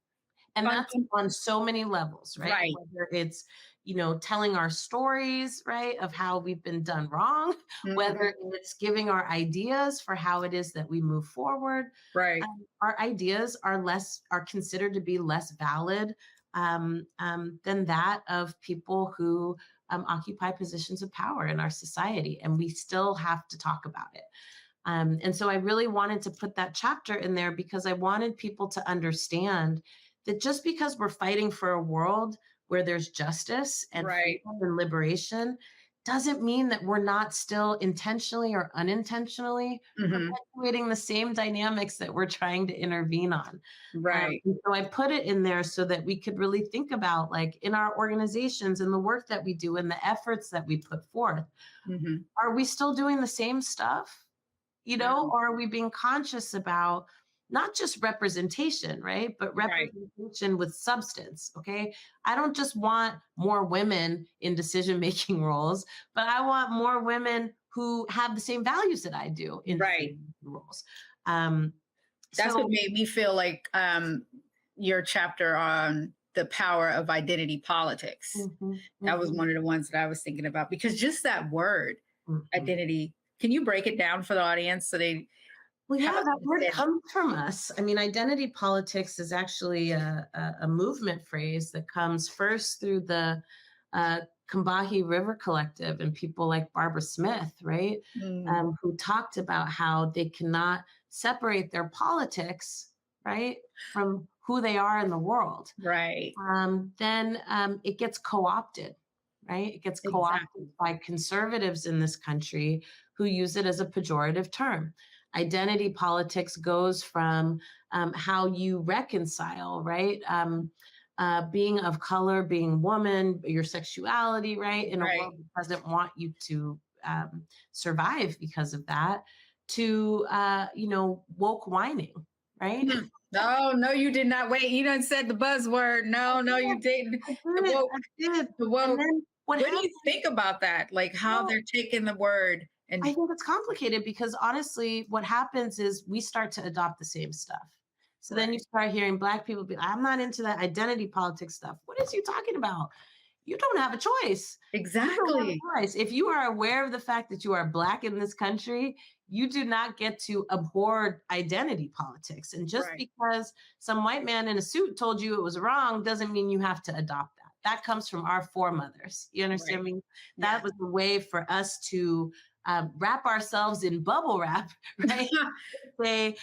And that's on so many levels, right? Right. Whether it's, telling our stories, right, of how we've been done wrong, whether it's giving our ideas for how it is that we move forward. Right. Our ideas are considered to be less valid than that of people who occupy positions of power in our society. And we still have to talk about it. And so I really wanted to put that chapter in there because I wanted people to understand that just because we're fighting for a world where there's justice and freedom and liberation doesn't mean that we're not still intentionally or unintentionally perpetuating the same dynamics that we're trying to intervene on. Right. So I put it in there so that we could really think about, like, in our organizations and the work that we do and the efforts that we put forth, are we still doing the same stuff? Or are we being conscious about not just representation, right? But representation with substance, okay? I don't just want more women in decision-making roles, but I want more women who have the same values that I do in roles. That's what made me feel like your chapter on the power of identity politics. That was one of the ones that I was thinking about, because just that word, identity, can you break it down for the audience so they... Well, yeah, that word comes from us. I mean, identity politics is actually a movement phrase that comes first through the Combahee River Collective and people like Barbara Smith, right? Who talked about how they cannot separate their politics right, from who they are in the world, right, then it gets co-opted, right? It gets co-opted by conservatives in this country who use it as a pejorative term. Identity politics goes from how you reconcile, right? Being of color, being woman, your sexuality, right? In a world that doesn't want you to survive because of that, to, woke whining, right? No, you did not. Wait, you done said the buzzword. No, you didn't. I did. The woke. And then what do you think about that? Like how they're taking the word? And I think it's complicated because honestly, what happens is we start to adopt the same stuff. So then you start hearing Black people be like, I'm not into that identity politics stuff. What is you talking about? You don't have a choice. Exactly. If you are aware of the fact that you are Black in this country, you do not get to abhor identity politics. And just because some white man in a suit told you it was wrong doesn't mean you have to adopt that. That comes from our foremothers. You understand me? That was the way for us to wrap ourselves in bubble wrap, right? Say,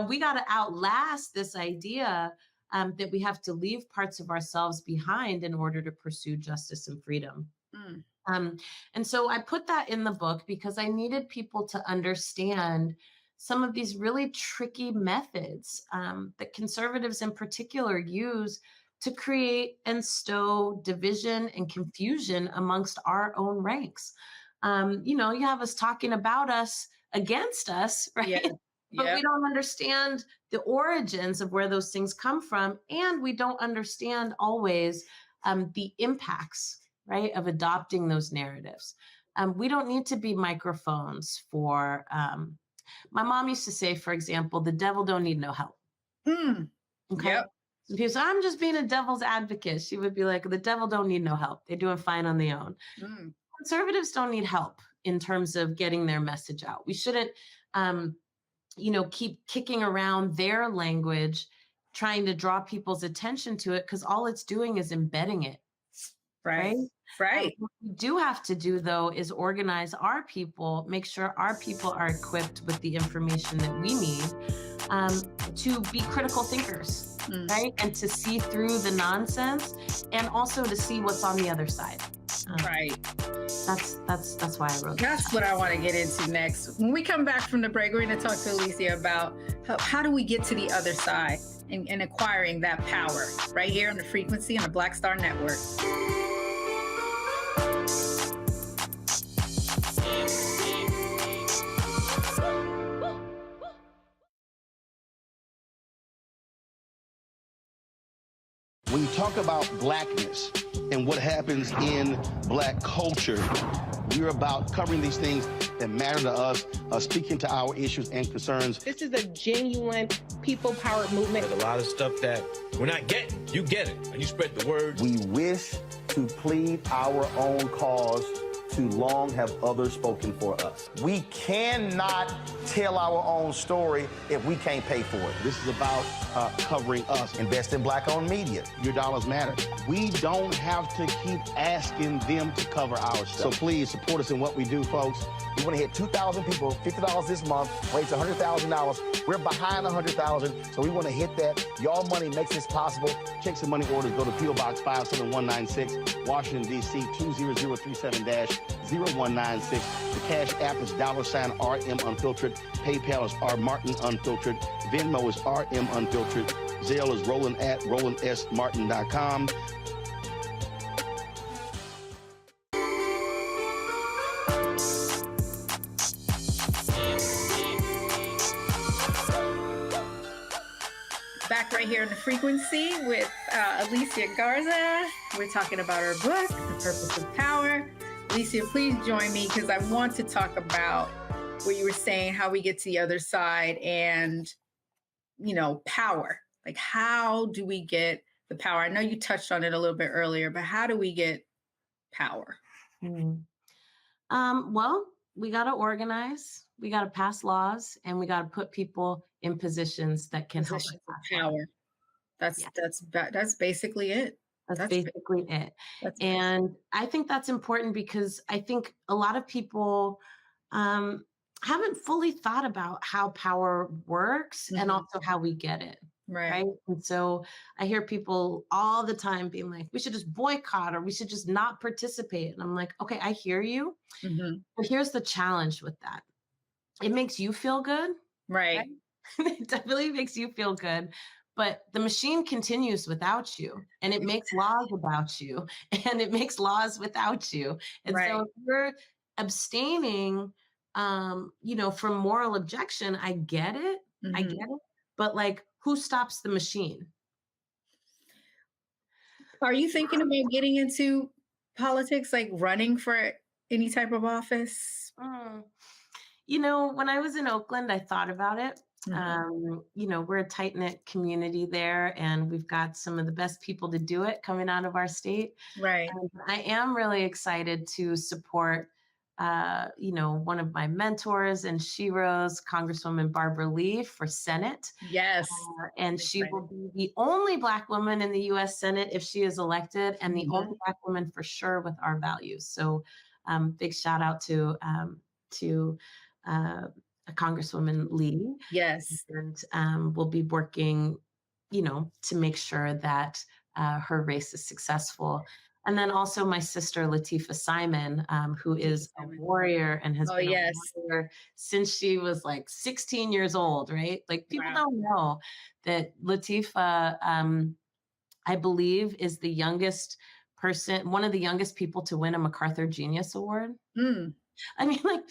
we got to outlast this idea that we have to leave parts of ourselves behind in order to pursue justice and freedom. And so I put that in the book because I needed people to understand some of these really tricky methods that conservatives in particular use to create and stow division and confusion amongst our own ranks. You have us talking about us against us, right? Yeah. But we don't understand the origins of where those things come from. And we don't understand always the impacts, right, of adopting those narratives. We don't need to be microphones for, my mom used to say, for example, the devil don't need no help. Okay. Yep. So people say, I'm just being a devil's advocate. She would be like, the devil don't need no help. They're doing fine on their own. Conservatives don't need help in terms of getting their message out. We shouldn't, keep kicking around their language, trying to draw people's attention to it, because all it's doing is embedding it. Right. What we do have to do, though, is organize our people, make sure our people are equipped with the information that we need to be critical thinkers, right? And to see through the nonsense and also to see what's on the other side. That's why I wrote that. That's what I want to get into next. When we come back from the break, we're going to talk to Alicia about how do we get to the other side and acquiring that power right here on the frequency on the Black Star Network. When you talk about blackness and what happens in Black culture, we're about covering these things that matter to us, speaking to our issues and concerns. This is a genuine people-powered movement. There's a lot of stuff that we're not getting. You get it, and you spread the word. We wish to plead our own cause. Too long have others spoken for us. We cannot tell our own story if we can't pay for it. This is about covering us. Invest in Black-owned media. Your dollars matter. We don't have to keep asking them to cover our stuff. So please support us in what we do, folks. We want to hit 2,000 people, $50 this month, raise $100,000. We're behind 100,000, so we want to hit that. Y'all money makes this possible. Check some money orders. Go to P.O. Box 57196, Washington, D.C. 20037-0196. The Cash App is $RM Unfiltered. PayPal is R Martin Unfiltered. Venmo is RM Unfiltered. Zelle is roland@rolandsmartin.com. Back right here on the frequency with Alicia Garza. We're talking about her book, The Purpose of Power. Alicia, please join me because I want to talk about what you were saying, how we get to the other side and, power. Like, how do we get the power? I know you touched on it a little bit earlier, but how do we get power? Well, we got to organize, we got to pass laws, and we got to put people in positions that can help us. Power. That's basically it. That's basically it. And I think that's important because I think a lot of people haven't fully thought about how power works and also how we get it. Right. And so I hear people all the time being like, we should just boycott or we should just not participate. And I'm like, okay, I hear you. But here's the challenge with that. It makes you feel good. Right. It definitely makes you feel good. But the machine continues without you, and it makes laws about you, and it makes laws without you. And so if you're abstaining, from moral objection, I get it. I get it. But like, who stops the machine? Are you thinking about getting into politics, like running for any type of office? When I was in Oakland, I thought about it. We're a tight-knit community there, and we've got some of the best people to do it coming out of our state. Right. I am really excited to support, one of my mentors and sheroes, Congresswoman Barbara Lee for Senate. Yes. And she will be the only Black woman in the U.S. Senate if she is elected, and the only Black woman for sure with our values. So big shout out to Congresswoman Lee. Yes. And we'll be working, to make sure that her race is successful. And then also my sister, Latifah Simon, who is a warrior and has been a warrior since she was like 16 years old, right? Like people don't know that Latifah, I believe, is the youngest person, one of the youngest people to win a MacArthur Genius Award. I mean, like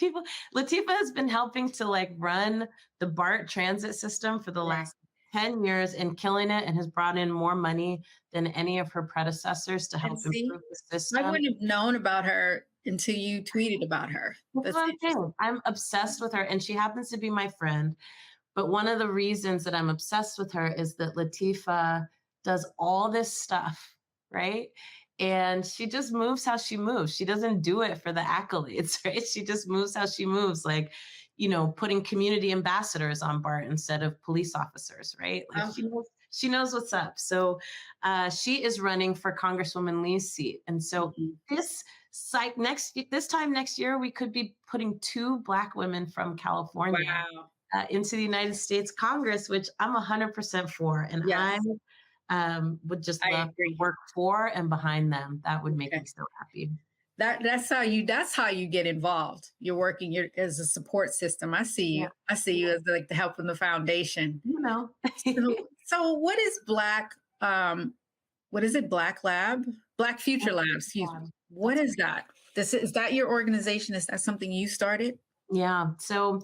Latifah has been helping to like run the BART transit system for the last 10 years and killing it, and has brought in more money than any of her predecessors to help improve the system. I wouldn't have known about her until you tweeted about her. That's what I'm saying. I'm obsessed with her, and she happens to be my friend. But one of the reasons that I'm obsessed with her is that Latifah does all this stuff, right? And she just moves how she moves. She doesn't do it for the accolades, right? She just moves how she moves, like, putting community ambassadors on BART instead of police officers, right? Like she knows what's up. So she is running for Congresswoman Lee's seat. And so this time next year, we could be putting 2 Black women from California into the United States Congress, which I'm 100% for. And I would just love to work for and behind them. That would make me so happy. That's how you get involved. You're working as a support system. I see you. I see you as like the help in the foundation. So what is Black? What is it? Black Future Lab. Excuse me. What is that? Is that your organization? Is that something you started? Yeah. So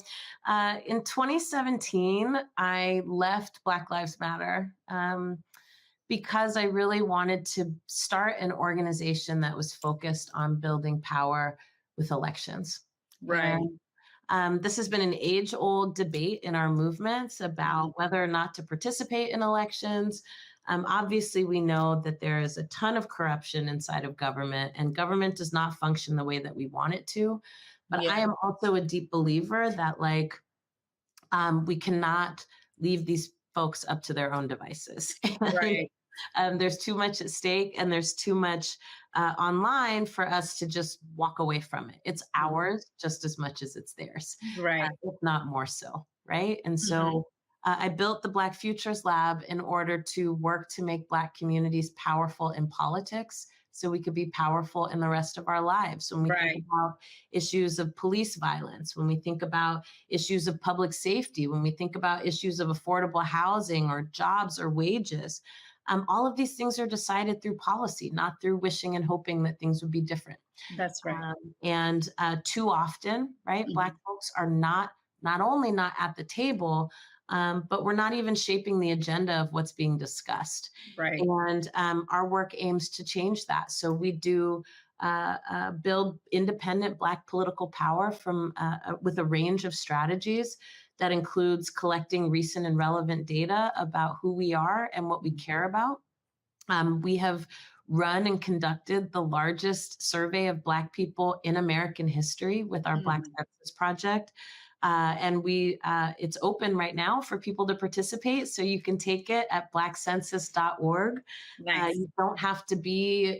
in 2017, I left Black Lives Matter because I really wanted to start an organization that was focused on building power with elections. Right. And, this has been an age-old debate in our movements about whether or not to participate in elections. Obviously, we know that there is a ton of corruption inside of government, and government does not function the way that we want it to. But I am also a deep believer that we cannot leave these folks up to their own devices. Right. There's too much at stake, and there's too much online for us to just walk away from it. It's ours just as much as it's theirs, right? If not more so, right? And so I built the Black Futures Lab in order to work to make Black communities powerful in politics, so we could be powerful in the rest of our lives. When we think about issues of police violence, when we think about issues of public safety, when we think about issues of affordable housing or jobs or wages, all of these things are decided through policy, not through wishing and hoping that things would be different. That's right. And too often, right, Black folks are not only not at the table, but we're not even shaping the agenda of what's being discussed. Right. And our work aims to change that. So we do build independent Black political power from with a range of strategies that includes collecting recent and relevant data about who we are and what we care about. We have run and conducted the largest survey of Black people in American history with our Black Census Project. And it's open right now for people to participate. So you can take it at blackcensus.org. Nice. You don't have to be,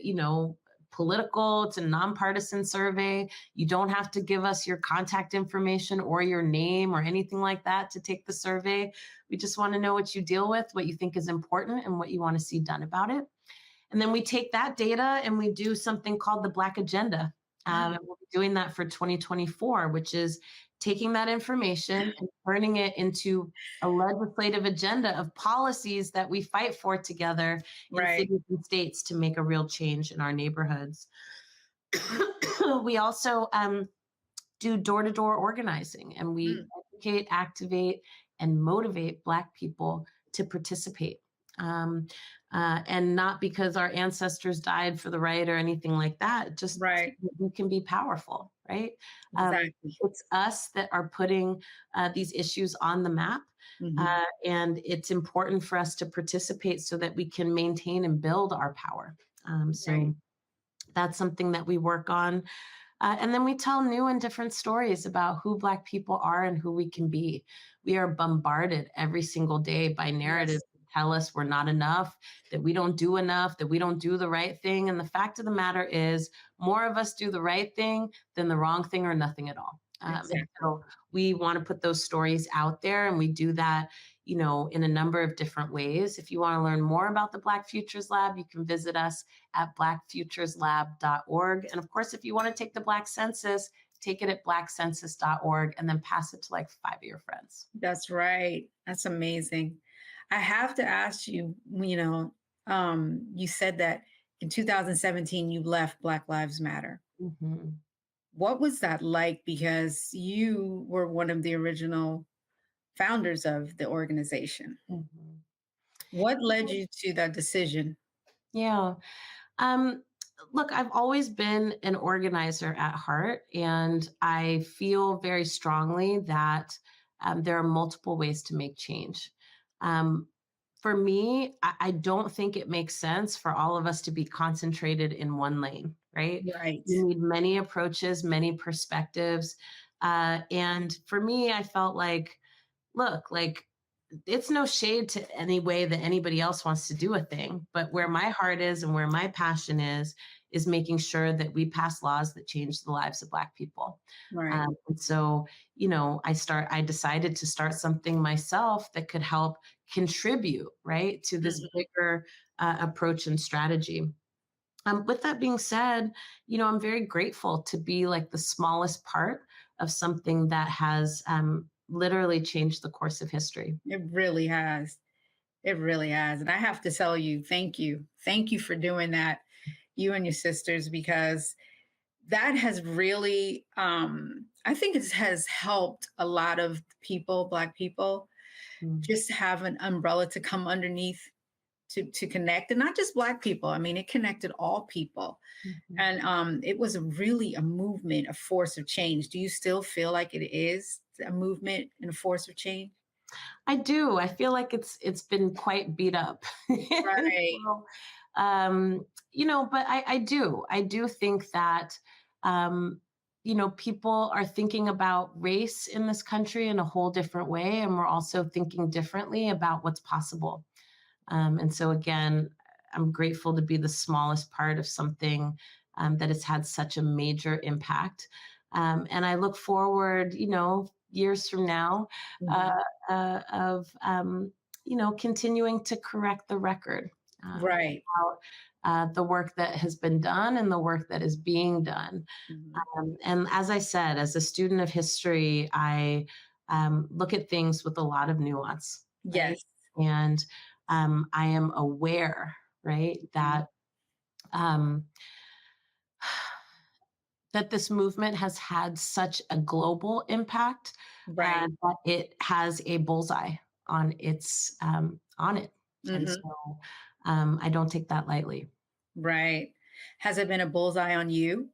political. It's a nonpartisan survey. You don't have to give us your contact information or your name or anything like that to take the survey. We just want to know what you deal with, what you think is important, and what you want to see done about it. And then we take that data and we do something called the Black Agenda. And we'll be doing that for 2024, which is taking that information and turning it into a legislative agenda of policies that we fight for together in cities and states to make a real change in our neighborhoods. We also do door-to-door organizing, and we educate, activate, and motivate Black people to participate. And not because our ancestors died for the right or anything like that, just we can be powerful, right? Exactly. It's us that are putting these issues on the map. And it's important for us to participate so that we can maintain and build our power. So that's something that we work on. And then we tell new and different stories about who Black people are and who we can be. We are bombarded every single day by narratives that tell us we're not enough, that we don't do enough, that we don't do the right thing. And the fact of the matter is, more of us do the right thing than the wrong thing or nothing at all. And so we want to put those stories out there, and we do that, you know, in a number of different ways. If you want to learn more about the Black Futures Lab, you can visit us at blackfutureslab.org. And of course, if you want to take the Black Census, take it at blackcensus.org and then pass it to like 5 of your friends. That's right. That's amazing. I have to ask you, you know, you said that in 2017, you left Black Lives Matter. What was that like? Because you were one of the original founders of the organization. What led you to that decision? Yeah. Look, I've always been an organizer at heart, and I feel very strongly that there are multiple ways to make change. For me, I don't think it makes sense for all of us to be concentrated in one lane, right? You need many approaches, many perspectives. And for me, I felt like, look, like, it's no shade to any way that anybody else wants to do a thing, but where my heart is and where my passion is making sure that we pass laws that change the lives of Black people. And so, you know, I decided to start something myself that could help contribute, right, to this bigger approach and strategy. With that being said, you know, I'm very grateful to be like the smallest part of something that has literally changed the course of history. It really has. It really has. And I have to tell you, thank you. Thank you for doing that, you and your sisters, because that has really, I think it has helped a lot of people, Black people, just have an umbrella to come underneath to connect, and not just Black people. I mean, it connected all people. And it was really a movement, a force of change. Do you still feel like it is a movement and a force of change? I do. I feel like it's been quite beat up. So, you know, but I do think that, you know, people are thinking about race in this country in a whole different way. And we're also thinking differently about what's possible. And so again, I'm grateful to be the smallest part of something that has had such a major impact. And I look forward, you know, years from now of, you know, continuing to correct the record. About the work that has been done and the work that is being done. And as I said, as a student of history, I look at things with a lot of nuance. Yes. And I am aware, right, that that this movement has had such a global impact, that it has a bullseye on its on it. And so I don't take that lightly. Right. Has it been a bullseye on you?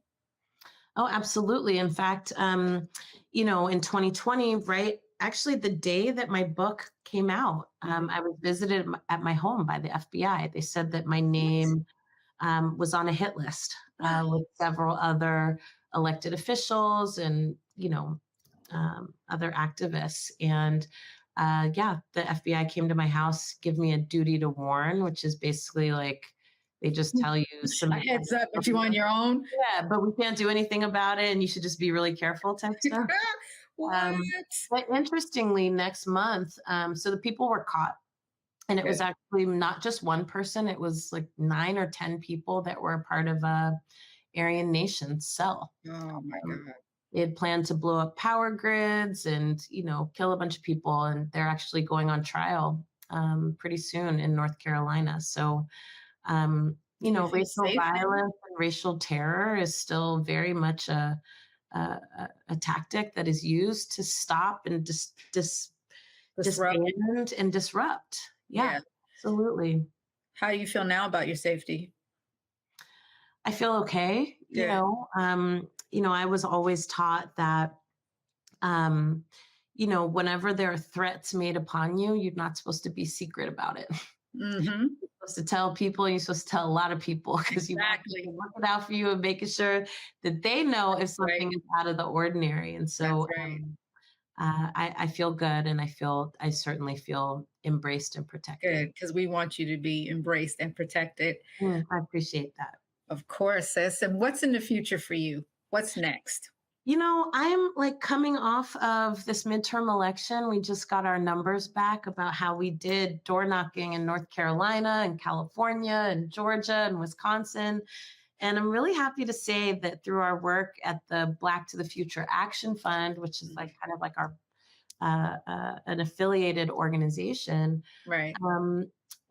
Oh, absolutely. In fact, you know, in 2020, right, actually the day that my book came out, I was visited at my home by the FBI. They said that my name was on a hit list with several other elected officials and, you know, other activists. And yeah, the FBI came to my house, give me a duty to warn, which is basically like, They just tell you some a heads up, but you on your own. Yeah, but we can't do anything about it, and you should just be really careful type stuff. But interestingly, next month, so the people were caught, and it was actually not just one person; it was like 9 or 10 people that were a part of a Aryan Nation cell. Oh my God! They had planned to blow up power grids and kill a bunch of people, and they're actually going on trial pretty soon in North Carolina. So. Racial violence and racial terror is still very much a tactic that is used to stop and disband and disrupt. Yeah, absolutely. How do you feel now about your safety? I feel okay. Yeah. I was always taught that, whenever there are threats made upon you, you're not supposed to be secret about it. Mm-hmm. You're supposed to tell people, and you're supposed to tell a lot of people because you want to look it out for you and making sure that they know if something is out of the ordinary. And so I feel good, and I certainly feel embraced and protected. Good, because we want you to be embraced and protected. I appreciate that. Of course, sis. And what's in the future for you? What's next? I'm like coming off of this midterm election. We just got our numbers back about how we did door knocking in North Carolina and California and Georgia and Wisconsin. And I'm really happy to say that through our work at the Black to the Future Action Fund, which is like kind of like our an affiliated organization, right?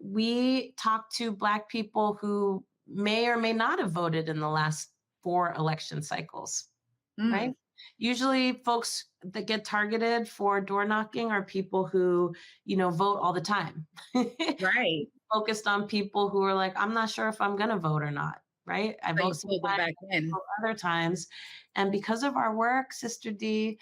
We talked to Black people who may or may not have voted in the last 4 election cycles. Right. Usually folks that get targeted for door knocking are people who, vote all the time. Right. Focused on people who are like, I'm not sure if I'm going to vote or not. Right. I vote back in other times. And because of our work, Sister D,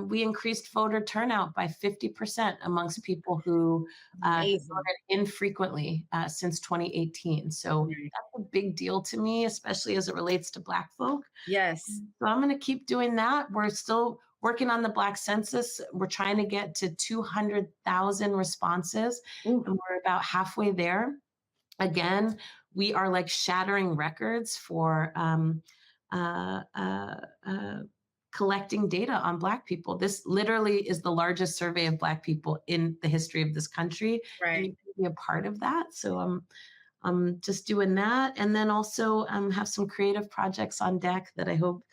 we increased voter turnout by 50% amongst people who voted infrequently since 2018. So that's a big deal to me, especially as it relates to Black folk. Yes. So I'm going to keep doing that. We're still working on the Black census. We're trying to get to 200,000 responses, and we're about halfway there. Again, we are like shattering records for collecting data on Black people. This literally is the largest survey of Black people in the history of this country. Right. And you can be a part of that. So I'm just doing that. And then also have some creative projects on deck that I hope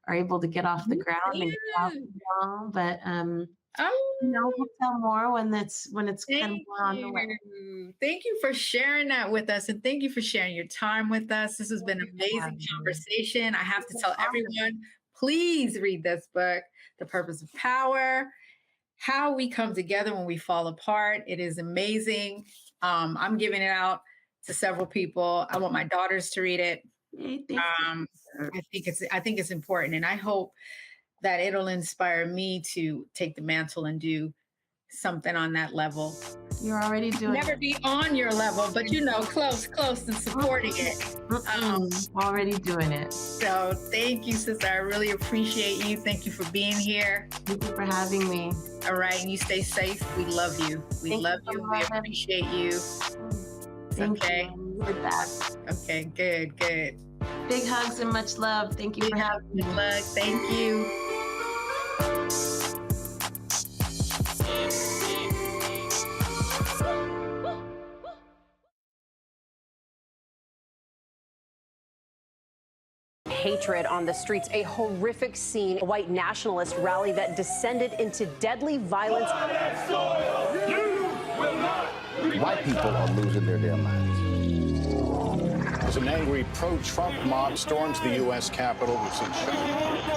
are able to get off the ground and get out long. But we'll tell more when it's kind of on the way. Thank you for sharing that with us, and thank you for sharing your time with us. This has been an amazing conversation. I have to tell everyone, please read this book, The Purpose of Power, How We Come Together When We Fall Apart. It is amazing. I'm giving it out to several people. I want my daughters to read it. I think it's important, and I hope that it'll inspire me to take the mantle and do something on that level. You're already doing Never be on your level, but close and supporting it. Already doing it. So thank you, sister. I really appreciate you. Thank you for being here. Thank you for having me. All right. And you stay safe. We love you. We love you. We appreciate you. Thank you. You're the best. Okay, good. Big hugs and much love. Thank you for having me. Thank you. Hatred on the streets, a horrific scene, a white nationalist rally that descended into deadly violence. White people are losing their damn minds. As an angry pro-Trump mob storms the U.S. Capitol,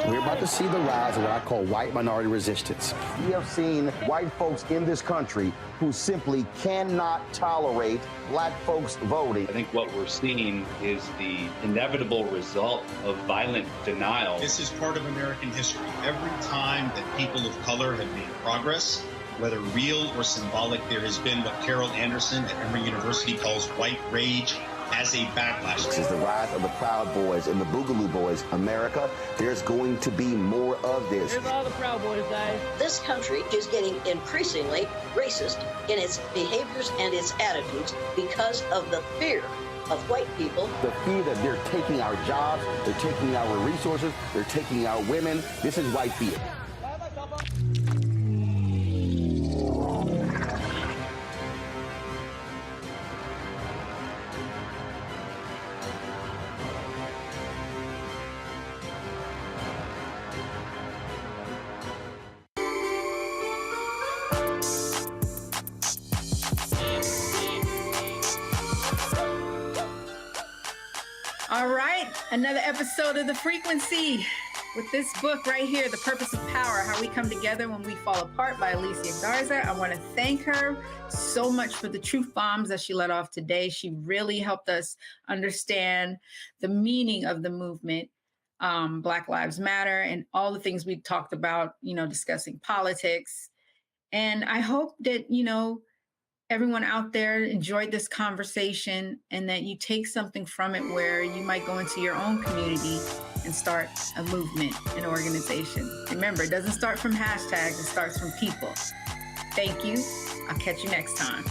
we're about to see the rise of what I call white minority resistance. We have seen white folks in this country who simply cannot tolerate Black folks voting. I think what we're seeing is the inevitable result of violent denial. This is part of American history. Every time that people of color have made progress, whether real or symbolic, there has been what Carol Anderson at Emory University calls white rage as a backlash. This is the rise of the Proud Boys and the Boogaloo Boys. America, there's going to be more of this. Here's all the Proud Boys, guys. This country is getting increasingly racist in its behaviors and its attitudes because of the fear us white people. The fear that they're taking our jobs, they're taking our resources, they're taking our women. This is white fear. All right, another episode of The Frequency with this book right here, The Purpose of Power, How We Come Together When We Fall Apart by Alicia Garza. I want to thank her so much for the truth bombs that she let off today. She really helped us understand the meaning of the movement, Black Lives Matter, and all the things we talked about, discussing politics. And I hope that, everyone out there enjoyed this conversation and that you take something from it where you might go into your own community and start a movement, an organization. Remember, it doesn't start from hashtags, it starts from people. Thank you. I'll catch you next time.